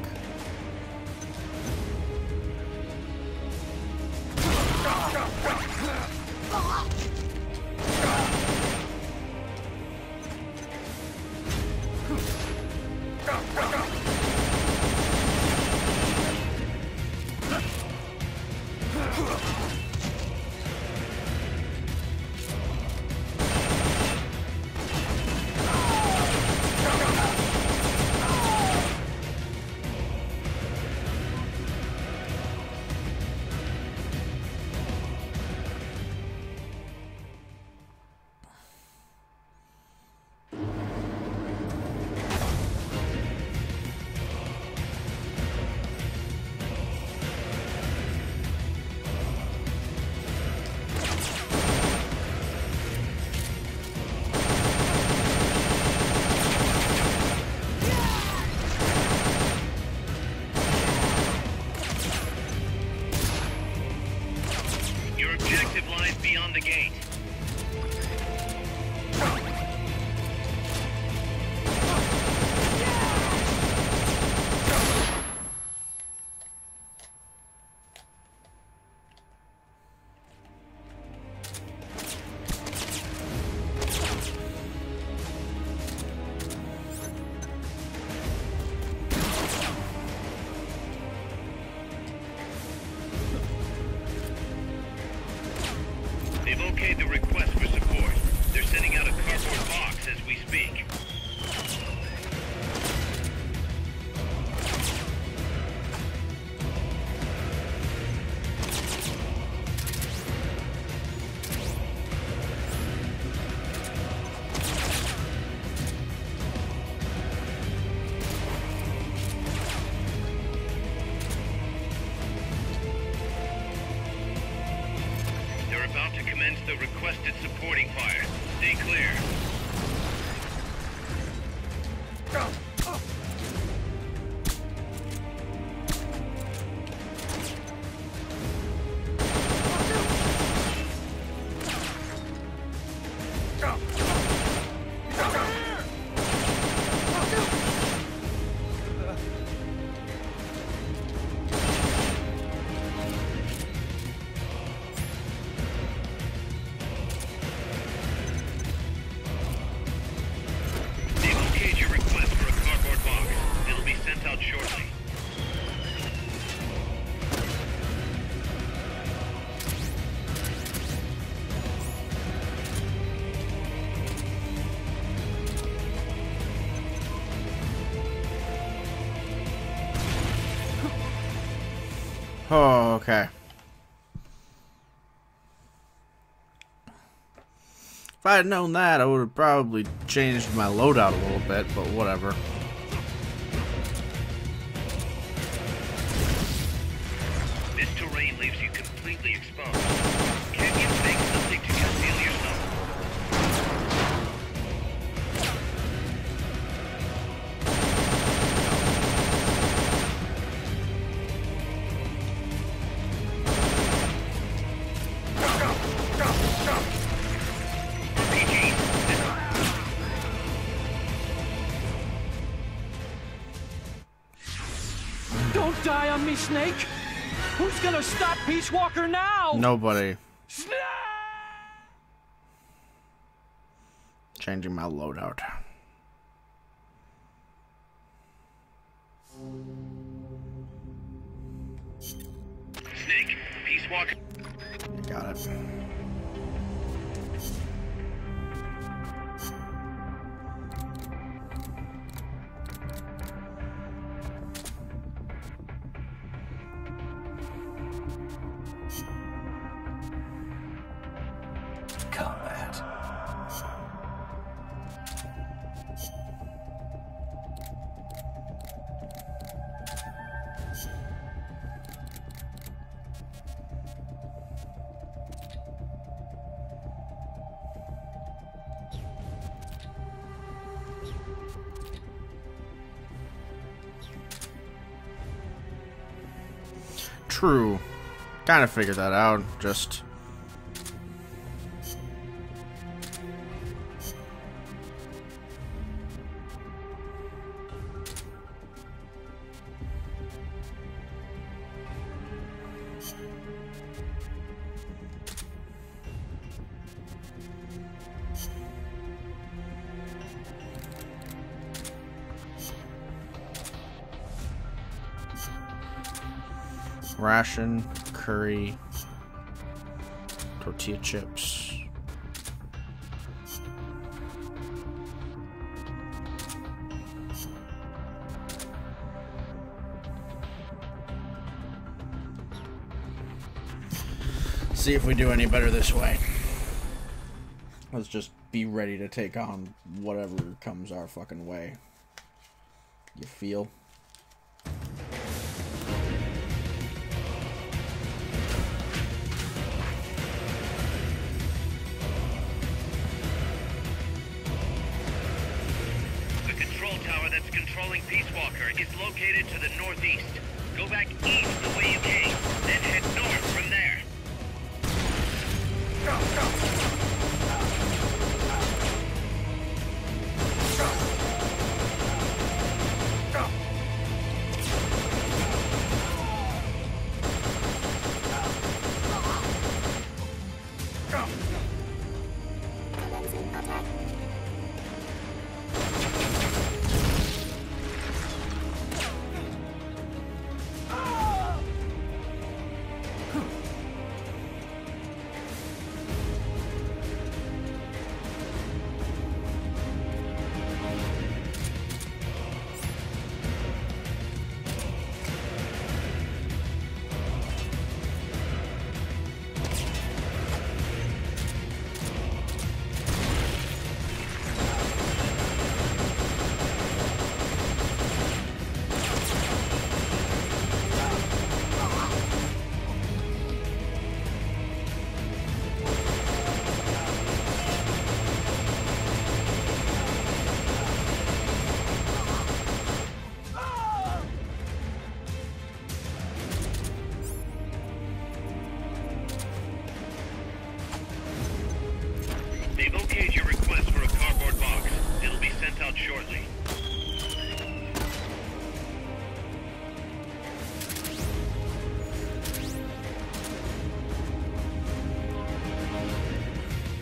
Your objective lies beyond the gate. They've okayed the request for support. They're sending out a cardboard box as we speak. They're about to commence the requested supporting fire. Stay clear. Oh, okay. If I had known that, I would have probably changed my loadout a little bit, but whatever. This terrain leaves you completely exposed. Can you make something to conceal yourself? Don't die on me, Snake! Who's gonna stop Peace Walker now? Nobody. Changing my loadout. Snake, Peace Walker. You got it. Combat. True. Kind of figured that out. Just... ration, curry, tortilla chips. See if we do any better this way. Let's just be ready to take on whatever comes our fucking way. You feel? Controlling Peace Walker is located to the northeast. Go back east the way you came, then head north from there. Go, go. They've okayed your request for a cardboard box. It'll be sent out shortly.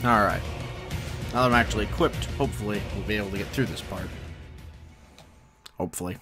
Alright. Now that I'm actually equipped, hopefully we'll be able to get through this part. Hopefully.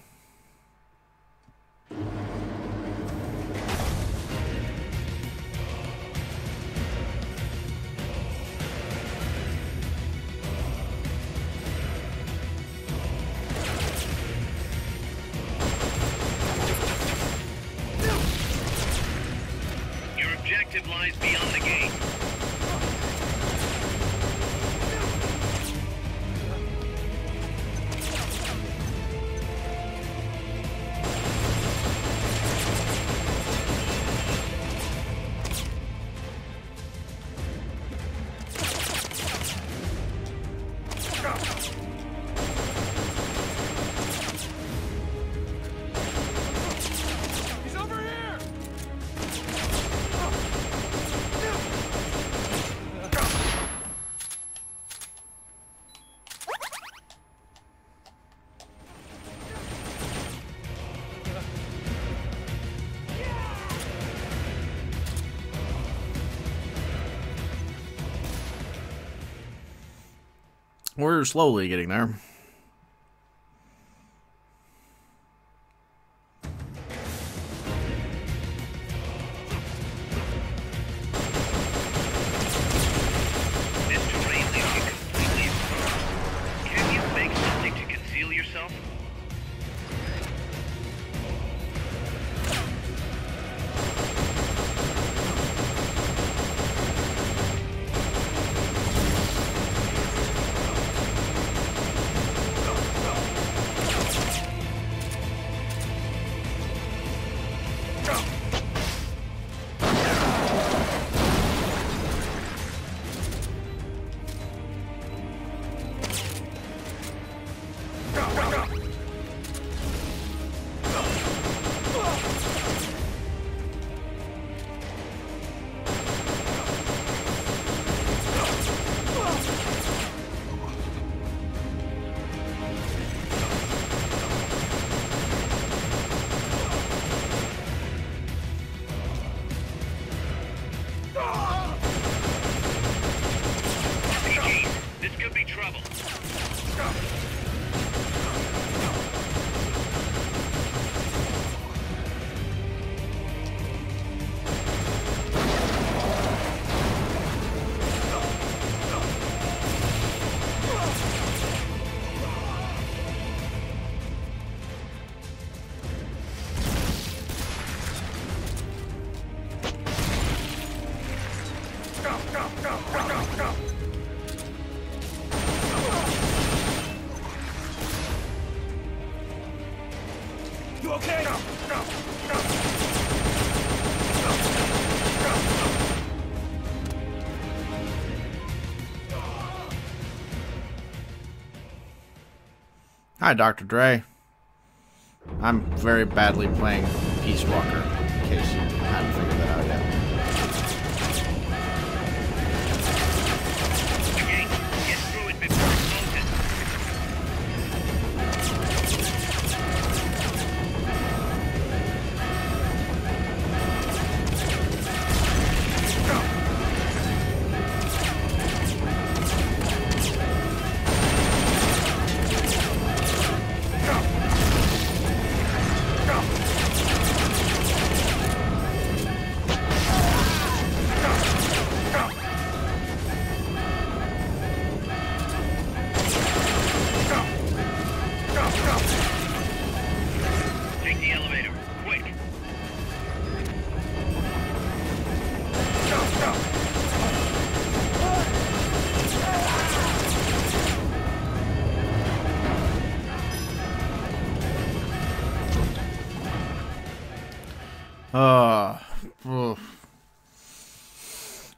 We're slowly getting there. This terrain leaves you completely exposed. Can you make something to conceal yourself? This could be trouble. You okay? Hi, Dr. Dre. I'm very badly playing Peace Walker, in case you hadn't figured that out yet. Okay, get through it before it closes. Take the elevator, quick.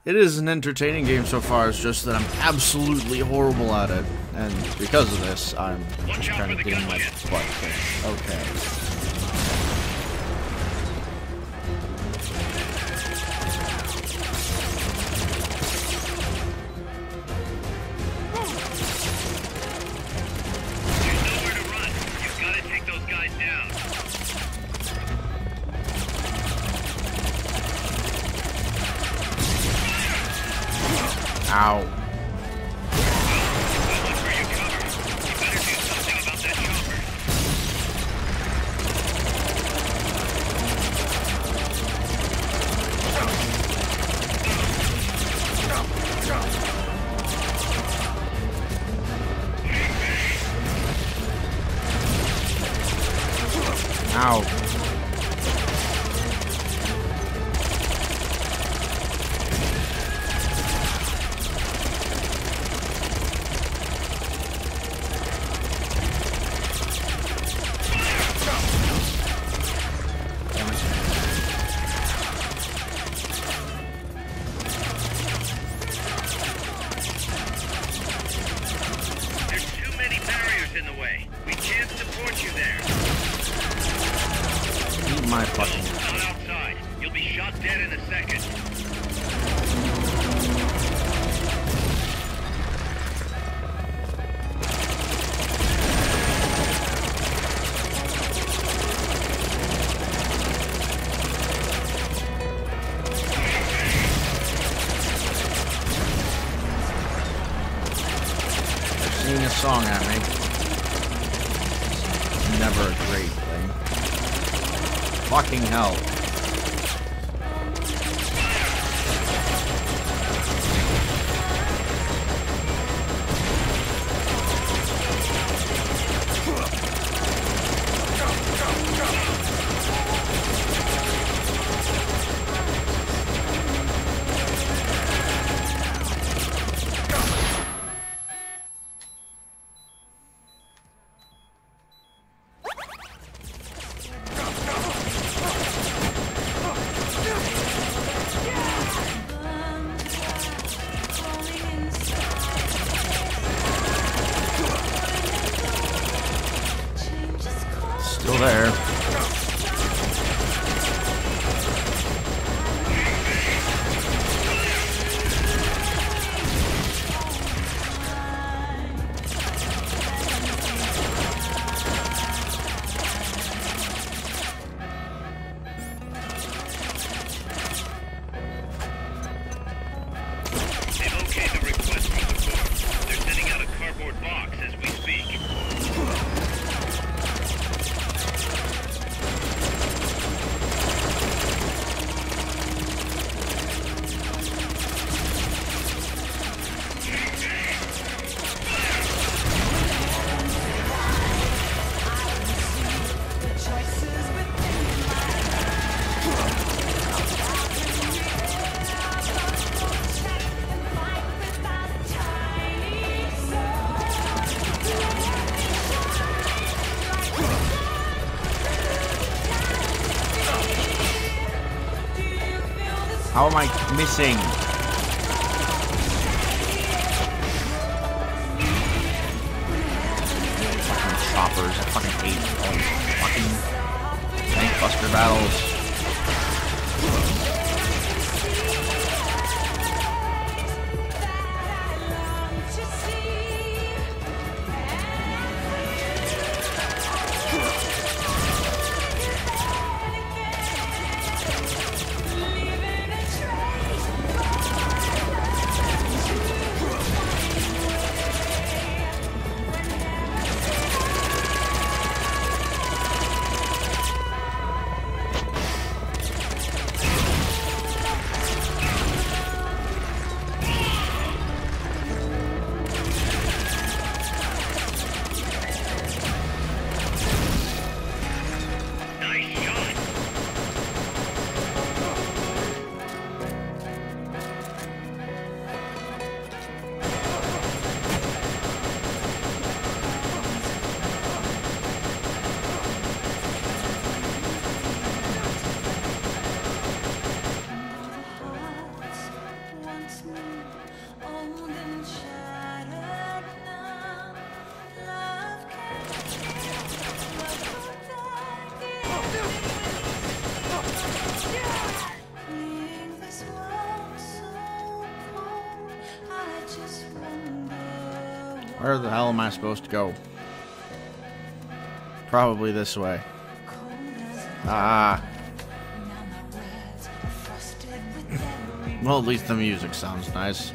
It is an entertaining game so far, it's just that I'm absolutely horrible at it. And because of this, I'm just kind of getting my butt kicked. Okay. There's nowhere to run. You've got to take those guys down. Ow. Well, look where you're covered. You better do something about that chopper. Ow. There's too many barriers in the way. We can't support you there. Eat my fucking... Not outside. You'll be shot dead in a second. I've seen song at me. Never a great thing. Fucking hell. Still there. They've okayed the request from the court. They're sending out a cardboard box as we speak. How am I missing? Fucking choppers. I fucking hate all these fucking tank buster battles. Where the hell am I supposed to go? Probably this way. Ah. Well, at least the music sounds nice.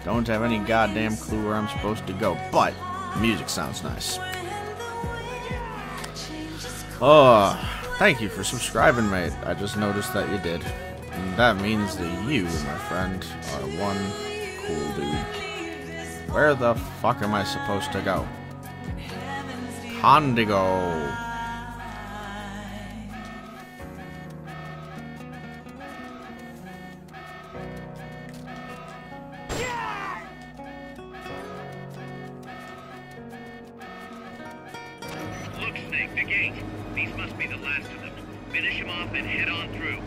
Don't have any goddamn clue where I'm supposed to go, but the music sounds nice. Oh, thank you for subscribing, mate. I just noticed that you did. And that means that you, my friend, are one cool dude. Where the fuck am I supposed to go? Hondigo. Look, Snake, the gate. These must be the last of them. Finish them off and head on through.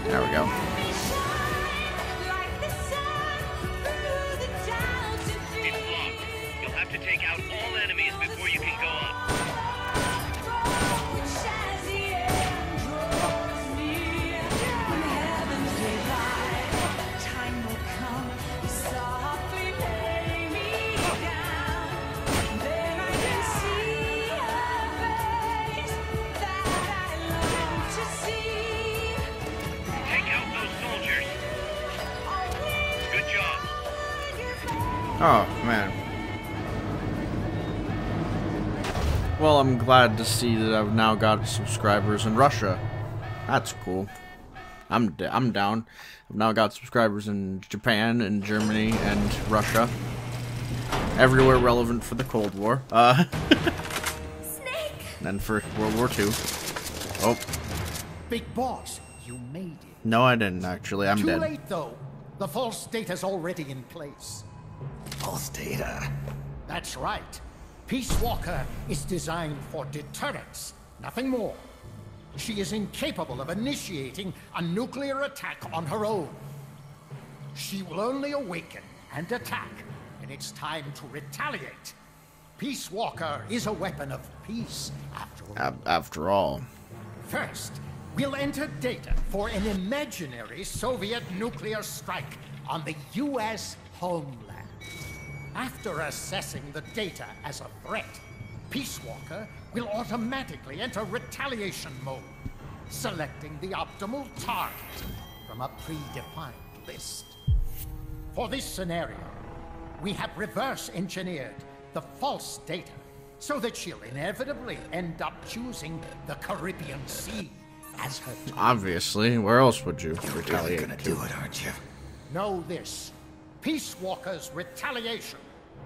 There we go. It's locked. You'll have to take out all enemies before you can go up. Oh, man. Well, I'm glad to see that I've now got subscribers in Russia. That's cool. I'm down. I've now got subscribers in Japan and Germany and Russia. Everywhere relevant for the Cold War. Snake! And for World War II. Oh. Big boss, you made it. No, I didn't, actually. I'm dead. Too late, though. The false data's already in place. False data? That's right. Peace Walker is designed for deterrence, nothing more. She is incapable of initiating a nuclear attack on her own. She will only awaken and attack when it's time to retaliate. Peace Walker is a weapon of peace, After all. First, we'll enter data for an imaginary Soviet nuclear strike on the U.S. homeland. After assessing the data as a threat, Peace Walker will automatically enter retaliation mode, selecting the optimal target from a predefined list. For this scenario, we have reverse engineered the false data so that she'll inevitably end up choosing the Caribbean Sea as her target. Obviously, where else would you retaliate? You're gonna do it, aren't you? Know this. Peace Walker's retaliation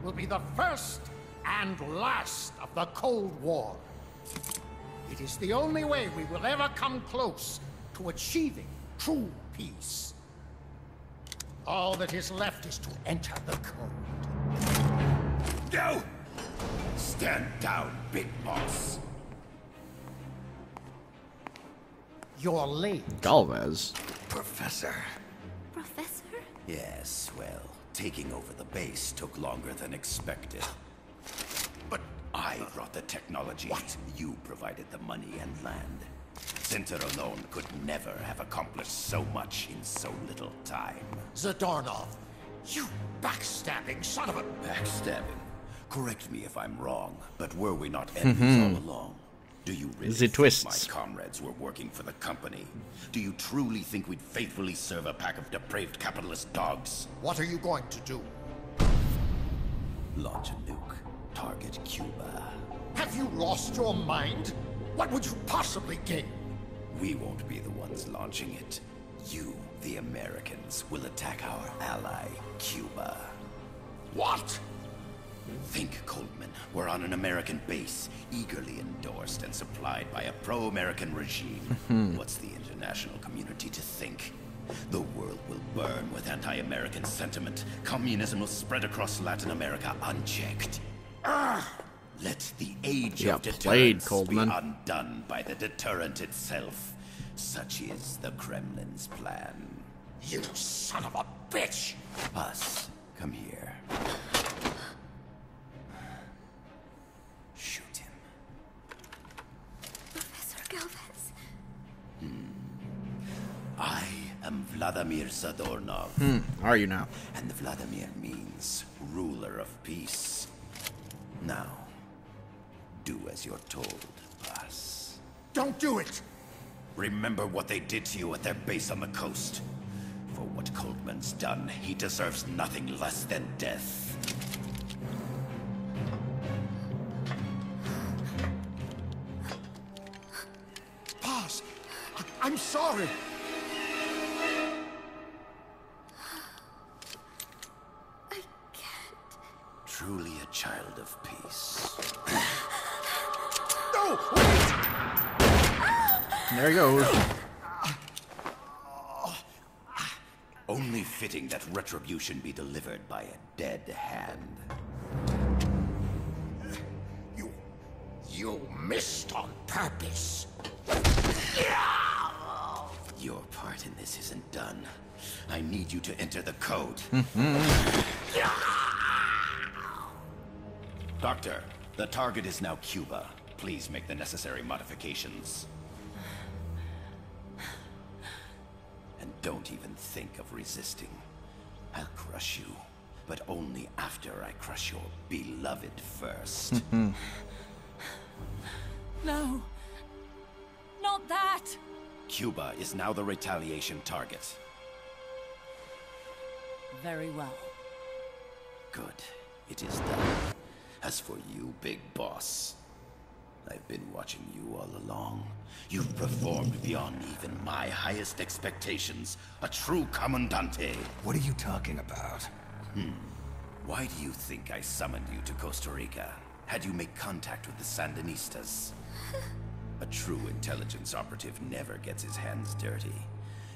will be the first and last of the Cold War. It is the only way we will ever come close to achieving true peace. All that is left is to enter the code. Go! Stand down, Big Boss. You're late. Galvez. Professor. Professor? Yes, well, taking over the base took longer than expected. But I brought the technology. What? You provided the money and land. Center alone could never have accomplished so much in so little time. Zadornov, you backstabbing son of a... Backstabbing? Correct me if I'm wrong, but were we not enemies all along? Do you really The think twists. my comrades were working for the company? Do you truly think we'd faithfully serve a pack of depraved capitalist dogs? What are you going to do? Launch a nuke. Target Cuba. Have you lost your mind? What would you possibly gain? We won't be the ones launching it. You, the Americans, will attack our ally, Cuba. What? Think, Coldman. We're on an American base, eagerly endorsed and supplied by a pro-American regime. What's the international community to think? The world will burn with anti-American sentiment. Communism will spread across Latin America unchecked. Let the age of deterrence be undone by the deterrent itself. Such is the Kremlin's plan. You son of a bitch! Us, come here. Shoot him. Professor Galvez. I am Vladimir Zadornov. Are you now? And Vladimir means ruler of peace. Now, do as you're told, boss. Don't do it! Remember what they did to you at their base on the coast. For what Coldman's done, he deserves nothing less than death. Boss, I'm sorry. I can't. Truly a child of peace. No! Wait! There he goes. Only fitting that retribution be delivered by a dead hand. You missed on purpose. Your part in this isn't done. I need you to enter the code. Doctor, the target is now Cuba. Please make the necessary modifications. And don't even think of resisting. I'll crush you, but only after I crush your beloved first. No. Not that. Cuba is now the retaliation target. Very well. Good. It is done. As for you, big boss, I've been watching you all along. You've performed beyond even my highest expectations. A true Commandante. What are you talking about? Why do you think I summoned you to Costa Rica? Had you make contact with the Sandinistas? A true intelligence operative never gets his hands dirty.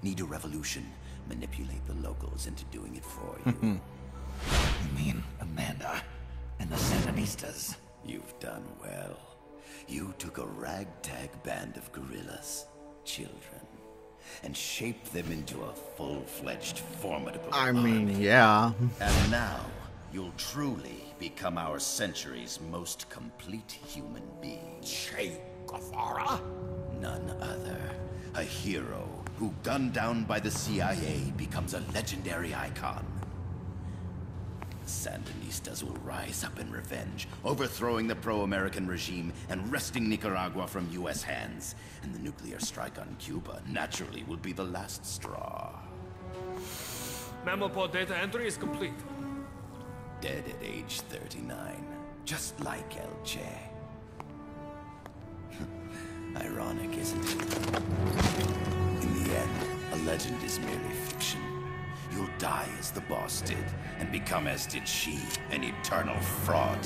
Need a revolution? Manipulate the locals into doing it for you. You mean Amanda and the Sandinistas? You've done well. You took a ragtag band of guerrillas, children, and shaped them into a full-fledged, formidable army. Yeah. And now, you'll truly become our century's most complete human being. Che Guevara? None other. A hero who, gunned down by the CIA, becomes a legendary icon. Sandinistas will rise up in revenge, overthrowing the pro-American regime and wresting Nicaragua from U.S. hands. And the nuclear strike on Cuba naturally will be the last straw. Mammal data entry is complete. Dead at age 39, just like El Che. Ironic, isn't it? In the end, a legend is merely fiction. You'll die as the boss did, and become as did she, an eternal fraud.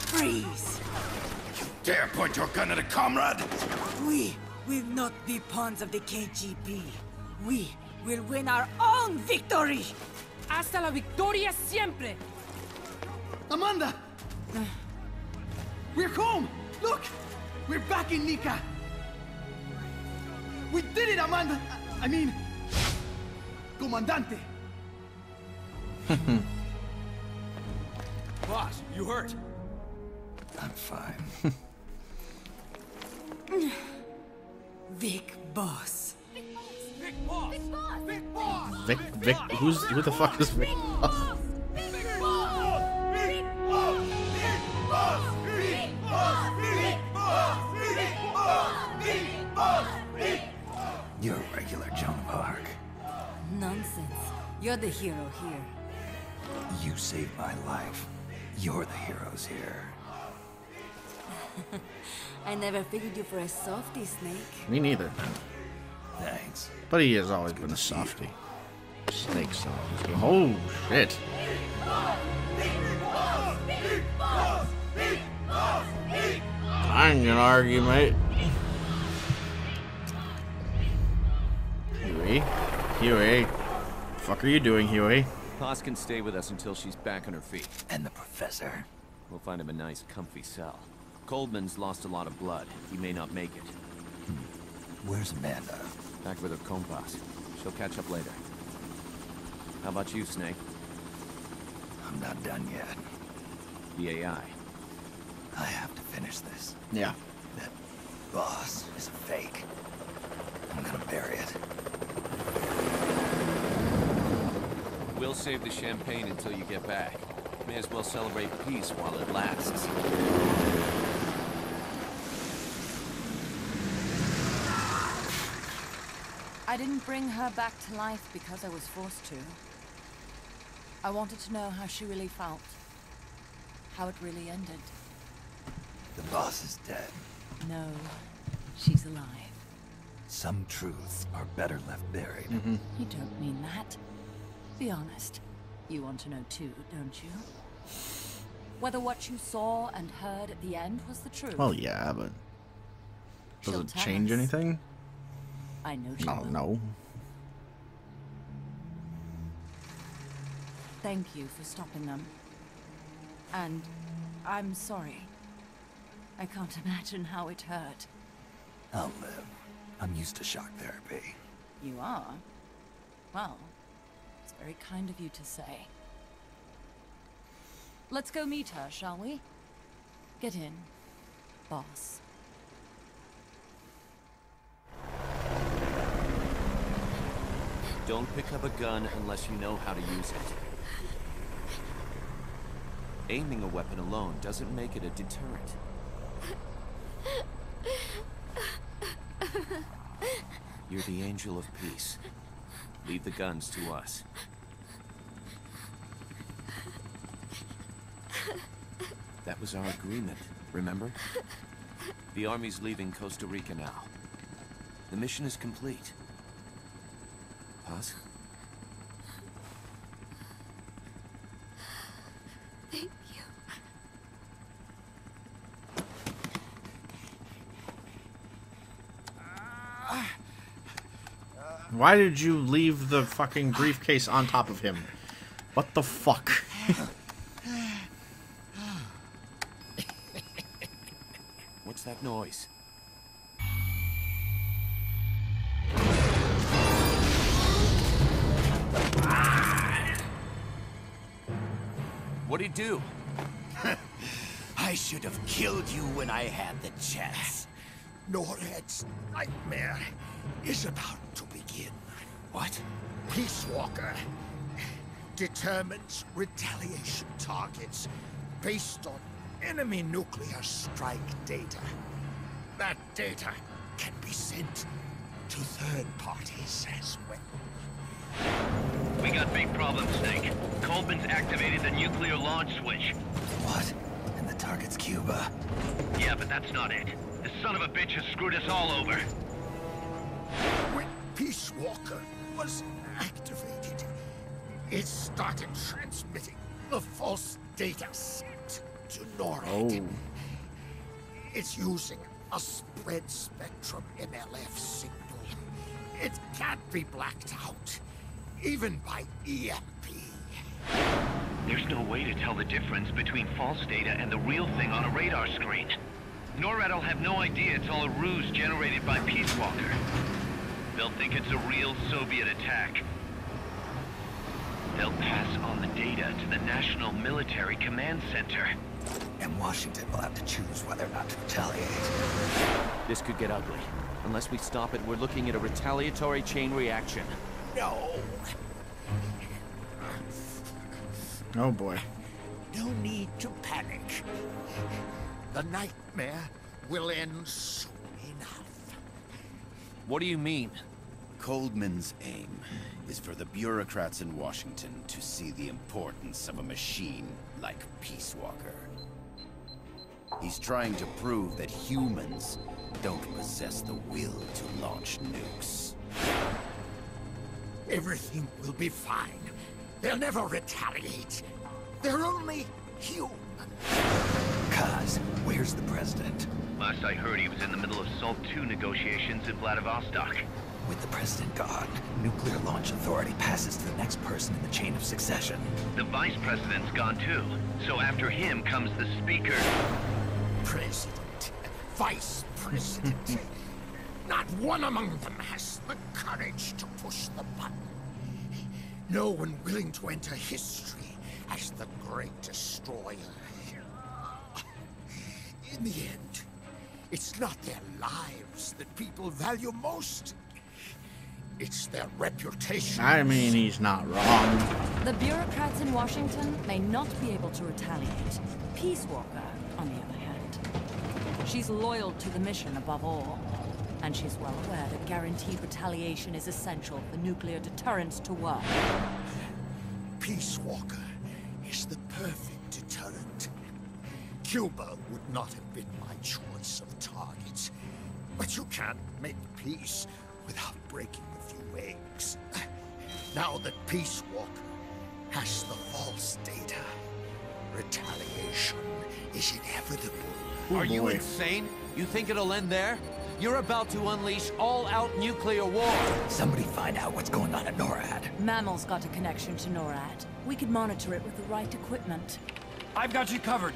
Freeze! You dare point your gun at a comrade? We will not be pawns of the KGB. We will win our own victory! Hasta la victoria siempre! Amanda! We're home! Look! We're back in Nica! We did it, Amanda! I mean... Comandante! Boss, you hurt? I'm fine. Big boss. Big boss! Big boss! Big boss! Vic, who the fuck is Vic? Oh. Big boss! Big boss! Big boss! Big boss! Big boss! Big boss! Big boss! Big boss! You're a regular Joan of Arc. Nonsense. You're the hero here. You saved my life. You're the heroes here. I never figured you for a softie, Snake. Me neither. Thanks. But he has always been a softie. Snake son. Oh shit. I ain't gonna argue, mate. Huey. Fuck are you doing, Huey? Haas can stay with us until she's back on her feet. And the professor? We'll find him a nice, comfy cell. Coldman's lost a lot of blood. He may not make it. Where's Amanda? Back with her compas. She'll catch up later. How about you, Snake? I'm not done yet. The AI. I have to finish this. Yeah. That boss is a fake. I'm gonna bury it. We'll save the champagne until you get back. May as well celebrate peace while it lasts. I didn't bring her back to life because I was forced to. I wanted to know how she really felt. How it really ended. The boss is dead. No, she's alive. Some truths are better left buried. You don't mean that. Be honest. You want to know too, don't you? Whether what you saw and heard at the end was the truth. Well, yeah, but does She'll it tell change us. anything? I know she No, will. no. Thank you for stopping them. And I'm sorry. I can't imagine how it hurt. I'll live. I'm used to shock therapy. You are? Well, it's very kind of you to say. Let's go meet her, shall we? Get in, boss. Don't pick up a gun unless you know how to use it. Aiming a weapon alone doesn't make it a deterrent. You're the angel of peace. Leave the guns to us. That was our agreement, remember? The army's leaving Costa Rica now. The mission is complete. Paz? Thank you. Why did you leave the fucking briefcase on top of him? What the fuck? What's that noise? What'd he do? I should have killed you when I had the chance. Norhead's nightmare is about to begin. What? Peace Walker determines retaliation targets based on enemy nuclear strike data. That data can be sent to third parties as well. We got big problems, Snake. Coldman's activated the nuclear launch switch. What? And the target's Cuba. Yeah, but that's not it. The son of a bitch has screwed us all over. When Peace Walker was activated, it started transmitting the false data set to NORAD. Oh. It's using a spread spectrum MLF signal. It can't be blacked out, even by EMP. There's no way to tell the difference between false data and the real thing on a radar screen. NORAD will have no idea it's all a ruse generated by Peace Walker. They'll think it's a real Soviet attack. They'll pass on the data to the National Military Command Center. And Washington will have to choose whether or not to retaliate. This could get ugly. Unless we stop it, we're looking at a retaliatory chain reaction. No. Oh boy. No need to panic. The nightmare will end soon enough. What do you mean? Coldman's aim is for the bureaucrats in Washington to see the importance of a machine like Peace Walker. He's trying to prove that humans don't possess the will to launch nukes. Everything will be fine. They'll never retaliate. They're only human. Kaz, where's the president? Last I heard, he was in the middle of SALT II negotiations in Vladivostok. With the president gone, Nuclear Launch Authority passes to the next person in the chain of succession. The vice president's gone too. So after him comes the speaker. President, vice president. Not one among them has the courage to push the button. No one willing to enter history as the great destroyer. In the end, it's not their lives that people value most. It's their reputation. I mean, he's not wrong. The bureaucrats in Washington may not be able to retaliate. Peace Walker, on the other hand. She's loyal to the mission above all. And she's well aware that guaranteed retaliation is essential for nuclear deterrence to work. Peace Walker is the perfect deterrent. Cuba would not have been my choice of targets. But you can't make peace without breaking a few eggs. Now that Peace Walker has the false data, retaliation is inevitable. Are you insane? You think it'll end there? You're about to unleash all-out nuclear war. Somebody find out what's going on at NORAD. Mammal's got a connection to NORAD. We could monitor it with the right equipment. I've got you covered.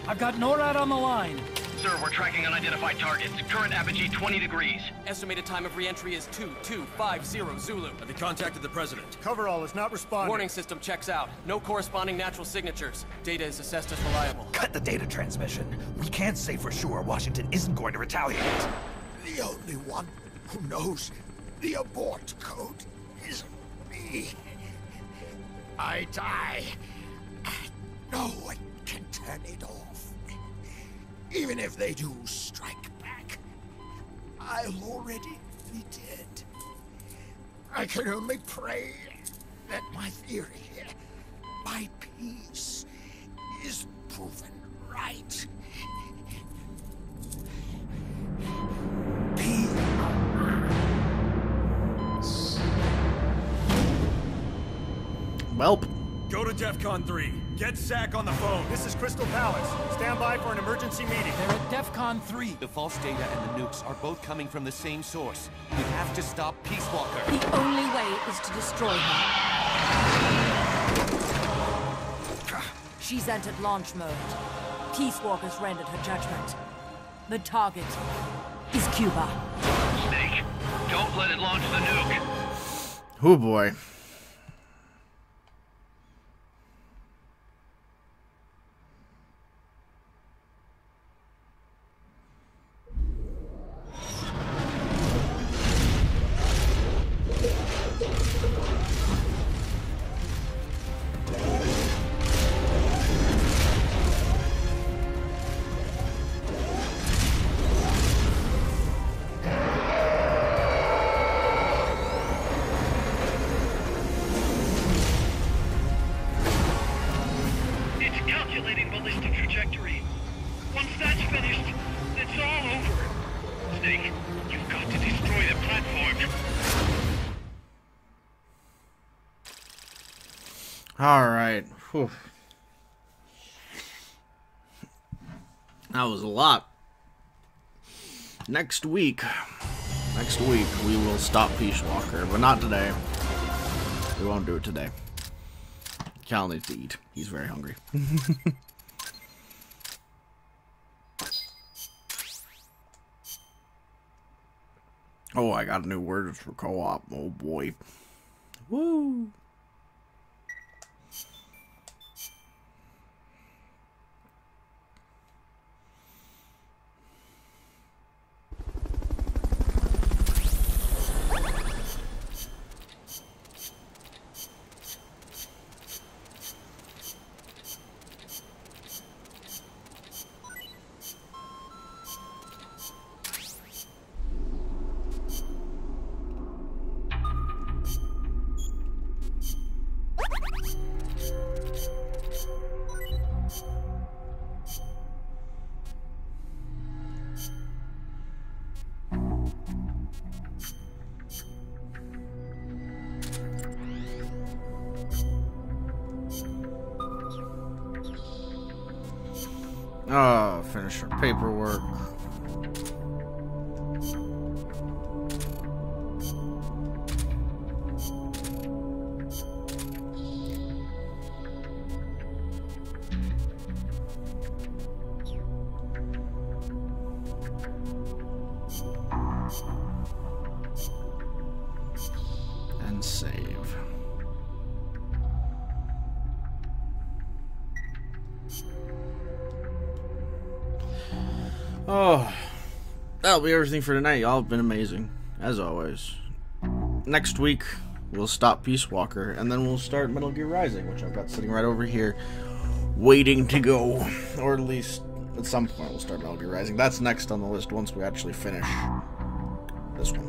I've got NORAD on the line. Sir, we're tracking unidentified targets. Current apogee 20 degrees. Estimated time of re-entry is 2250 Zulu. Have you contacted the president? Coverall is not responding. Warning system checks out. No corresponding natural signatures. Data is assessed as reliable. Cut the data transmission. We can't say for sure Washington isn't going to retaliate. The only one who knows The abort code is me. I die. No one can turn it off. Even if they do strike back, I'll already be dead. I can only pray that my theory, my peace, is proven right. Welp. Go to DEFCON 3. Get Zach on the phone. This is Crystal Palace. Stand by for an emergency meeting. They're at DEFCON 3. The false data and the nukes are both coming from the same source. We have to stop Peace Walker. The only way is to destroy her. She's entered launch mode. Peace Walker's rendered her judgment. The target is Cuba. Snake, don't let it launch the nuke. Oh boy. Alright. That was a lot. Next week we will stop Peace Walker, but not today. We won't do it today. Cal needs to eat. He's very hungry. Oh, I got a new word for co-op. Oh boy. Woo! Oh, finish our paperwork. And save. Oh, that'll be everything for tonight. Y'all have been amazing, as always. Next week, we'll stop Peace Walker, and then we'll start Metal Gear Rising, which I've got sitting right over here, waiting to go. Or at least, at some point, we'll start Metal Gear Rising. That's next on the list once we actually finish this one.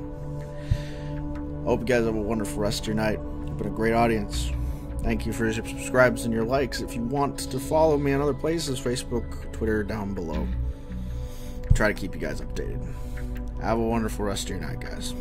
Hope you guys have a wonderful rest of your night. You've been a great audience. Thank you for your subscribes and your likes. If you want to follow me on other places, Facebook, Twitter, down below. Try to keep you guys updated. Have a wonderful rest of your night, guys.